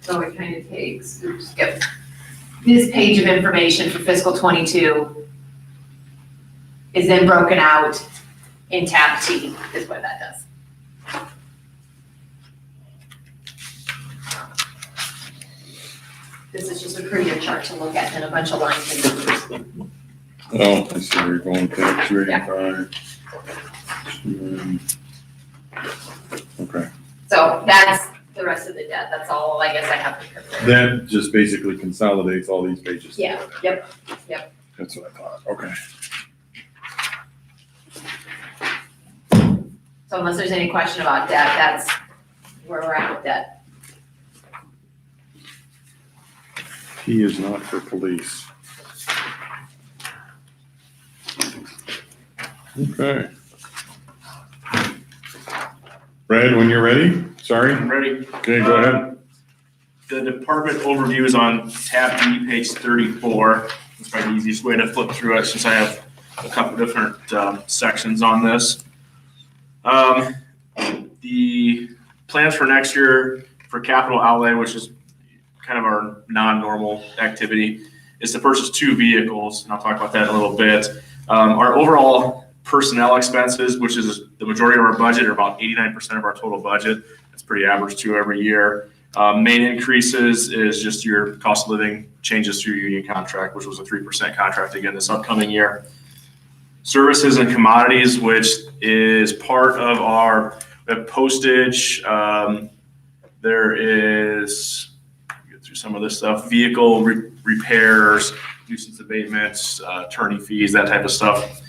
So it kind of takes, skip this page of information for fiscal 22 is then broken out in tab T, is what that does. This is just a prettier chart to look at than a bunch of lines and numbers. Oh, I see where you're going, tab 285. Okay, So that's the rest of the debt, that's all I guess I have to cover. that just basically consolidates all these pages. Yeah, yep, That's what I thought, okay. so unless there's any question about debt, that's where we're at with debt. P is not for police. Okay. Brad, when you're ready, sorry, I'm ready. okay, go ahead. The department overview is on tab D, page 34. It's probably the easiest way to flip through it since I have a couple different sections on this. The plans for next year for capital outlay, which is kind of our non-normal activity, is to purchase 2 vehicles, and I'll talk about that in a little bit. Our overall personnel expenses, which is the majority of our budget, are about 89% of our total budget. That's pretty average too every year. Main increases is just your cost of living changes through your union contract, which was a 3% contract again this upcoming year. Services and commodities, which is part of our postage. There is, get through some of this stuff, vehicle repairs, nuisance abatements, attorney fees, that type of stuff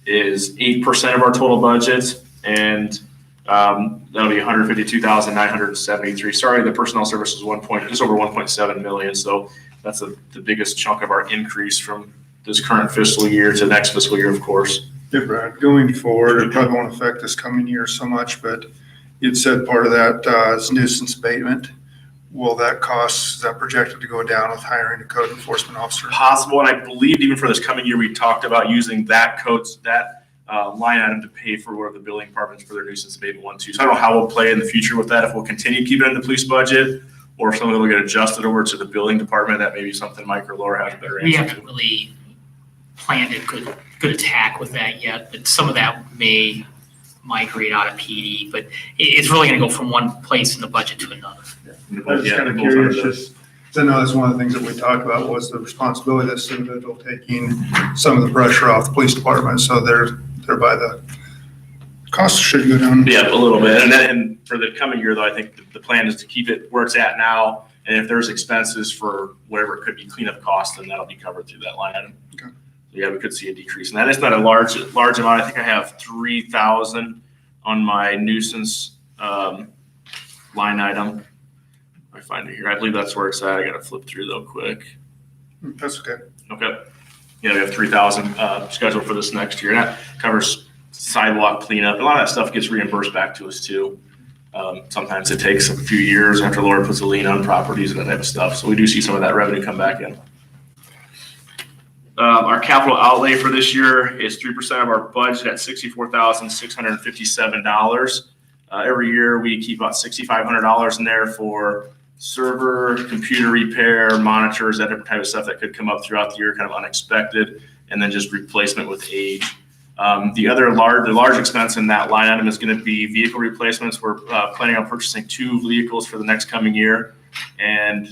is 8% of our total budget. And that'll be 152,973. Sorry, the personnel service is just over 1.7 million. So That's the biggest chunk of our increase from this current fiscal year to next fiscal year, of course. Yeah, Brad, going forward, it probably won't affect this coming year so much, but you'd said part of that is nuisance abatement. Will that cost, is that projected to go down with hiring a code enforcement officer? Possible, and I believe even for this coming year, we talked about using that line item to pay for one of the building departments for their nuisance abatement one too. So I don't know how we'll play in the future with that, if we'll continue to keep it in the police budget, or if some of it will get adjusted over to the building department. That may be something Mike or Laura has a better We answer haven't really planned a good attack with that yet, but some of that may migrate out of PD, but it's really gonna go from one place in the budget to another. I was just kind of curious, just, 'cause I know that's one of the things that we talked about was the responsibility of this individual taking some of the pressure off the police department, so thereby the costs should go down. Yeah, a little bit. And for the coming year though, I think the plan is to keep it where it's at now. And if there's expenses for whatever it could be cleanup costs, then that'll be covered through that line item. Okay. So yeah, we could see a decrease. And that is not a large amount. I think I have 3,000 on my nuisance line item. I find it here. I believe that's where it's at. I gotta flip through though quick. That's okay. Okay. Yeah, we have 3,000 scheduled for this next year. And that covers sidewalk cleanup. A lot of that stuff gets reimbursed back to us too. Sometimes it takes a few years after Laura puts a lien on properties and that type of stuff. So we do see some of that revenue come back in. Our capital outlay for this year is 3% of our budget at $64,657. Every year we keep about $6,500 in there for server, computer repair, monitors, that type of stuff that could come up throughout the year, kind of unexpected, and then just replacement with age. The large expense in that line item is going to be vehicle replacements. We're planning on purchasing 2 vehicles for the next coming year, and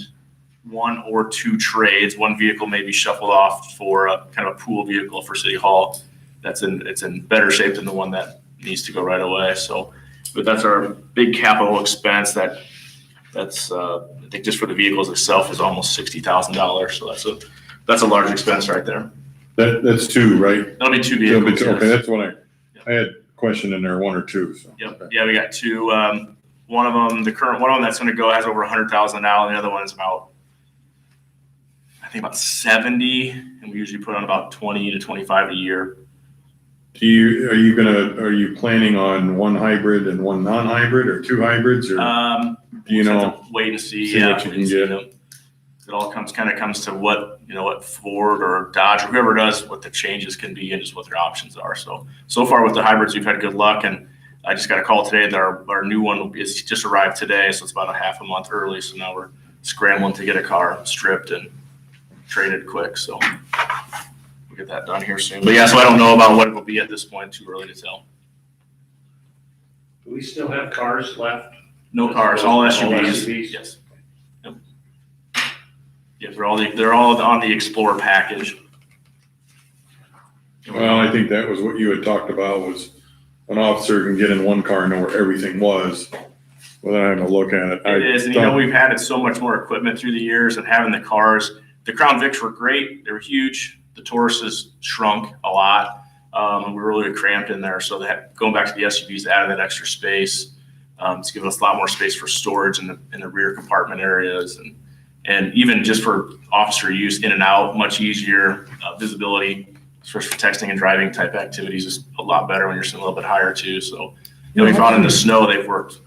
1 or 2 trades. 1 vehicle may be shuffled off for a kind of a pool vehicle for City Hall. It's in better shape than the one that needs to go right away. So, but that's our big capital expense. That's I think just for the vehicles itself is almost $60,000. So that's a large expense right there. That's 2, right? That'll be 2 vehicles. Okay, Yes. that's what I had a question in there, 1 or 2. So. Yep. Yeah, we got 2. One of them, the current one of them that's going to go has over 100,000 now, and the other one is about 70, and we usually put on about 20 to 25 a year. Are you planning on 1 hybrid and 1 non-hybrid, or 2 hybrids, or do you know? Wait and see. See what you can get. It all comes to what Ford or Dodge or whoever does, what the changes can be and just what their options are. So far with the hybrids, we've had good luck, and I just got a call today that our new one is just arrived today, so it's about a half a month early. So now we're scrambling to get a car stripped and traded quick. So we'll get that done here soon. But yeah, so I don't know about what it will be at this point. Too early to tell. Do we still have cars left? No cars, all SUVs. SUVs? Yes. Yep. Yeah, they're all on the Explorer package. Well, I think that was what you had talked about, was an officer can get in 1 car and know where everything was without having to look at it. It is, and we've added so much more equipment through the years, and having the cars. The Crown Vics were great. They were huge. The Tauruses shrunk a lot. We were really cramped in there. So going back to the SUVs, added that extra space. It's given us a lot more space for storage in the rear compartment areas, and even just for officer use in and out, much easier visibility, especially for texting and driving type activities, is a lot better when you're sitting a little bit higher too. So, we found in the snow they've worked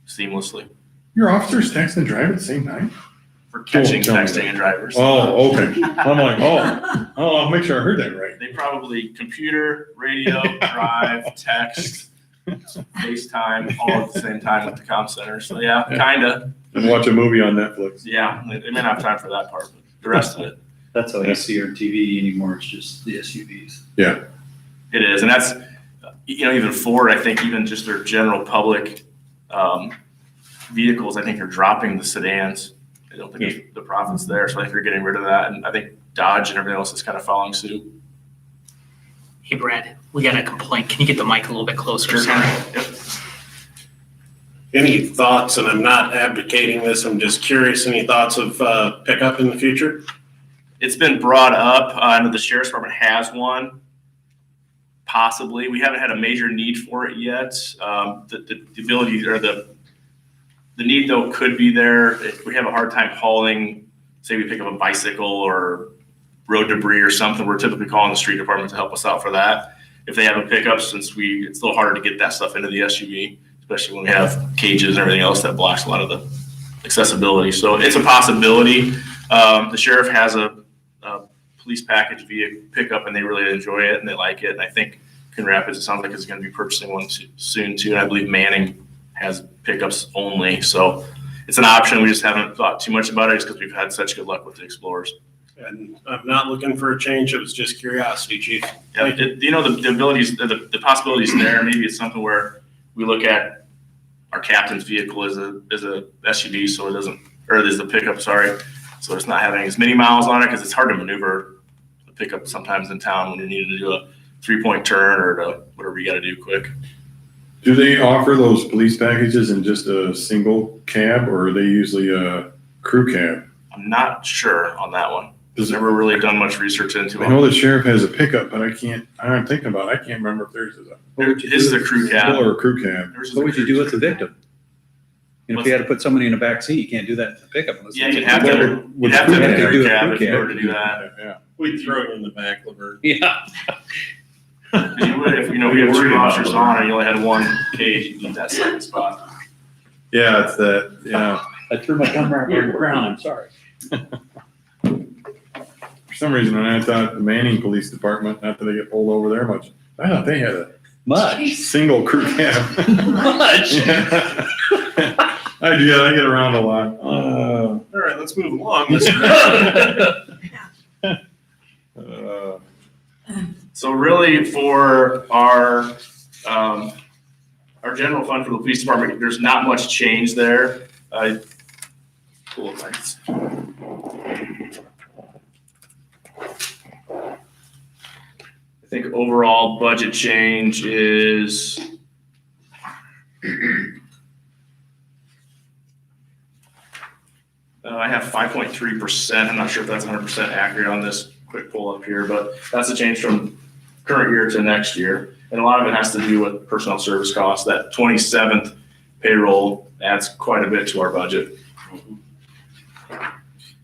seamlessly Your officers text and drive at the same time? for catching, Tell me texting, that. and drivers. Oh, okay. I'm like, I'll make sure I heard that right. They probably computer, radio, drive, text, FaceTime, all at the same time with the comm center. So yeah, kinda. And watch a movie on Netflix. Yeah, they may not have time for that part, but the rest of it, That's how you see our TV anymore. It's just the SUVs. it is. And that's, even Ford, I think even just their general public vehicles, I think are dropping the sedans. I don't think the profit's there. So I think they're getting rid of that. And I think Dodge and everything else is kind of following suit. Hey, Brad, we got a complaint. Can you get the mic a little bit closer? Yep. Any thoughts, and I'm not advocating this, I'm just curious, any thoughts of pickup in the future? It's been brought up. I know the sheriff's department has one. Possibly. We haven't had a major need for it yet. The ability or the need though could be there. If we have a hard time hauling say we pick up a bicycle or road debris or something, we're typically calling the street department to help us out for that. If they have a pickup, it's a little harder to get that stuff into the SUV, especially when we have cages and everything else that blocks a lot of the accessibility. So it's a possibility. The sheriff has a police package via pickup, and they really enjoy it and they like it. And I think Coon Rapids, it sounds like, is going to be purchasing one soon too. And I believe Manning has pickups only. So it's an option. We just haven't thought too much about it just because we've had such good luck with the Explorers. And I'm not looking for a change. It was just curiosity, Chief. Yeah, the abilities, the possibilities there. Maybe it's something where we look at our captain's vehicle as a SUV, so it doesn't, or there's the pickup, sorry. So it's not having as many miles on it because it's hard to maneuver the pickup sometimes in town when you need to do a 3-point turn or whatever you got to do quick. Do they offer those police packages in just a single cab, or are they usually a crew cab? I'm not sure on that one. I've never really done much research into I it. know the sheriff has a pickup, but I'm thinking about it. I can't remember if theirs is His is a crew cab. or a crew cab. Theirs is What a would you crew do with the cab. victim? You know, if you had to put somebody in a back seat, you can't do that in the pickup. Unless Yeah, it's- you'd have to have a crew cab if you were to do that. Yeah. We'd throw it in the back, Laverne. Yeah. You would, if we have 2 officers on and you only had one cage, you'd need that second spot. Yeah, it's that, yeah. I threw my thumb right on the ground, I'm sorry. For some reason, when I thought the Manning Police Department, not that they get pulled over there much, I thought they had a Much. single crew cab. Much. Yeah. I get around a lot. All right, let's move along. So really for our general fund for the police department, there's not much change there. Cool, thanks. I think overall budget change is I have 5.3%. I'm not sure if that's 100% accurate on this quick pull up here, but that's a change from current year to next year. And a lot of it has to do with personnel service costs. That 27th payroll adds quite a bit to our budget.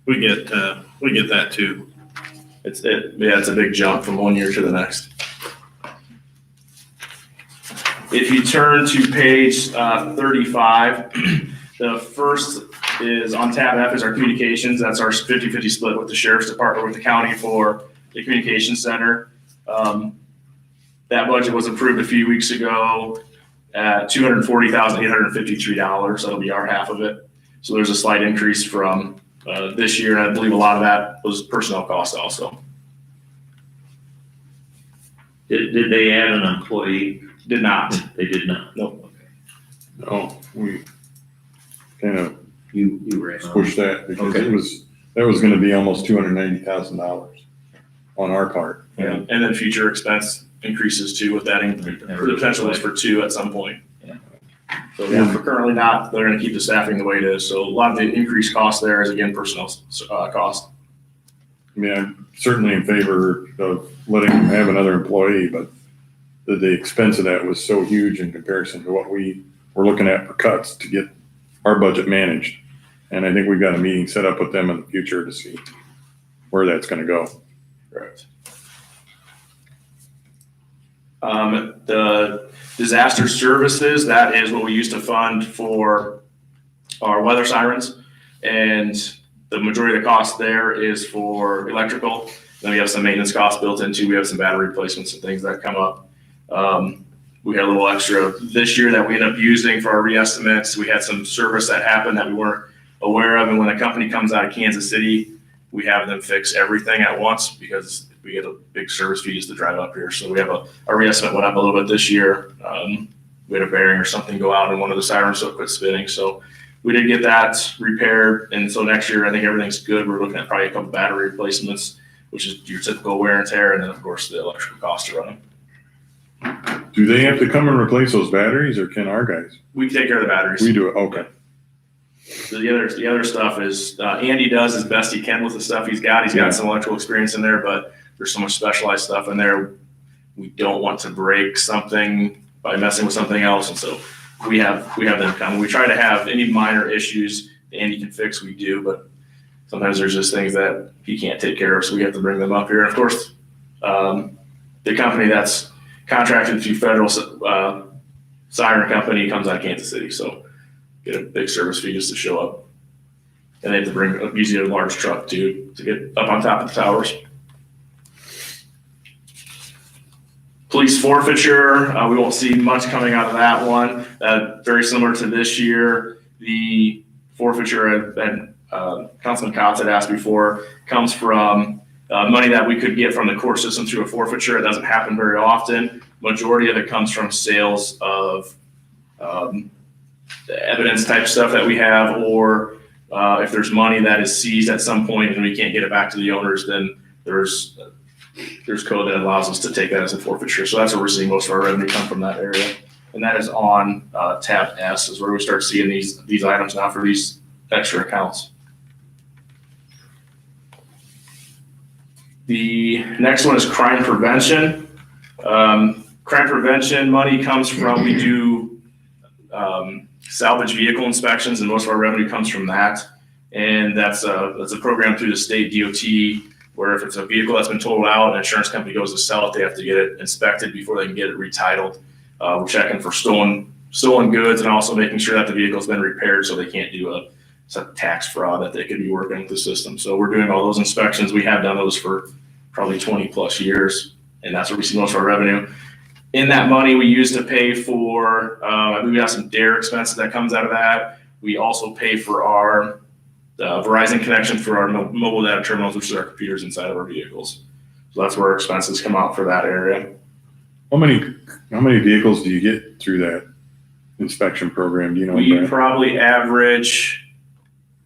We get that too. It's a big jump from one year to the next. If you turn to page 35, the first is on tab F is our communications. That's our 50-50 split with the sheriff's department, with the county for the communications center. That budget was approved a few weeks ago at $240,853. That'll be our half of it. So there's a slight increase from this year, and I believe a lot of that was personnel costs also. Did they add an employee? Did not. They did not. Nope. No, we kind of You ran on. pushed that because Okay. that was gonna be almost $290,000 on our part. And then future expense increases too with that. The potential is for 2 at some point. Yeah. So yeah, we're currently not, they're gonna keep the staffing the way it is. So a lot of the increased cost there is again personnel cost. I mean, I'm certainly in favor of letting them have another employee, but the expense of that was so huge in comparison to what we were looking at for cuts to get our budget managed. And I think we've got a meeting set up with them in the future to see where that's gonna go. Correct. The disaster services, that is what we used to fund for our weather sirens. And the majority of the cost there is for electrical. Then we have some maintenance costs built into, we have some battery replacements and things that come up. We had a little extra this year that we ended up using for our re-estimates. We had some service that happened that we weren't aware of. And when a company comes out of Kansas City, we have them fix everything at once because we get a big service fees to drive up here. So we have our re-estimate went up a little bit this year. We had a bearing or something go out and one of the sirens so it quit spinning. So we did get that repaired. And so next year, I think everything's good. We're looking at probably a couple battery replacements, which is your typical wear and tear. And then of course the electrical cost to run them. Do they have to come and replace those batteries or can our guys? We take care of the batteries. We do it, okay. So the other stuff is Andy does as best he can with the stuff he's got. He's got some electrical experience in there, but there's so much specialized stuff in there. We don't want to break something by messing with something else, and so we have them come. We try to have any minor issues that Andy can fix, we do, but sometimes there's just things that he can't take care of, so we have to bring them up here. And of course, the company that's contracted through federal siren company comes out of Kansas City, so get a big service fee just to show up. And they have to bring usually a large truck too to get up on top of the towers. Police forfeiture, we won't see much coming out of that one. Very similar to this year, the forfeiture that Councilman Kotz had asked before comes from money that we could get from the court system through a forfeiture. It doesn't happen very often. Majority of it comes from sales of evidence type stuff that we have, or if there's money that is seized at some point and we can't get it back to the owners, then there's code that allows us to take that as a forfeiture. So that's where we're seeing most of our revenue come from that area. And that is on tab S is where we start seeing these items now for these extra accounts. The next one is crime prevention. Crime prevention money comes from, we do salvage vehicle inspections, and most of our revenue comes from that. And that's a program through the state DOT, where if it's a vehicle that's been totaled out and an insurance company goes to sell it, they have to get it inspected before they can get it retitled. We're checking for stolen goods and also making sure that the vehicle's been repaired so they can't do a tax fraud that they could be working with the system. So we're doing all those inspections. We have done those for probably 20 plus years, and that's where we see most of our revenue. In that money we use to pay for, I believe we have some DARE expenses that comes out of that. We also pay for our Verizon connection for our mobile data terminals, which is our computers inside of our vehicles. So that's where our expenses come out for that area. How many vehicles do you get through that inspection program? Do you know? We Brad? probably average,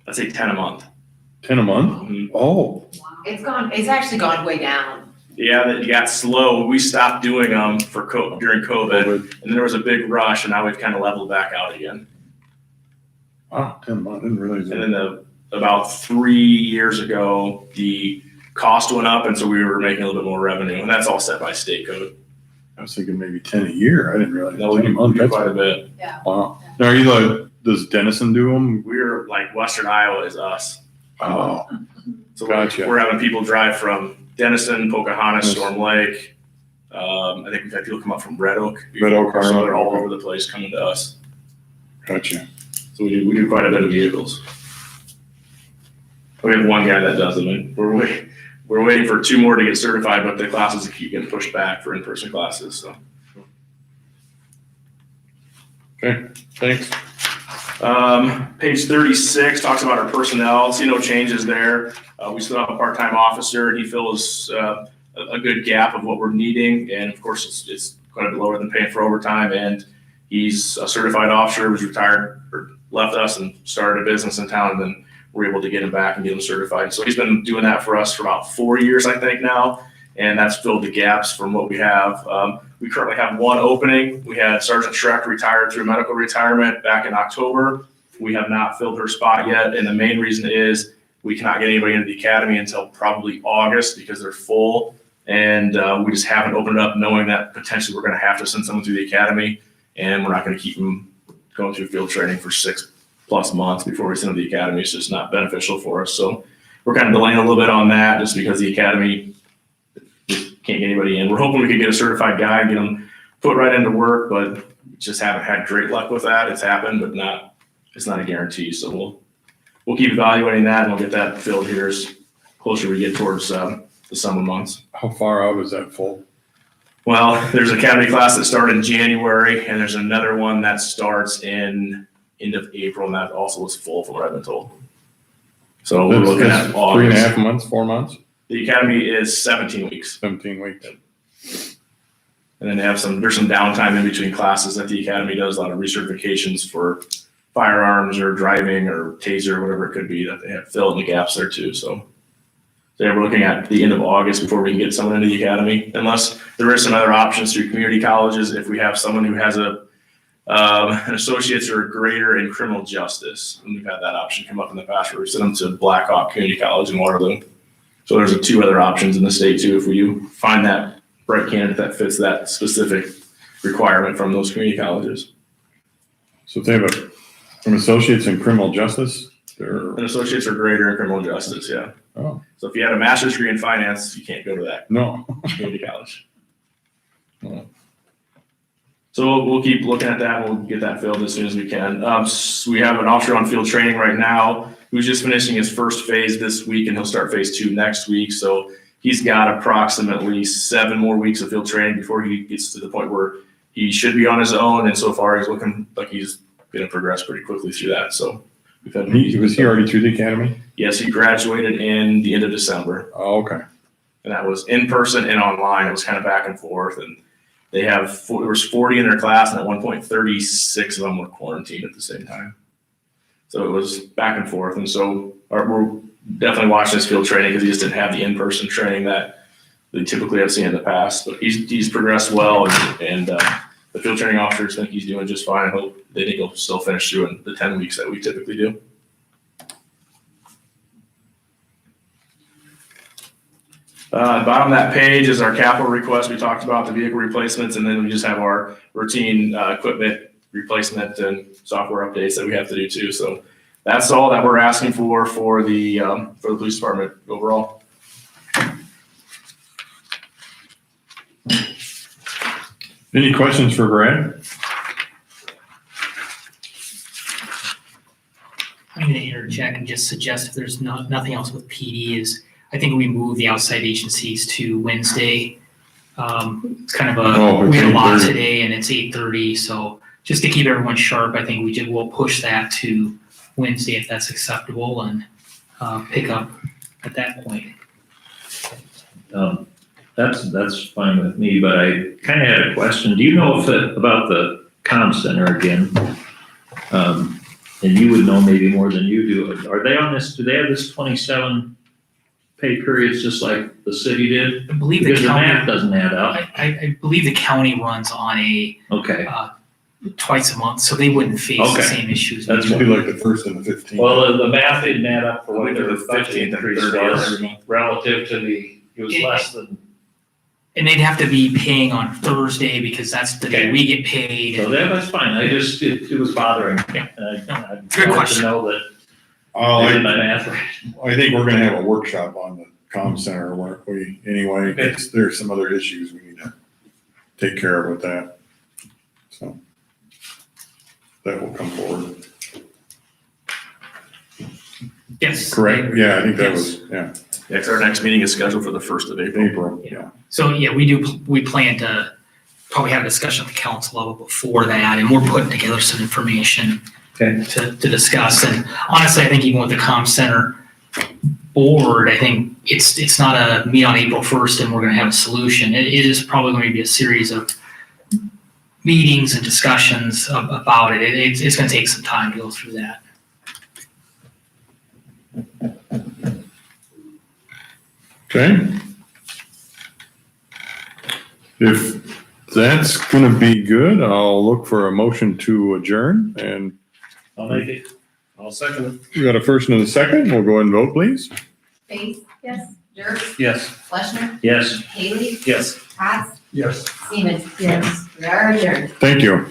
let's say 10 a month. 10 a month? Mhm. Oh, It's actually gone way down. Yeah, that got slow. We stopped doing them during COVID, and then there was a big rush, and now we've kind of leveled back out again. wow, 10 a month. I didn't realize And that. then about 3 years ago, the cost went up, and so we were making a little bit more revenue, and that's all set by state code. I was thinking maybe 10 a year. I didn't realize. No, we 10 a do month. That's quite a bit. wow. Now, are you like, does Denison do them? We're like Western Iowa is us. Oh, So Gotcha. we're having people drive from Denison, Pocahontas, Yes. Storm Lake. I think we've had people come up from Red Oak. Red Oak, before, so Carroll. they're all over the place coming to us. gotcha. So we do quite a bit of vehicles. We have one guy that does them, and we're waiting for 2 more to get certified, but the classes keep getting pushed back for in-person classes. So Okay, thanks. page 36 talks about our personnel. See no changes there. We still have a part-time officer. He fills a good gap of what we're needing, and of course it's quite a bit lower than paying for overtime. And he's a certified officer, was retired or left us and started a business in town, and then we're able to get him back and get him certified. So he's been doing that for us for about 4 years, I think now, and that's filled the gaps from what we have. We currently have 1 opening. We had Sergeant Schreck retired through medical retirement back in October. We have not filled her spot yet, and the main reason is we cannot get anybody into the academy until probably August because they're full, and we just haven't opened it up knowing that potentially we're going to have to send someone through the academy, and we're not going to keep them going through field training for 6+ months before we send them to the academy. It's just not beneficial for us. So we're kind of delaying a little bit on that just because the academy just can't get anybody in. We're hoping we could get a certified guy and get them put right into work, but we just haven't had great luck with that. It's happened, but it's not a guarantee. So we'll keep evaluating that, and we'll get that filled here as closer we get towards the summer months. How far out is that full? Well, there's an academy class that started in January, and there's another one that starts in end of April, and that also is full from what I've been told. So we're looking at That's August. 3.5 months, 4 months, The academy is 17 weeks. 17 weeks. And then there's some downtime in between classes that the academy does, a lot of recertifications for firearms or driving or taser, whatever it could be, that they have fill in the gaps there too. So yeah, we're looking at the end of August before we can get someone into the academy, unless there is some other options through community colleges. If we have someone who has an associate's or a greater in criminal justice, and we've had that option come up in the past where we sent them to Black Hawk Community College in Waterloo. So there's 2 other options in the state too, if we find that right candidate that fits that specific requirement from those community colleges. So if they have an associate's in criminal justice, They're, An associate's or greater in criminal justice, yeah. oh, So if you had a master's degree in finance, you can't go to that no. community college. Oh. So we'll keep looking at that. We'll get that filled as soon as we can. We have an officer on field training right now who's just finishing his first phase this week, and he'll start phase 2 next week. So he's got approximately 7 more weeks of field training before he gets to the point where he should be on his own. And so far, he's looking like he's going to progress pretty quickly through that. So we've had. Was he already through the academy? Yes, he graduated in the end of December. Oh, okay. And that was in person and online. It was kind of back and forth. And they have, there was 40 in their class, and at one point, 36 of them were quarantined at the same time. So it was back and forth. And so we're definitely watching this field training because he just didn't have the in-person training that they typically have seen in the past. But he's progressed well, and the field training officers think he's doing just fine. I hope they think he'll still finish through in the 10 weeks that we typically do. Bottom of that page is our capital request. We talked about the vehicle replacements, and then we just have our routine equipment replacement and software updates that we have to do too. So that's all that we're asking for the police department overall. Any questions for Brad? I'm going to interject and just suggest if there's nothing else with PD is, I think we move the outside agencies to Wednesday. It's kind of we had a lot 8:30. today and it's 8:30. So just to keep everyone sharp, I think we'll push that to Wednesday if that's acceptable and pick up at that point. That's fine with me, but I kind of had a question. Do you know about the comm center again? And you would know maybe more than you do. Are they on this, do they have this 27 pay periods just like the city did? I believe Because the the math county, doesn't add up. I believe the county runs on a Okay, twice a month, so they wouldn't face the Okay. same issues. That's It'd be like the 1st and the 15th. well, the math didn't add up for what their The budget 15th and increase 30th was every month. relative to it was less than, And they'd have to be paying on Thursday because that's the day Okay. we get paid. so that's fine. It was bothering me. Yeah. I'd Good like question. to know that Oh, I did I my math right. I think we're gonna have a workshop on the comm center, weren't we? Anyway, 'cause there's some other issues we need to take care of with that. So that will come forward. Yes. Correct? Yeah, I think that was, yeah, Yeah, because our next meeting is scheduled for the 1st of April. April, yeah. So, yeah, we plan to probably have a discussion at the council level before that, and we're putting together some information Okay. to discuss. And honestly, I think even with the comm center board, I think it's not a meet on April 1st and we're gonna have a solution. It is probably going to be a series of meetings and discussions about it. It's gonna take some time to go through that. Okay. If that's gonna be good, I'll look for a motion to adjourn, and I'll make it. I'll second it. we got a first and a second. We'll go ahead and vote, please. Face? Yes. Dirk? Yes. Fleshner? Yes. Haley? Yes. Cox? Yes. Seaman? Yes. We are adjourned. Thank you.